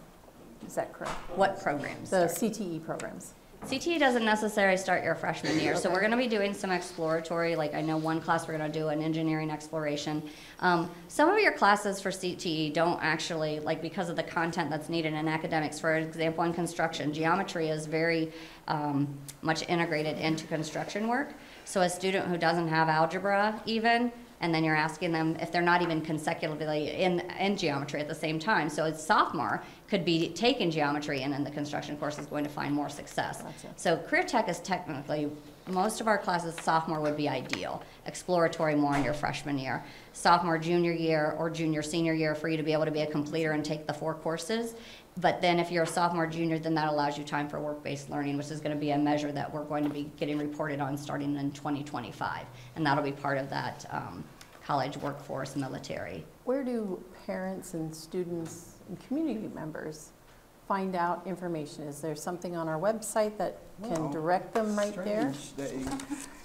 is that correct? What programs? The CTE programs. CTE doesn't necessarily start your freshman year, so Okay. we're going to be doing some exploratory, I know one class we're going to do an engineering exploration. Some of your classes for CTE don't actually, because of the content that's needed in academics, for example, in construction, geometry is very much integrated into construction work. So a student who doesn't have algebra even, and then you're asking them if they're not even consecutively in geometry at the same time. So a sophomore could be taking geometry and then the construction course is going to find more success. Gotcha. So career tech is technically, most of our classes, sophomore would be ideal. Exploratory more in your freshman year. Sophomore, junior year, or junior, senior year for you to be able to be a completer and take the 4 courses. But then if you're a sophomore, junior, then that allows you time for work-based learning, which is going to be a measure that we're going to be getting reported on starting in 2025. And that'll be part of that college, workforce, military. Where do parents and students and community members find out information? Is there something on our website that can direct them right there?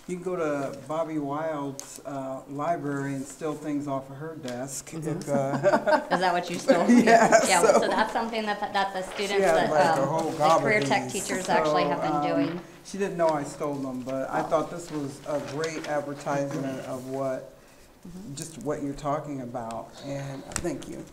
You can go to Bobby Wild's library and steal things off of her desk. Is that what you stole? Yeah. Yeah, so that's something that the students, the career tech teachers actually have been doing. She didn't know I stole them, but I thought this was a great advertisement of just what you're talking about, and thank you.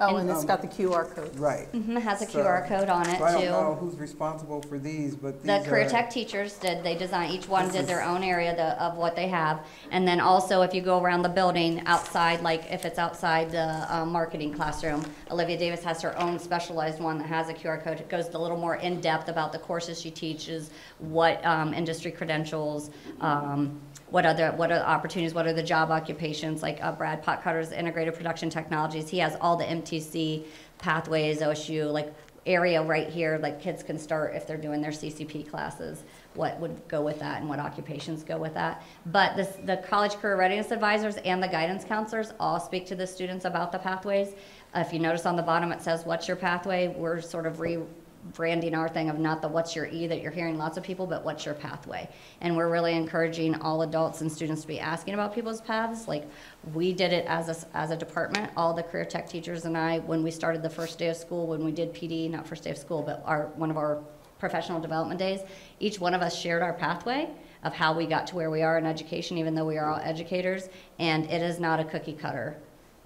Oh, and it's got the QR code. Right. It has a QR code on it so I don't too. know who's responsible for these, but The these career are- tech teachers they designed, each one did their own area of what they have. And then also if you go around the building outside, like if it's outside the marketing classroom, Olivia Davis has her own specialized one that has a QR code. It goes a little more in depth about the courses she teaches, what industry credentials, what are opportunities, what are the job occupations, like Brad Potcutter's integrated production technologies. He has all the MTC pathways, OSU, like area right here, like kids can start if they're doing their CCP classes, what would go with that and what occupations go with that. But the college career readiness advisors and the guidance counselors all speak to the students about the pathways. If you notice on the bottom it says, what's your pathway? We're sort of rebranding our thing of not the what's your E that you're hearing lots of people, but what's your pathway? And we're really encouraging all adults and students to be asking about people's paths. Like we did it as a department, all the career tech teachers and I, when we started the first day of school, when we did PD, not first day of school, but one of our professional development days, each one of us shared our pathway of how we got to where we are in education, even though we are all educators, and it is not a cookie cutter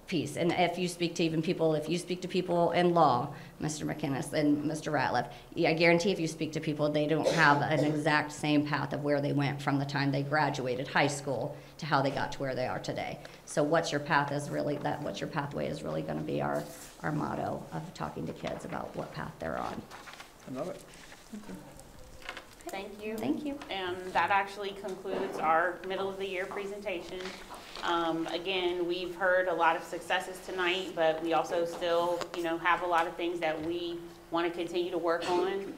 piece. And if you speak to people in law, Mr. McInnes and Mr. Ratliff, I guarantee if you speak to people, they don't have an exact same path of where they went from the time they graduated high school to how they got to where they are today. So what's your path is really, what's your pathway is really gonna be our motto of talking to kids about what path they're on. I love it. Thank you. Thank you. And that actually concludes our middle of the year presentation. Again, we've heard a lot of successes tonight, but we also still, have a lot of things that we want to continue to work on.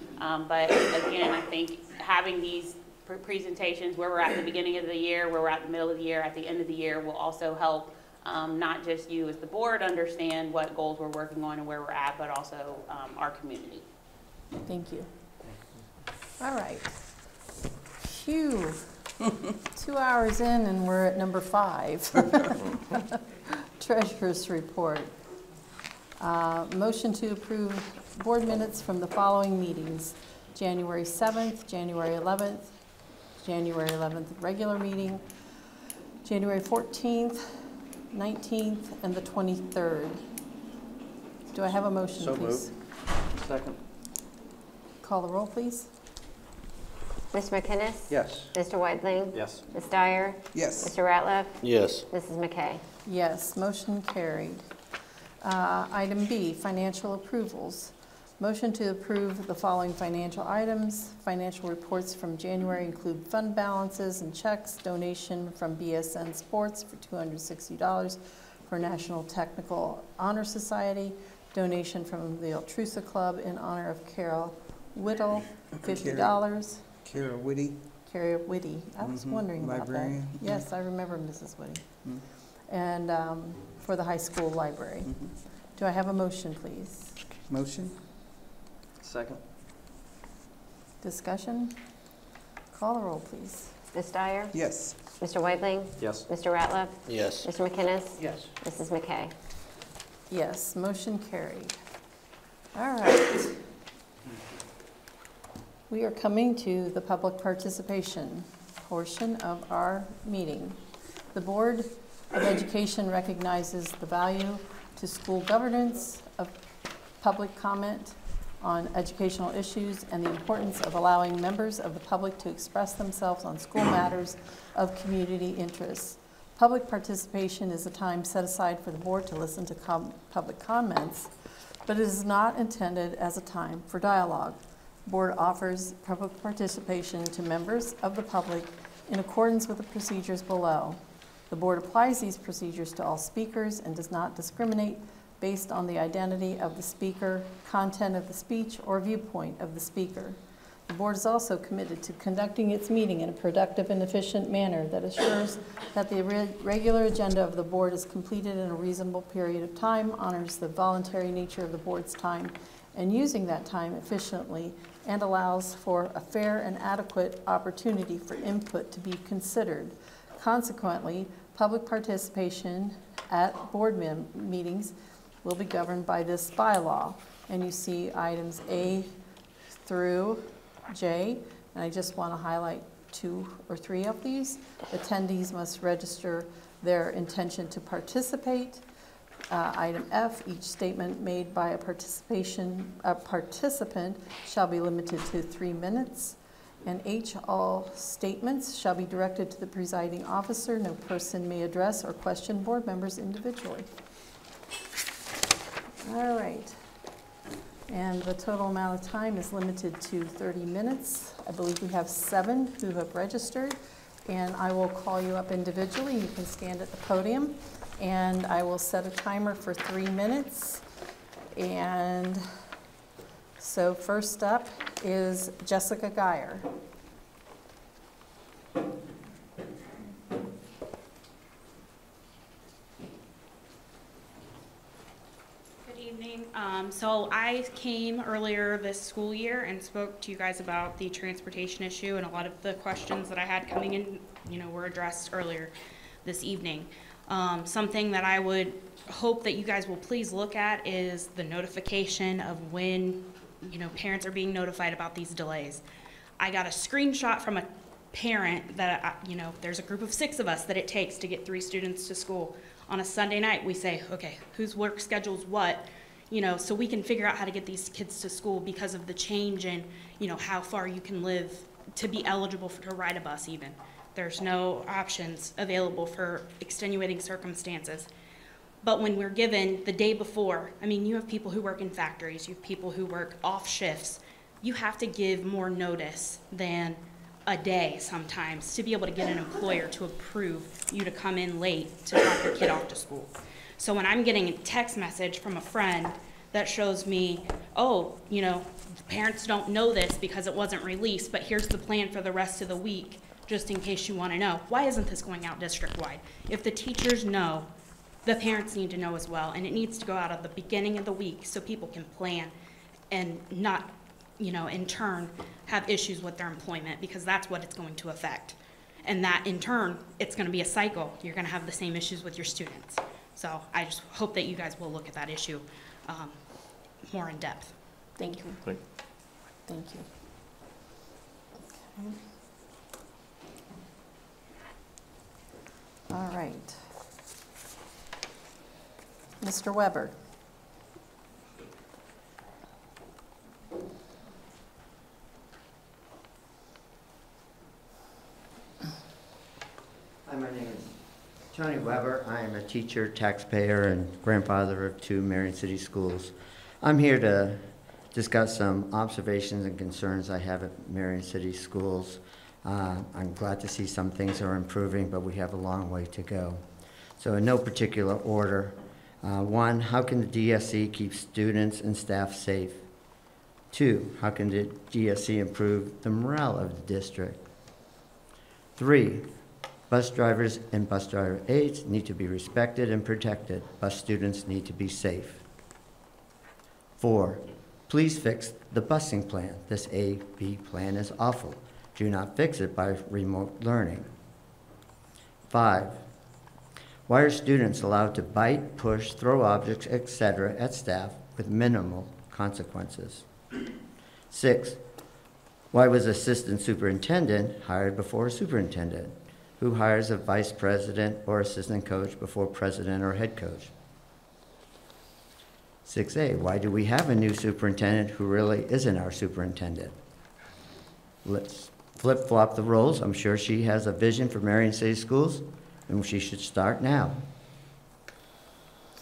But again, I think having these presentations where we're at the beginning of the year, where we're at the middle of the year, at the end of the year will also help not just you as the board understand what goals we're working on and where we're at, but also our community. Thank you. All right. Phew. 2 hours in and we're at number 5. Treasurer's report. Motion to approve board minutes from the following meetings: January 7th, January 11th, January 11th regular meeting, January 14th, 19th, and the 23rd. Do I have a motion, So please? moved. Second. Call the roll, please. Mr. McInnes? Yes. Mr. Weidling? Yes. Ms. Dyer? Yes. Mr. Ratliff? Yes. Mrs. McKay? Yes, motion carried. Item B, financial approvals. Motion to approve the following financial items. Financial reports from January include fund balances and checks, donation from BSN Sports for $260 for National Technical Honor Society, donation from the Altrusa Club in honor of Carol Whittle, $50. Kara Whitty. Carrie Whitty. I was wondering about Librarian. that. Yes, I remember Mrs. Whitty. And for the high school library. Do I have a motion, please? Motion. Second. Discussion? Call the roll, please. Ms. Dyer? Yes. Mr. Weidling? Yes. Mr. Ratliff? Yes. Mr. McInnes? Yes. Mrs. McKay? Yes, motion carried. All right. We are coming to the public participation portion of our meeting. The Board of Education recognizes the value to school governance of public comment on educational issues and the importance of allowing members of the public to express themselves on school matters of community interest. Public participation is a time set aside for the board to listen to public comments, but it is not intended as a time for dialogue. The board offers public participation to members of the public in accordance with the procedures below. The board applies these procedures to all speakers and does not discriminate based on the identity of the speaker, content of the speech, or viewpoint of the speaker. The board is also committed to conducting its meeting in a productive and efficient manner that assures that the regular agenda of the board is completed in a reasonable period of time, honors the voluntary nature of the board's time, and using that time efficiently, and allows for a fair and adequate opportunity for input to be considered. Consequently, public participation at board meetings will be governed by this bylaw. And you see items A through J, and I just want to highlight 2 or 3 of these. Attendees must register their intention to participate. Item F, each statement made by a participant shall be limited to 3 minutes. And H, all statements shall be directed to the presiding officer. No person may address or question board members individually. All right. And the total amount of time is limited to 30 minutes. I believe we have 7 who have registered, and I will call you up individually. You can stand at the podium, and I will set a timer for 3 minutes. And so first up is Jessica Geyer. So I came earlier this school year and spoke to you guys about the transportation issue, and a lot of the questions that I had coming in, were addressed earlier this evening. Something that I would hope that you guys will please look at is the notification of when, parents are being notified about these delays. I got a screenshot from a parent that, there's a group of 6 of us that it takes to get 3 students to school. On a Sunday night, we say, okay, whose work schedule's what? So we can figure out how to get these kids to school because of the change in, how far you can live to be eligible to ride a bus even. There's no options available for extenuating circumstances. But when we're given the day before, you have people who work in factories, you have people who work off shifts. You have to give more notice than a day sometimes to be able to get an employer to approve you to come in late to drop your kid off to school. So when I'm getting a text message from a friend that shows me, oh, parents don't know this because it wasn't released, but here's the plan for the rest of the week, just in case you want to know. Why isn't this going out district-wide? If the teachers know, the parents need to know as well, and it needs to go out at the beginning of the week so people can plan and not, in turn, have issues with their employment, because that's what it's going to affect. And that, in turn, it's going to be a cycle. You're going to have the same issues with your students. So I just hope that you guys will look at that issue more in depth. Thank you. Thank you. Okay. All right. Mr. Weber. Hi, my name is Tony Weber. I am a teacher, taxpayer, and grandfather of 2 Marion City schools. I'm here to discuss some observations and concerns I have at Marion City schools. I'm glad to see some things are improving, but we have a long way to go. So in no particular order, 1, how can the DSE keep students and staff safe? 2, how can the DSE improve the morale of the district? 3, bus drivers and bus driver aides need to be respected and protected. Bus students need to be safe. 4, please fix the busing plan. This A-B plan is awful. Do not fix it by remote learning. 5, why are students allowed to bite, push, throw objects, etc. at staff with minimal consequences? 6, why was assistant superintendent hired before superintendent? Who hires a vice president or assistant coach before president or head coach? 6A, why do we have a new superintendent who really isn't our superintendent? Let's flip-flop the roles. I'm sure she has a vision for Marion City Schools, and she should start now.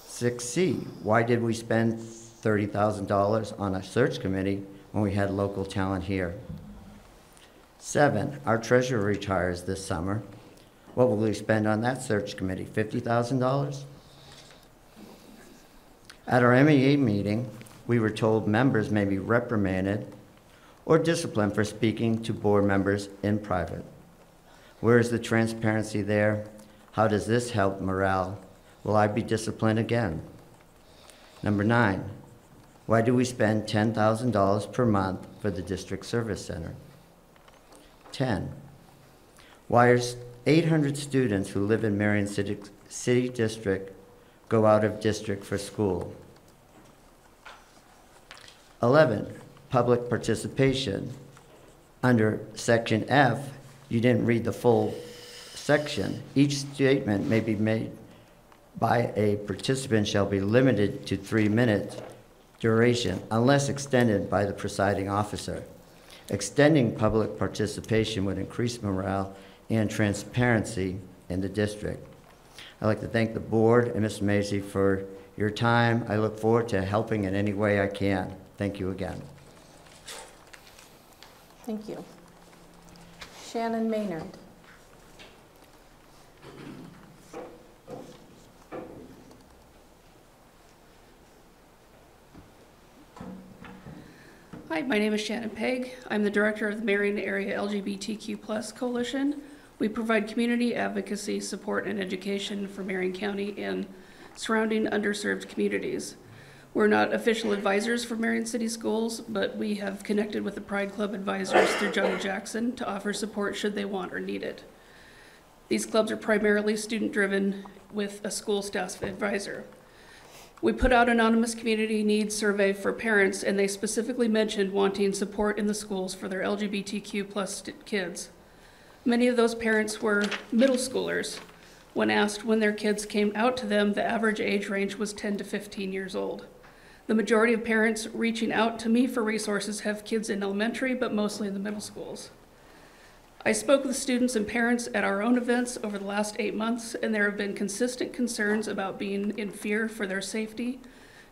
6C, why did we spend $30,000 on a search committee when we had local talent here? 7, our treasurer retires this summer. What will we spend on that search committee? $50,000? At our MEA meeting, we were told members may be reprimanded or disciplined for speaking to board members in private. Where is the transparency there? How does this help morale? Will I be disciplined again? Number 9, why do we spend $10,000 per month for the district service center? 10, why are 800 students who live in Marion City District go out of district for school? 11, public participation. Under section F, you didn't read the full section. Each statement may be made by a participant shall be limited to 3 minutes duration unless extended by the presiding officer. Extending public participation would increase morale and transparency in the district. I'd like to thank the board and Ms. Macy for your time. I look forward to helping in any way I can. Thank you again. Thank you. Shannon Maynard. Hi, my name is Shannon Pegg. I'm the director of the Marion Area LGBTQ+ Coalition. We provide community advocacy, support, and education for Marion County and surrounding underserved communities. We're not official advisors for Marion City Schools, but we have connected with the Pride Club advisors through Johnny Jackson to offer support should they want or need it. These clubs are primarily student-driven with a school staff advisor. We put out an anonymous community needs survey for parents, and they specifically mentioned wanting support in the schools for their LGBTQ+ kids. Many of those parents were middle schoolers. When asked when their kids came out to them, the average age range was 10 to 15 years old. The majority of parents reaching out to me for resources have kids in elementary, but mostly in the middle schools. I spoke with students and parents at our own events over the last 8 months, and there have been consistent concerns about being in fear for their safety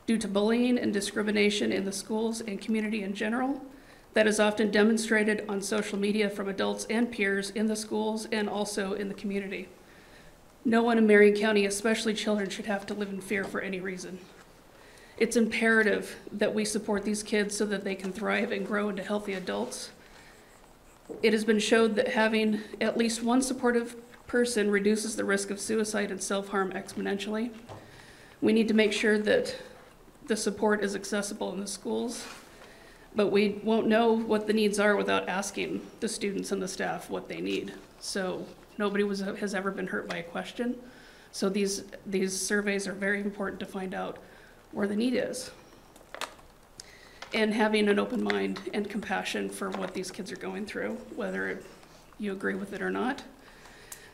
due to bullying and discrimination in the schools and community in general. That is often demonstrated on social media from adults and peers in the schools and also in the community. No one in Marion County, especially children, should have to live in fear for any reason. It's imperative that we support these kids so that they can thrive and grow into healthy adults. It has been shown that having at least one supportive person reduces the risk of suicide and self-harm exponentially. We need to make sure that the support is accessible in the schools, but we won't know what the needs are without asking the students and the staff what they need. So nobody has ever been hurt by a question. So these surveys are very important to find out where the need is. And having an open mind and compassion for what these kids are going through, whether you agree with it or not.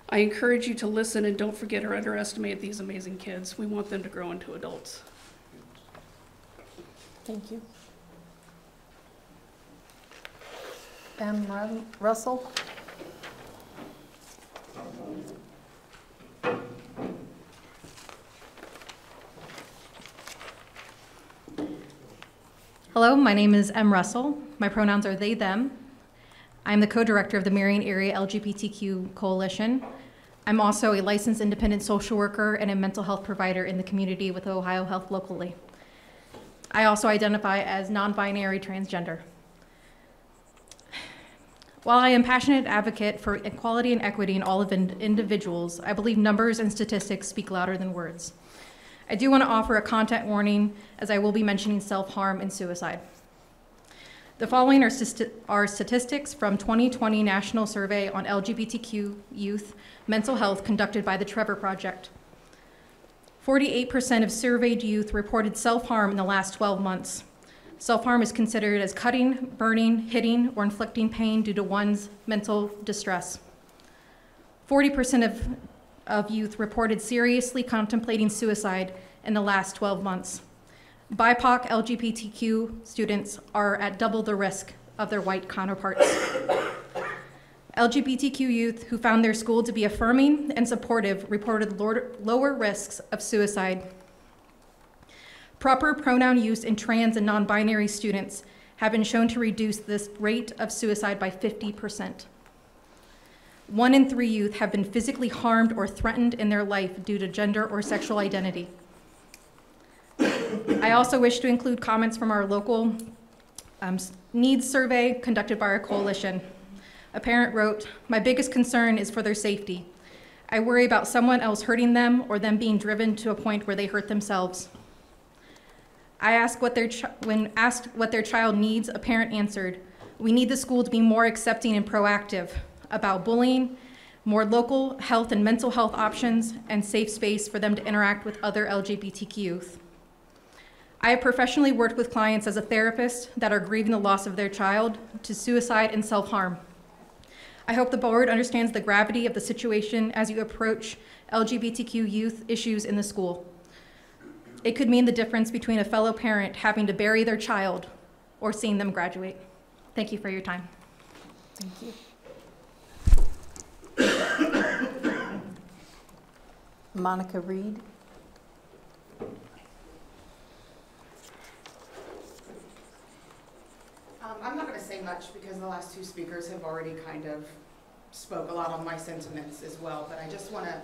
I encourage you to listen and don't forget or underestimate these amazing kids. We want them to grow into adults. Thank you. Russell? Hello, my name is M. Russell. My pronouns are they, them. I'm the co-director of the Marion Area LGBTQ Coalition. I'm also a licensed independent social worker and a mental health provider in the community with Ohio Health locally. I also identify as non-binary transgender. While I am a passionate advocate for equality and equity in all of individuals, I believe numbers and statistics speak louder than words. I do want to offer a content warning, as I will be mentioning self-harm and suicide. The following are statistics from 2020 National Survey on LGBTQ Youth Mental Health conducted by the Trevor Project. 48% of surveyed youth reported self-harm in the last 12 months. Self-harm is considered as cutting, burning, hitting, or inflicting pain due to one's mental distress. 40% of youth reported seriously contemplating suicide in the last 12 months. BIPOC LGBTQ students are at double the risk of their white counterparts. LGBTQ youth who found their school to be affirming and supportive reported lower risks of suicide. Proper pronoun use in trans and non-binary students have been shown to reduce this rate of suicide by 50%. 1 in 3 youth have been physically harmed or threatened in their life due to gender or sexual identity. I also wish to include comments from our local needs survey conducted by our coalition. A parent wrote, "My biggest concern is for their safety. I worry about someone else hurting them or them being driven to a point where they hurt themselves." When asked what their child needs, a parent answered, "We need the school to be more accepting and proactive about bullying, more local health and mental health options, and safe space for them to interact with other LGBTQ youth." I have professionally worked with clients as a therapist that are grieving the loss of their child to suicide and self-harm. I hope the board understands the gravity of the situation as you approach LGBTQ youth issues in the school. It could mean the difference between a fellow parent having to bury their child or seeing them graduate. Thank you for your time. Thank you. Monica Reed. I'm not going to say much because the last two speakers have already kind of spoke a lot on my sentiments as well, but I just want to,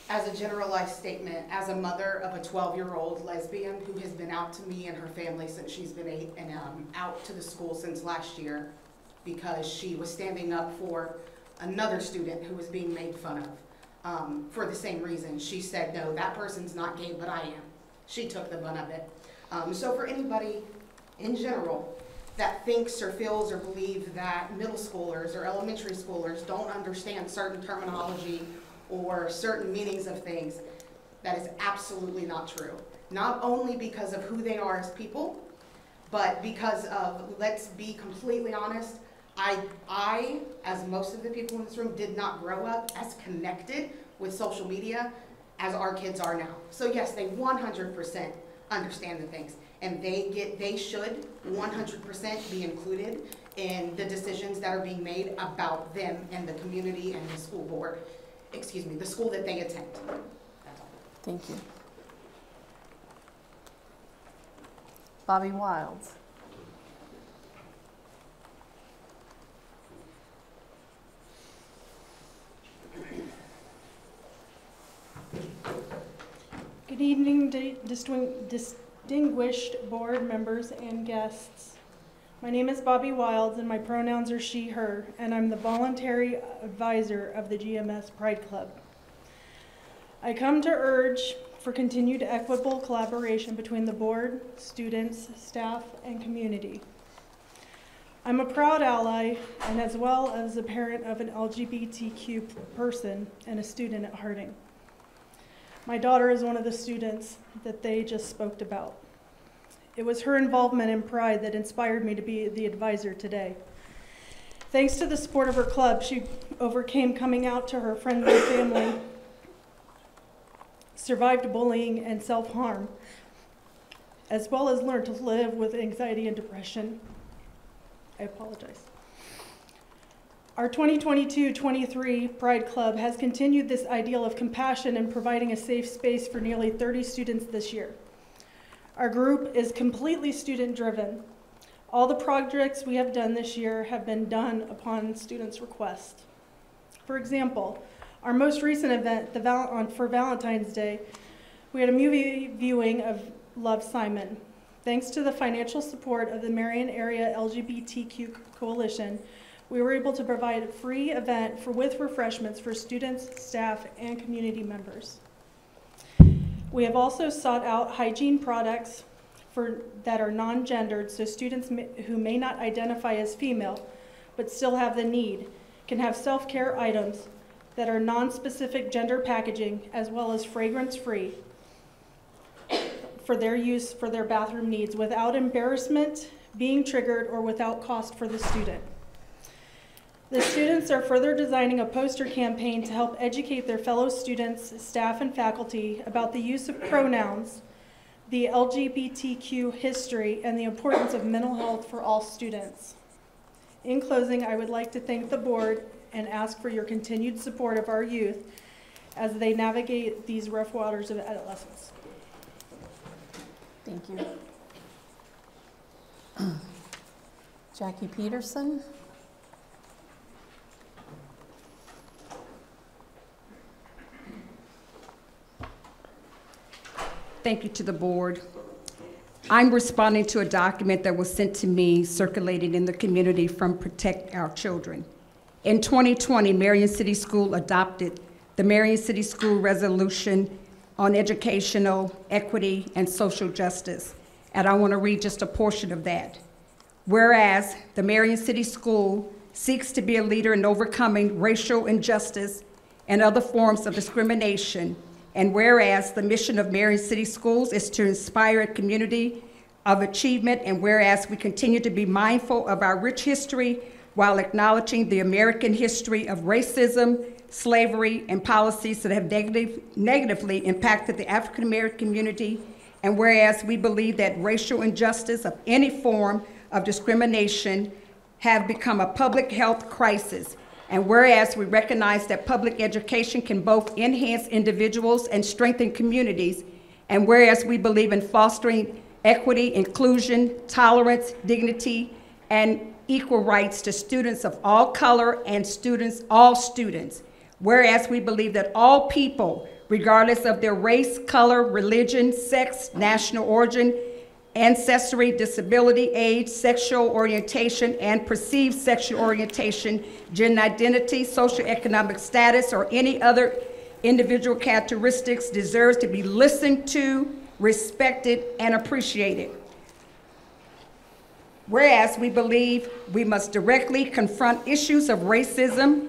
as a generalized statement, as a mother of a 12-year-old lesbian who has been out to me and her family since she's been 8 and out to the school since last year because she was standing up for another student who was being made fun of for the same reason. She said, no, that person's not gay, but I am. She took the brunt of it. So for anybody in general that thinks or feels or believes that middle schoolers or elementary schoolers don't understand certain terminology or certain meanings of things, that is absolutely not true. Not only because of who they are as people, but because of, let's be completely honest, I, as most of the people in this room, did not grow up as connected with social media as our kids are now. So yes, they 100% understand the things, and they should 100% be included in the decisions that are being made about them and the community and the school board, excuse me, the school that they attend. That's all. Thank you. Bobby Wilds. Good evening, distinguished board members and guests. My name is Bobby Wilds and my pronouns are she, her, and I'm the voluntary advisor of the GMS Pride Club. I come to urge for continued equitable collaboration between the board, students, staff, and community. I'm a proud ally and as well as a parent of an LGBTQ person and a student at Harding. My daughter is one of the students that they just spoke about. It was her involvement in Pride that inspired me to be the advisor today. Thanks to the support of her club, she overcame coming out to her friends and family, survived bullying and self-harm, as well as learned to live with anxiety and depression. I apologize. Our 2022-23 Pride Club has continued this ideal of compassion and providing a safe space for nearly 30 students this year. Our group is completely student-driven. All the projects we have done this year have been done upon students' request. For example, our most recent event for Valentine's Day, we had a movie viewing of Love, Simon. Thanks to the financial support of the Marion Area LGBTQ Coalition, we were able to provide a free event with refreshments for students, staff, and community members. We have also sought out hygiene products that are non-gendered, so students who may not identify as female but still have the need can have self-care items that are non-specific gender packaging as well as fragrance-free for their use for their bathroom needs without embarrassment, being triggered, or without cost for the student. The students are further designing a poster campaign to help educate their fellow students, staff, and faculty about the use of pronouns, the LGBTQ history, and the importance of mental health for all students. In closing, I would like to thank the board and ask for your continued support of our youth as they navigate these rough waters of adolescence. Thank you. Jackie Peterson. Thank you to the board. I'm responding to a document that was sent to me, circulated in the community from Protect Our Children. In 2020, Marion City School adopted the Marion City School Resolution on Educational Equity and Social Justice, and I want to read just a portion of that. Whereas the Marion City School seeks to be a leader in overcoming racial injustice and other forms of discrimination, and whereas the mission of Marion City Schools is to inspire a community of achievement, and whereas we continue to be mindful of our rich history, while acknowledging the American history of racism, slavery, and policies that have negatively impacted the African American community. And whereas we believe that racial injustice of any form of discrimination have become a public health crisis. And whereas we recognize that public education can both enhance individuals and strengthen communities. And whereas we believe in fostering equity, inclusion, tolerance, dignity, and equal rights to students of all color and all students. Whereas we believe that all people, regardless of their race, color, religion, sex, national origin, ancestry, disability, age, sexual orientation, and perceived sexual orientation, gender identity, socioeconomic status, or any other individual characteristics deserves to be listened to, respected, and appreciated. Whereas we believe we must directly confront issues of racism,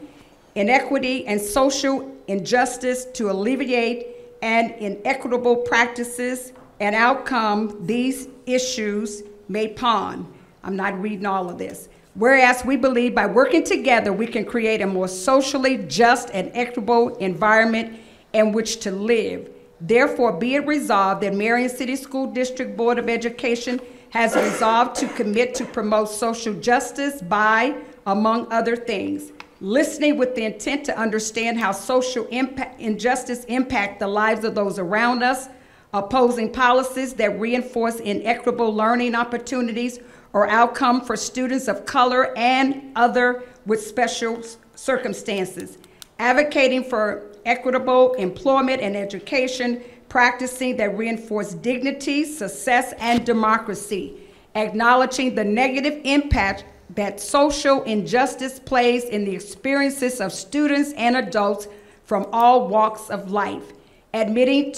inequity, and social injustice to alleviate and inequitable practices and outcome these issues may pawn. I'm not reading all of this. Whereas we believe by working together, we can create a more socially just and equitable environment in which to live. Therefore, be it resolved that Marion City School District Board of Education has resolved to commit to promote social justice by, among other things, listening with the intent to understand how social injustice impact the lives of those around us, opposing policies that reinforce inequitable learning opportunities or outcome for students of color and other with special circumstances, advocating for equitable employment and education, practicing that reinforce dignity, success, and democracy, acknowledging the negative impact that social injustice plays in the experiences of students and adults from all walks of life, admitting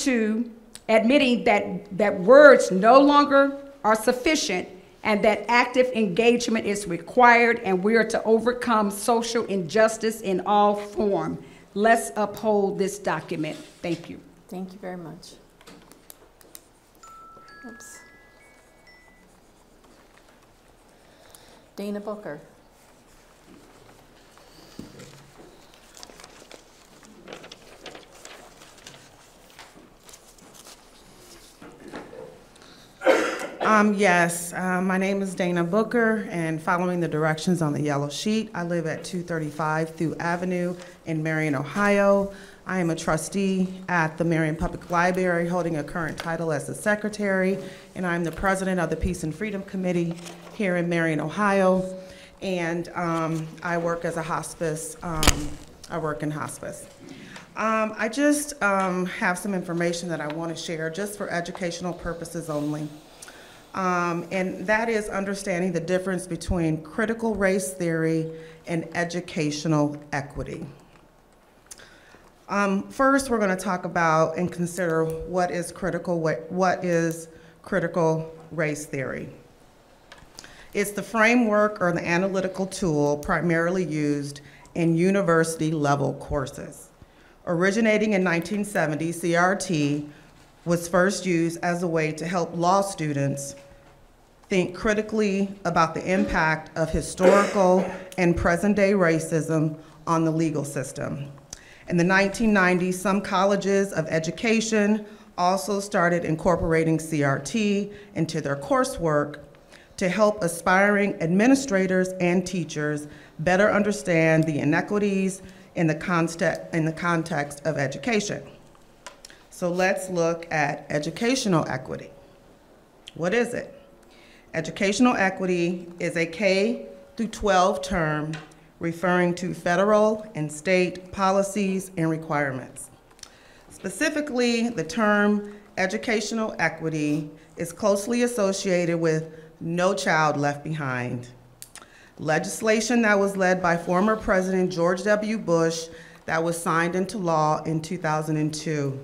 that words no longer are sufficient and that active engagement is required, and we are to overcome social injustice in all forms. Let's uphold this document. Thank you. Thank you very much. Oops. Dana Booker. Yes, my name is Dana Booker, and following the directions on the yellow sheet, I live at 235 Thue Avenue in Marion, Ohio. I am a trustee at the Marion Public Library, holding a current title as the secretary, and I'm the president of the Peace and Freedom Committee here in Marion, Ohio, and I work as a hospice. I work in hospice. I just have some information that I want to share just for educational purposes only. And that is understanding the difference between critical race theory and educational equity. First, we're going to talk about and consider what is critical race theory. It's the framework or the analytical tool primarily used in university level courses. Originating in 1970, CRT was first used as a way to help law students think critically about the impact of historical and present-day racism on the legal system. In the 1990s, some colleges of education also started incorporating CRT into their coursework to help aspiring administrators and teachers better understand the inequities in the context of education. So let's look at educational equity. What is it? Educational equity is a K through 12 term referring to federal and state policies and requirements. Specifically, the term educational equity is closely associated with No Child Left Behind, legislation that was led by former President George W. Bush that was signed into law in 2002.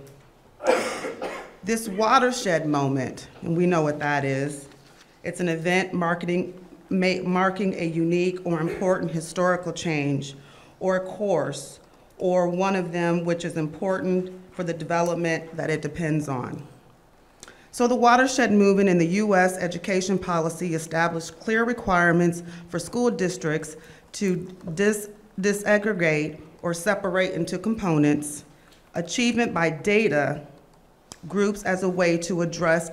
This watershed moment, and we know what that is, it's an event marking a unique or important historical change or a course, or one of them which is important for the development that it depends on. So the watershed movement in the U.S. education policy established clear requirements for school districts to disaggregate or separate into components, achievement by data groups as a way to address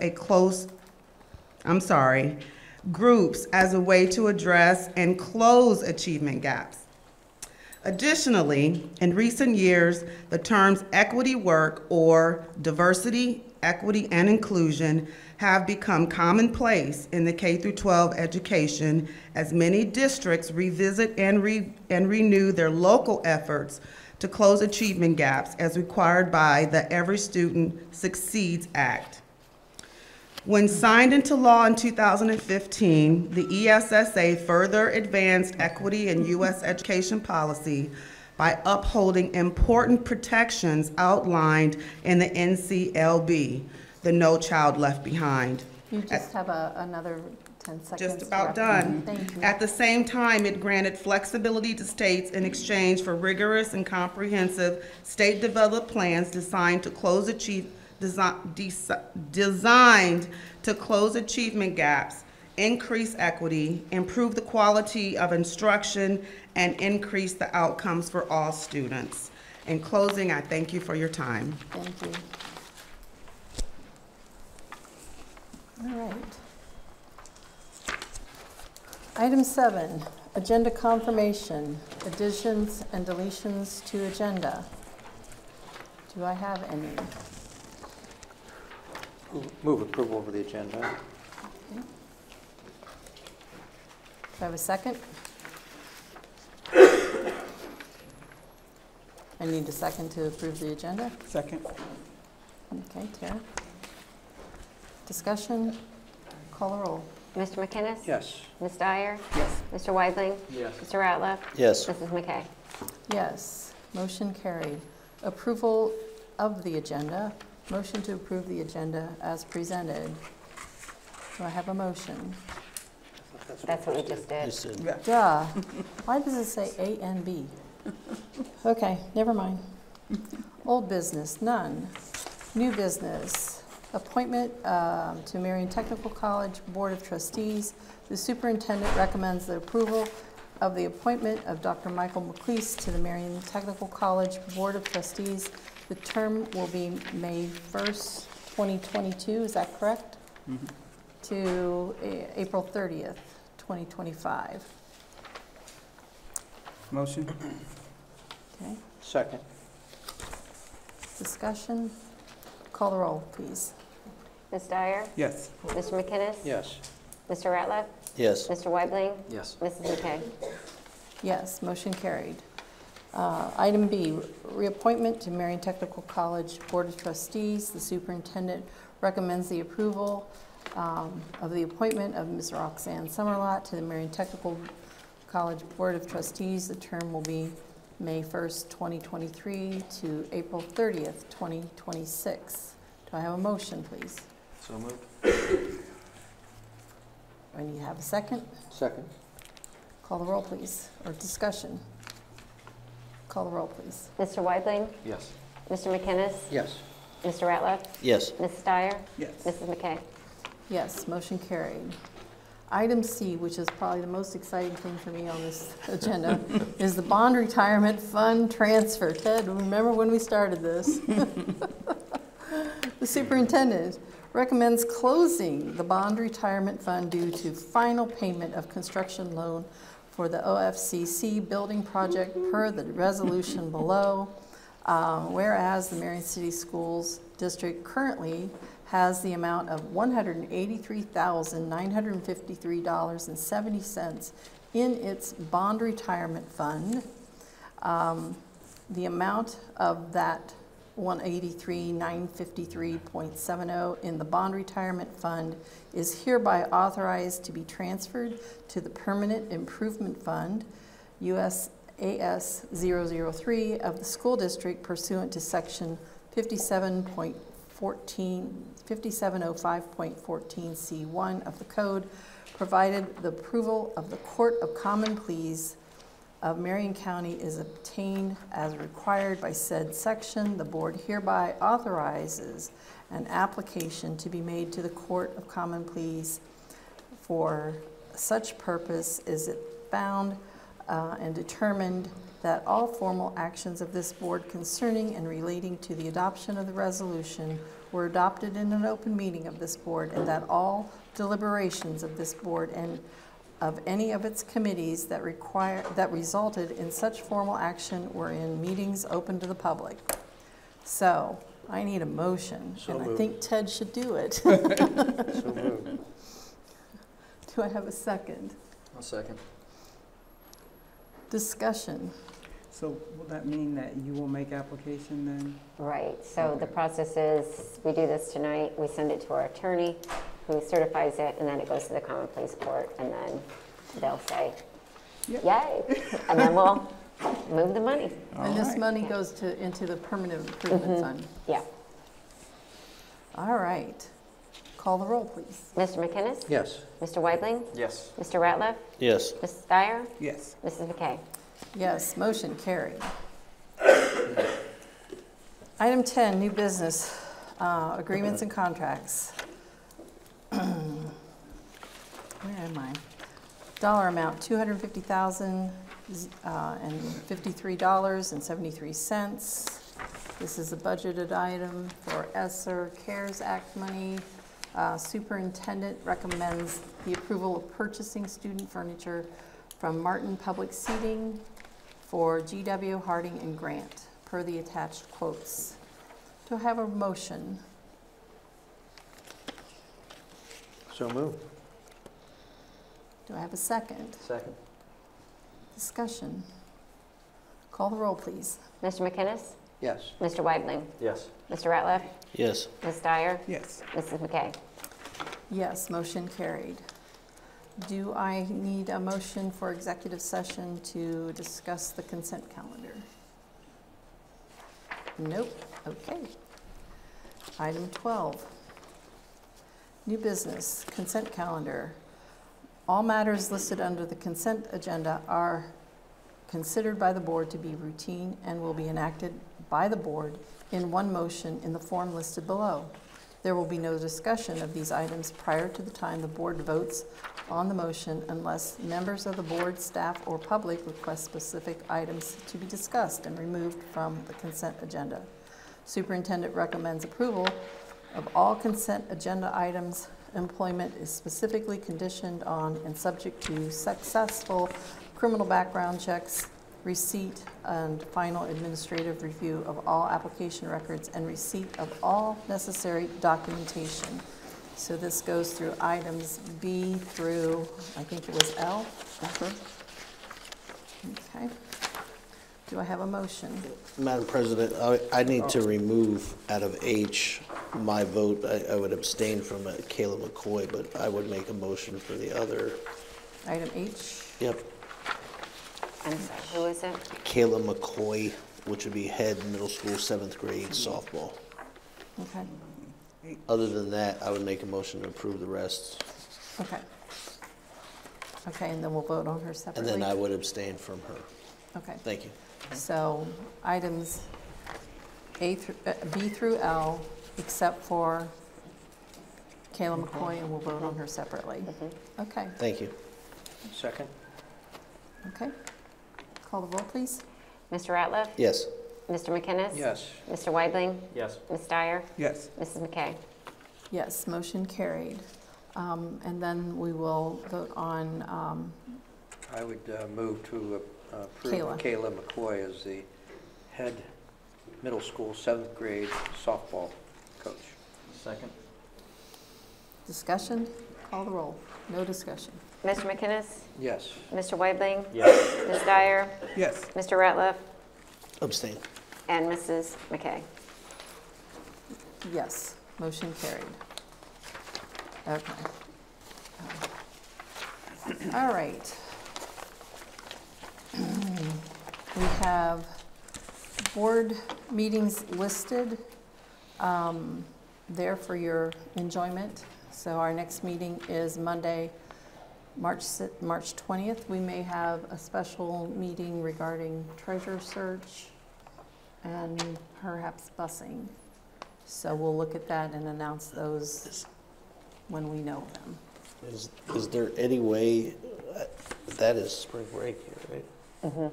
groups as a way to address and close achievement gaps. Additionally, in recent years, the terms equity work or diversity, equity, and inclusion have become commonplace in the K-12 education as many districts revisit and renew their local efforts to close achievement gaps as required by the Every Student Succeeds Act. When signed into law in 2015, the ESSA further advanced equity in U.S. education policy by upholding important protections outlined in the NCLB, the No Child Left Behind. You just have another 10 seconds. Just about done. Thank you. At the same time, it granted flexibility to states in exchange for rigorous and comprehensive state-developed plans designed to close designed to close achievement gaps, increase equity, improve the quality of instruction, and increase the outcomes for all students. In closing, I thank you for your time. Thank you. All right. Item 7, agenda confirmation, additions and deletions to agenda. Do I have any? Move approval of the agenda. Okay. Do I have a second? I need a second to approve the agenda. Second. Okay, Tara. Discussion, call the roll. Mr. McInnes? Yes. Ms. Dyer? Yes. Mr. Weidling? Yes. Mr. Ratliff? Yes. Mrs. McKay? Yes, motion carried. Approval of the agenda. Motion to approve the agenda as presented. Do I have a motion? That's what we just did. Just did. Yeah. Duh. Why does it say A and B? Okay, never mind. Old business, none. New business, appointment to Marion Technical College Board of Trustees. The superintendent recommends the approval of the appointment of Dr. Michael McLeese to the Marion Technical College Board of Trustees. The term will be May 1st, 2022, is that correct? Mm-hmm. To April 30th, 2025. Motion. Okay, Second. discussion. Call the roll, please. Ms. Dyer? Yes. Mr. McInnes? Yes. Mr. Ratliff? Yes. Mr. Weidling? Yes. Mrs. McKay? Yes, motion carried. Item B, reappointment to Marion Technical College Board of Trustees. The superintendent recommends the approval of the appointment of Ms. Roxanne Summerlot to the Marion Technical College Board of Trustees. The term will be May 1st, 2023 to April 30th, 2026. Do I have a motion, please? So moved. Do I need to have a second? Second. Call the roll, please, or discussion. Call the roll, please. Mr. Weidling? Yes. Mr. McInnes? Yes. Mr. Ratliff? Yes. Mrs. Dyer? Yes. Mrs. McKay? Yes, motion carried. Item C, which is probably the most exciting thing for me on this agenda, is the bond retirement fund transfer. Ted, remember when we started this? The superintendent recommends closing the bond retirement fund due to final payment of construction loan for the OFCC building project per the resolution below. Whereas the Marion City Schools District currently has the amount of $183,953.70 in its bond retirement fund. The amount of that $183,953.70 in the bond retirement fund is hereby authorized to be transferred to the Permanent Improvement Fund, USAS 003 of the school district pursuant to section 5705.14C1 of the code, provided the approval of the Court of Common Pleas of Marion County is obtained as required by said section, the board hereby authorizes an application to be made to the Court of Common Pleas for such purpose is it found and determined that all formal actions of this board concerning and relating to the adoption of the resolution were adopted in an open meeting of this board, and that all deliberations of this board and of any of its committees that resulted in such formal action were in meetings open to the public. So I need a motion, and I think Ted should do it. So moved. Do I have a second? I'll second. Discussion. So will that mean that you will make application then? Right, so the process is, we do this tonight, we send it to our attorney, who certifies it, and then it goes to the Common Pleas Court, and then they'll say, yay, and then we'll move the money. And this money goes into the permanent improvement fund? Yeah. All right. Call the roll, please. Mr. McInnes? Yes. Mr. Weibling? Yes. Mr. Ratliff? Yes. Mrs. Dyer? Yes. Mrs. McKay? Yes, motion carried. Item 10, new business, agreements and contracts. Where am I? Dollar amount, $250,053.73. This is a budgeted item for ESSER CARES Act money. Superintendent recommends the approval of purchasing student furniture from Martin Public Seating for GW Harding and Grant, per the attached quotes. Do I have a motion? So moved. Do I have a second? Second. Discussion. Call the roll, please. Mr. McInnes? Yes. Mr. Weibling? Yes. Mr. Ratliff? Yes. Ms. Dyer? Yes. Mrs. McKay? Yes, motion carried. Do I need a motion for executive session to discuss the consent calendar? Nope. Okay. Item 12. New business, consent calendar. All matters listed under the consent agenda are considered by the board to be routine and will be enacted by the board in one motion in the form listed below. There will be no discussion of these items prior to the time the board votes on the motion unless members of the board, staff, or public request specific items to be discussed and removed from the consent agenda. Superintendent recommends approval of all consent agenda items. Employment is specifically conditioned on and subject to successful criminal background checks, receipt and final administrative review of all application records, and receipt of all necessary documentation. So this goes through items B through, I think it was L. Okay. Do I have a motion? Madam President, I need to remove out of H my vote. I would abstain from Kayla McCoy, but I would make a motion for the other. Item H? Yep. I'm sorry, who is it? Kayla McCoy, which would be head middle school 7th grade softball. Okay. Other than that, I would make a motion to approve the rest. Okay. Okay, and then we'll vote on her And separately? then I would abstain from her. Okay. Thank you. So items B through L, except for Kayla McCoy, and we'll vote on her separately. Okay. Thank you. Second? Okay. Call the roll, please. Mr. Ratliff? Yes. Mr. McInnes? Yes. Mr. Weibling? Yes. Ms. Dyer? Yes. Mrs. McKay? Yes, motion carried. And then we will vote on I would move to approve Kayla. Kayla McCoy as the head middle school 7th grade softball coach. Second. discussion. Call the roll. No discussion. Mr. McInnes? Yes. Mr. Weibling? Yes. Ms. Dyer? Yes. Mr. Ratliff? Abstain. And Mrs. McKay? Yes, motion carried. Okay. All right. We have board meetings listed there for your enjoyment. So our next meeting is Monday, March 20th, we may have a special meeting regarding treasure search and perhaps busing. So we'll look at that and announce those when we know them. Is there any way, that is spring break here, right? Mm-hmm.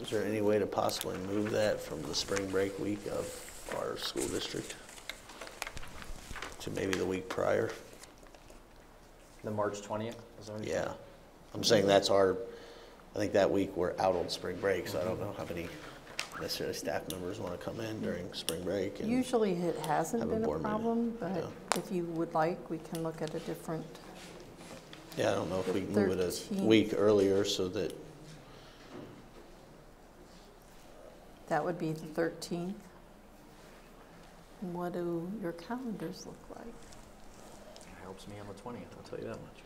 Is there any way to possibly move that from the spring break week of our school district to maybe the week prior? The March 20th? Is that what you Yeah. said? I'm saying that's our, I think that week we're out on spring break, so I don't know how many necessarily staff members want to come in during spring break. And usually it hasn't have a been a board meeting. problem, but Yeah. if you would like, we can look at a different. Yeah, I don't know if we can move it a 13th. week earlier so that, That would be the 13th. What do your calendars look like? It helps me on the 20th, I'll tell you that much.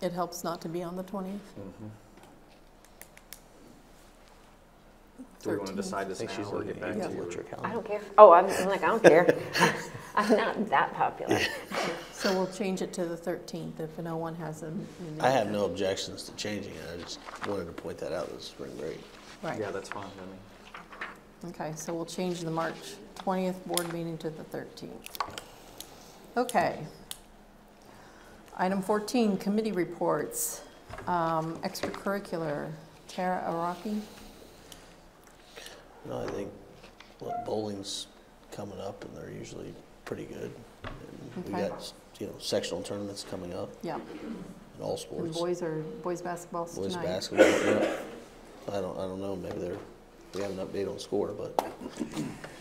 It helps not to be on the 20th? Mm-hmm. Do we want to 13th. decide this I think now she's or looking get back at to you? what's your I calendar. don't care. Oh, I'm like, I don't care. I'm not that popular. So we'll change it to the 13th if no one has a. I have no objections to changing it. I just wanted to point that out as spring break. Right. Yeah, that's fine with me. Okay, so we'll change the March 20th board meeting to the 13th. Okay. Item 14, committee reports. Extracurricular, Tara Araki. No, I think, bowling's coming up and they're usually pretty good. And we Okay. got, sectional tournaments coming up Yeah. in all And sports. boys basketball's Boys tonight. basketball, yeah. I don't know, maybe we have an update on score, but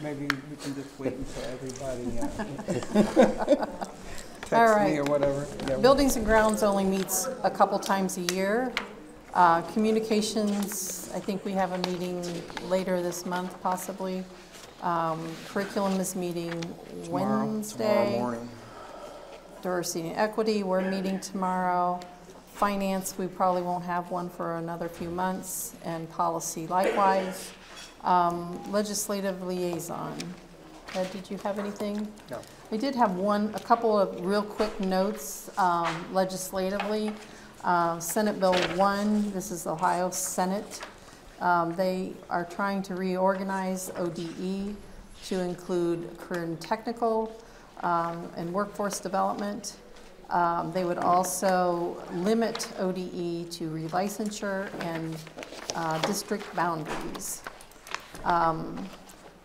Maybe we can just wait until everybody All text right. me or whatever. Yeah, Buildings and Grounds only meets a couple times a year. Communications, I think we have a meeting later this month possibly. Curriculum is meeting Wednesday. Tomorrow morning. Diversity and Equity, we're meeting tomorrow. Finance, we probably won't have one for another few months, and policy likewise. Legislative liaison. Ted, did you have anything? No. I did have a couple of real quick notes legislatively. Senate Bill 1, this is Ohio Senate. They are trying to reorganize ODE to include career and technical and workforce development. They would also limit ODE to relicensure and district boundaries.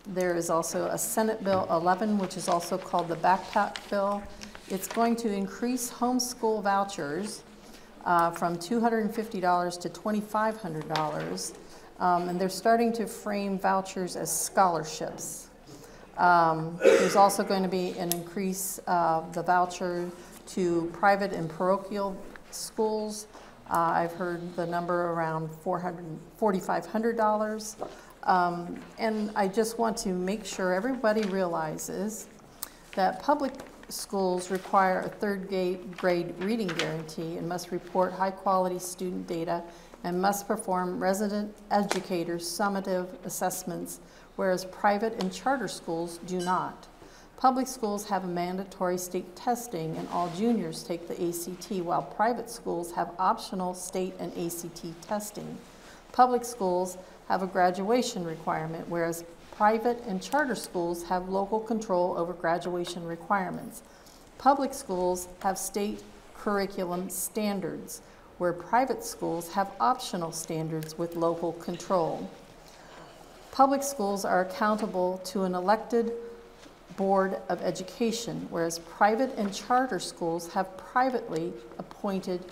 There is also a Senate Bill 11, which is also called the Backpack Bill. It's going to increase homeschool vouchers from $250 to $2,500. And they're starting to frame vouchers as scholarships. There's also going to be an increase of the voucher to private and parochial schools. I've heard the number around $4,500. And I just want to make sure everybody realizes that public schools require a third grade reading guarantee and must report high-quality student data and must perform resident educators' summative assessments, whereas private and charter schools do not. Public schools have a mandatory state testing and all juniors take the ACT, while private schools have optional state and ACT testing. Public schools have a graduation requirement, whereas private and charter schools have local control over graduation requirements. Public schools have state curriculum standards, where private schools have optional standards with local control. Public schools are accountable to an elected Board of Education, whereas private and charter schools have privately appointed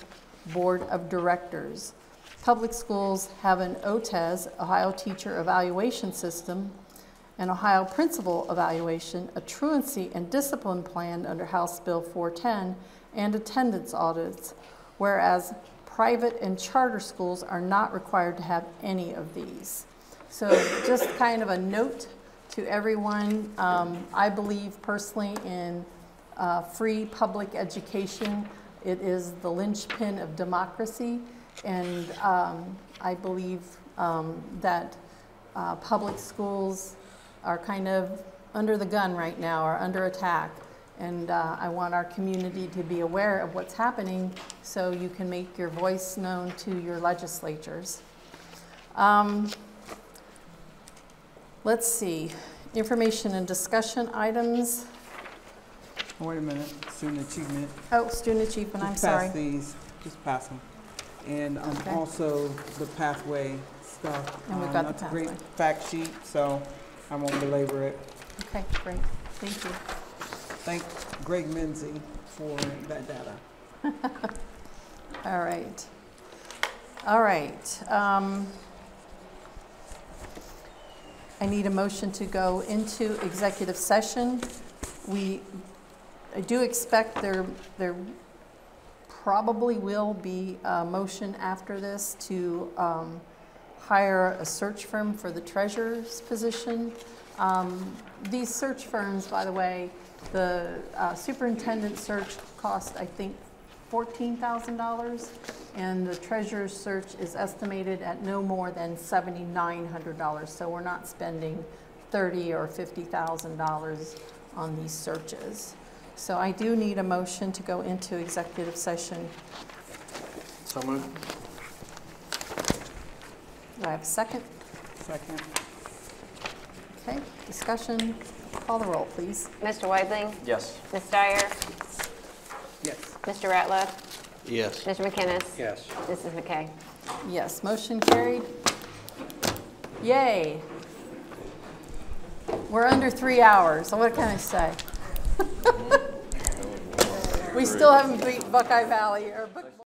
Board of Directors. Public schools have an OTES, Ohio Teacher Evaluation System, an Ohio Principal Evaluation, a truancy and discipline plan under House Bill 410, and attendance audits, whereas private and charter schools are not required to have any of these. So just kind of a note to everyone. I believe personally in free public education. It is the linchpin of democracy, and I believe that public schools are kind of under the gun right now, or under attack, And I want our community to be aware of what's happening so you can make your voice known to your legislatures. Let's see, information and discussion items. Wait a minute, student achievement. Oh, student achievement, I'm sorry. Pass these, just pass them. And Okay. also the pathway stuff. And we've got the That's a great pathway. fact sheet, so I won't belabor it. Okay, great, thank you. Thank Greg Menzie for that data. All right. All right. I need a motion to go into executive session. I do expect there probably will be a motion after this to hire a search firm for the treasurer's position. These search firms, by the way, the superintendent search cost, I think, $14,000, and the treasurer's search is estimated at no more than $7,900. So we're not spending $30,000 or $50,000 on these searches. So I do need a motion to go into executive session. So moved. Do I have a second? Second. Okay, discussion. Call the roll, please. Mr. Weidling? Yes. Ms. Dyer? Yes. Mr. Ratliff? Yes. Mr. McInnes? Yes. Mrs. McKay? Yes, motion carried. Yay. We're under 3 hours, so what can I say? We still haven't beat Buckeye Valley or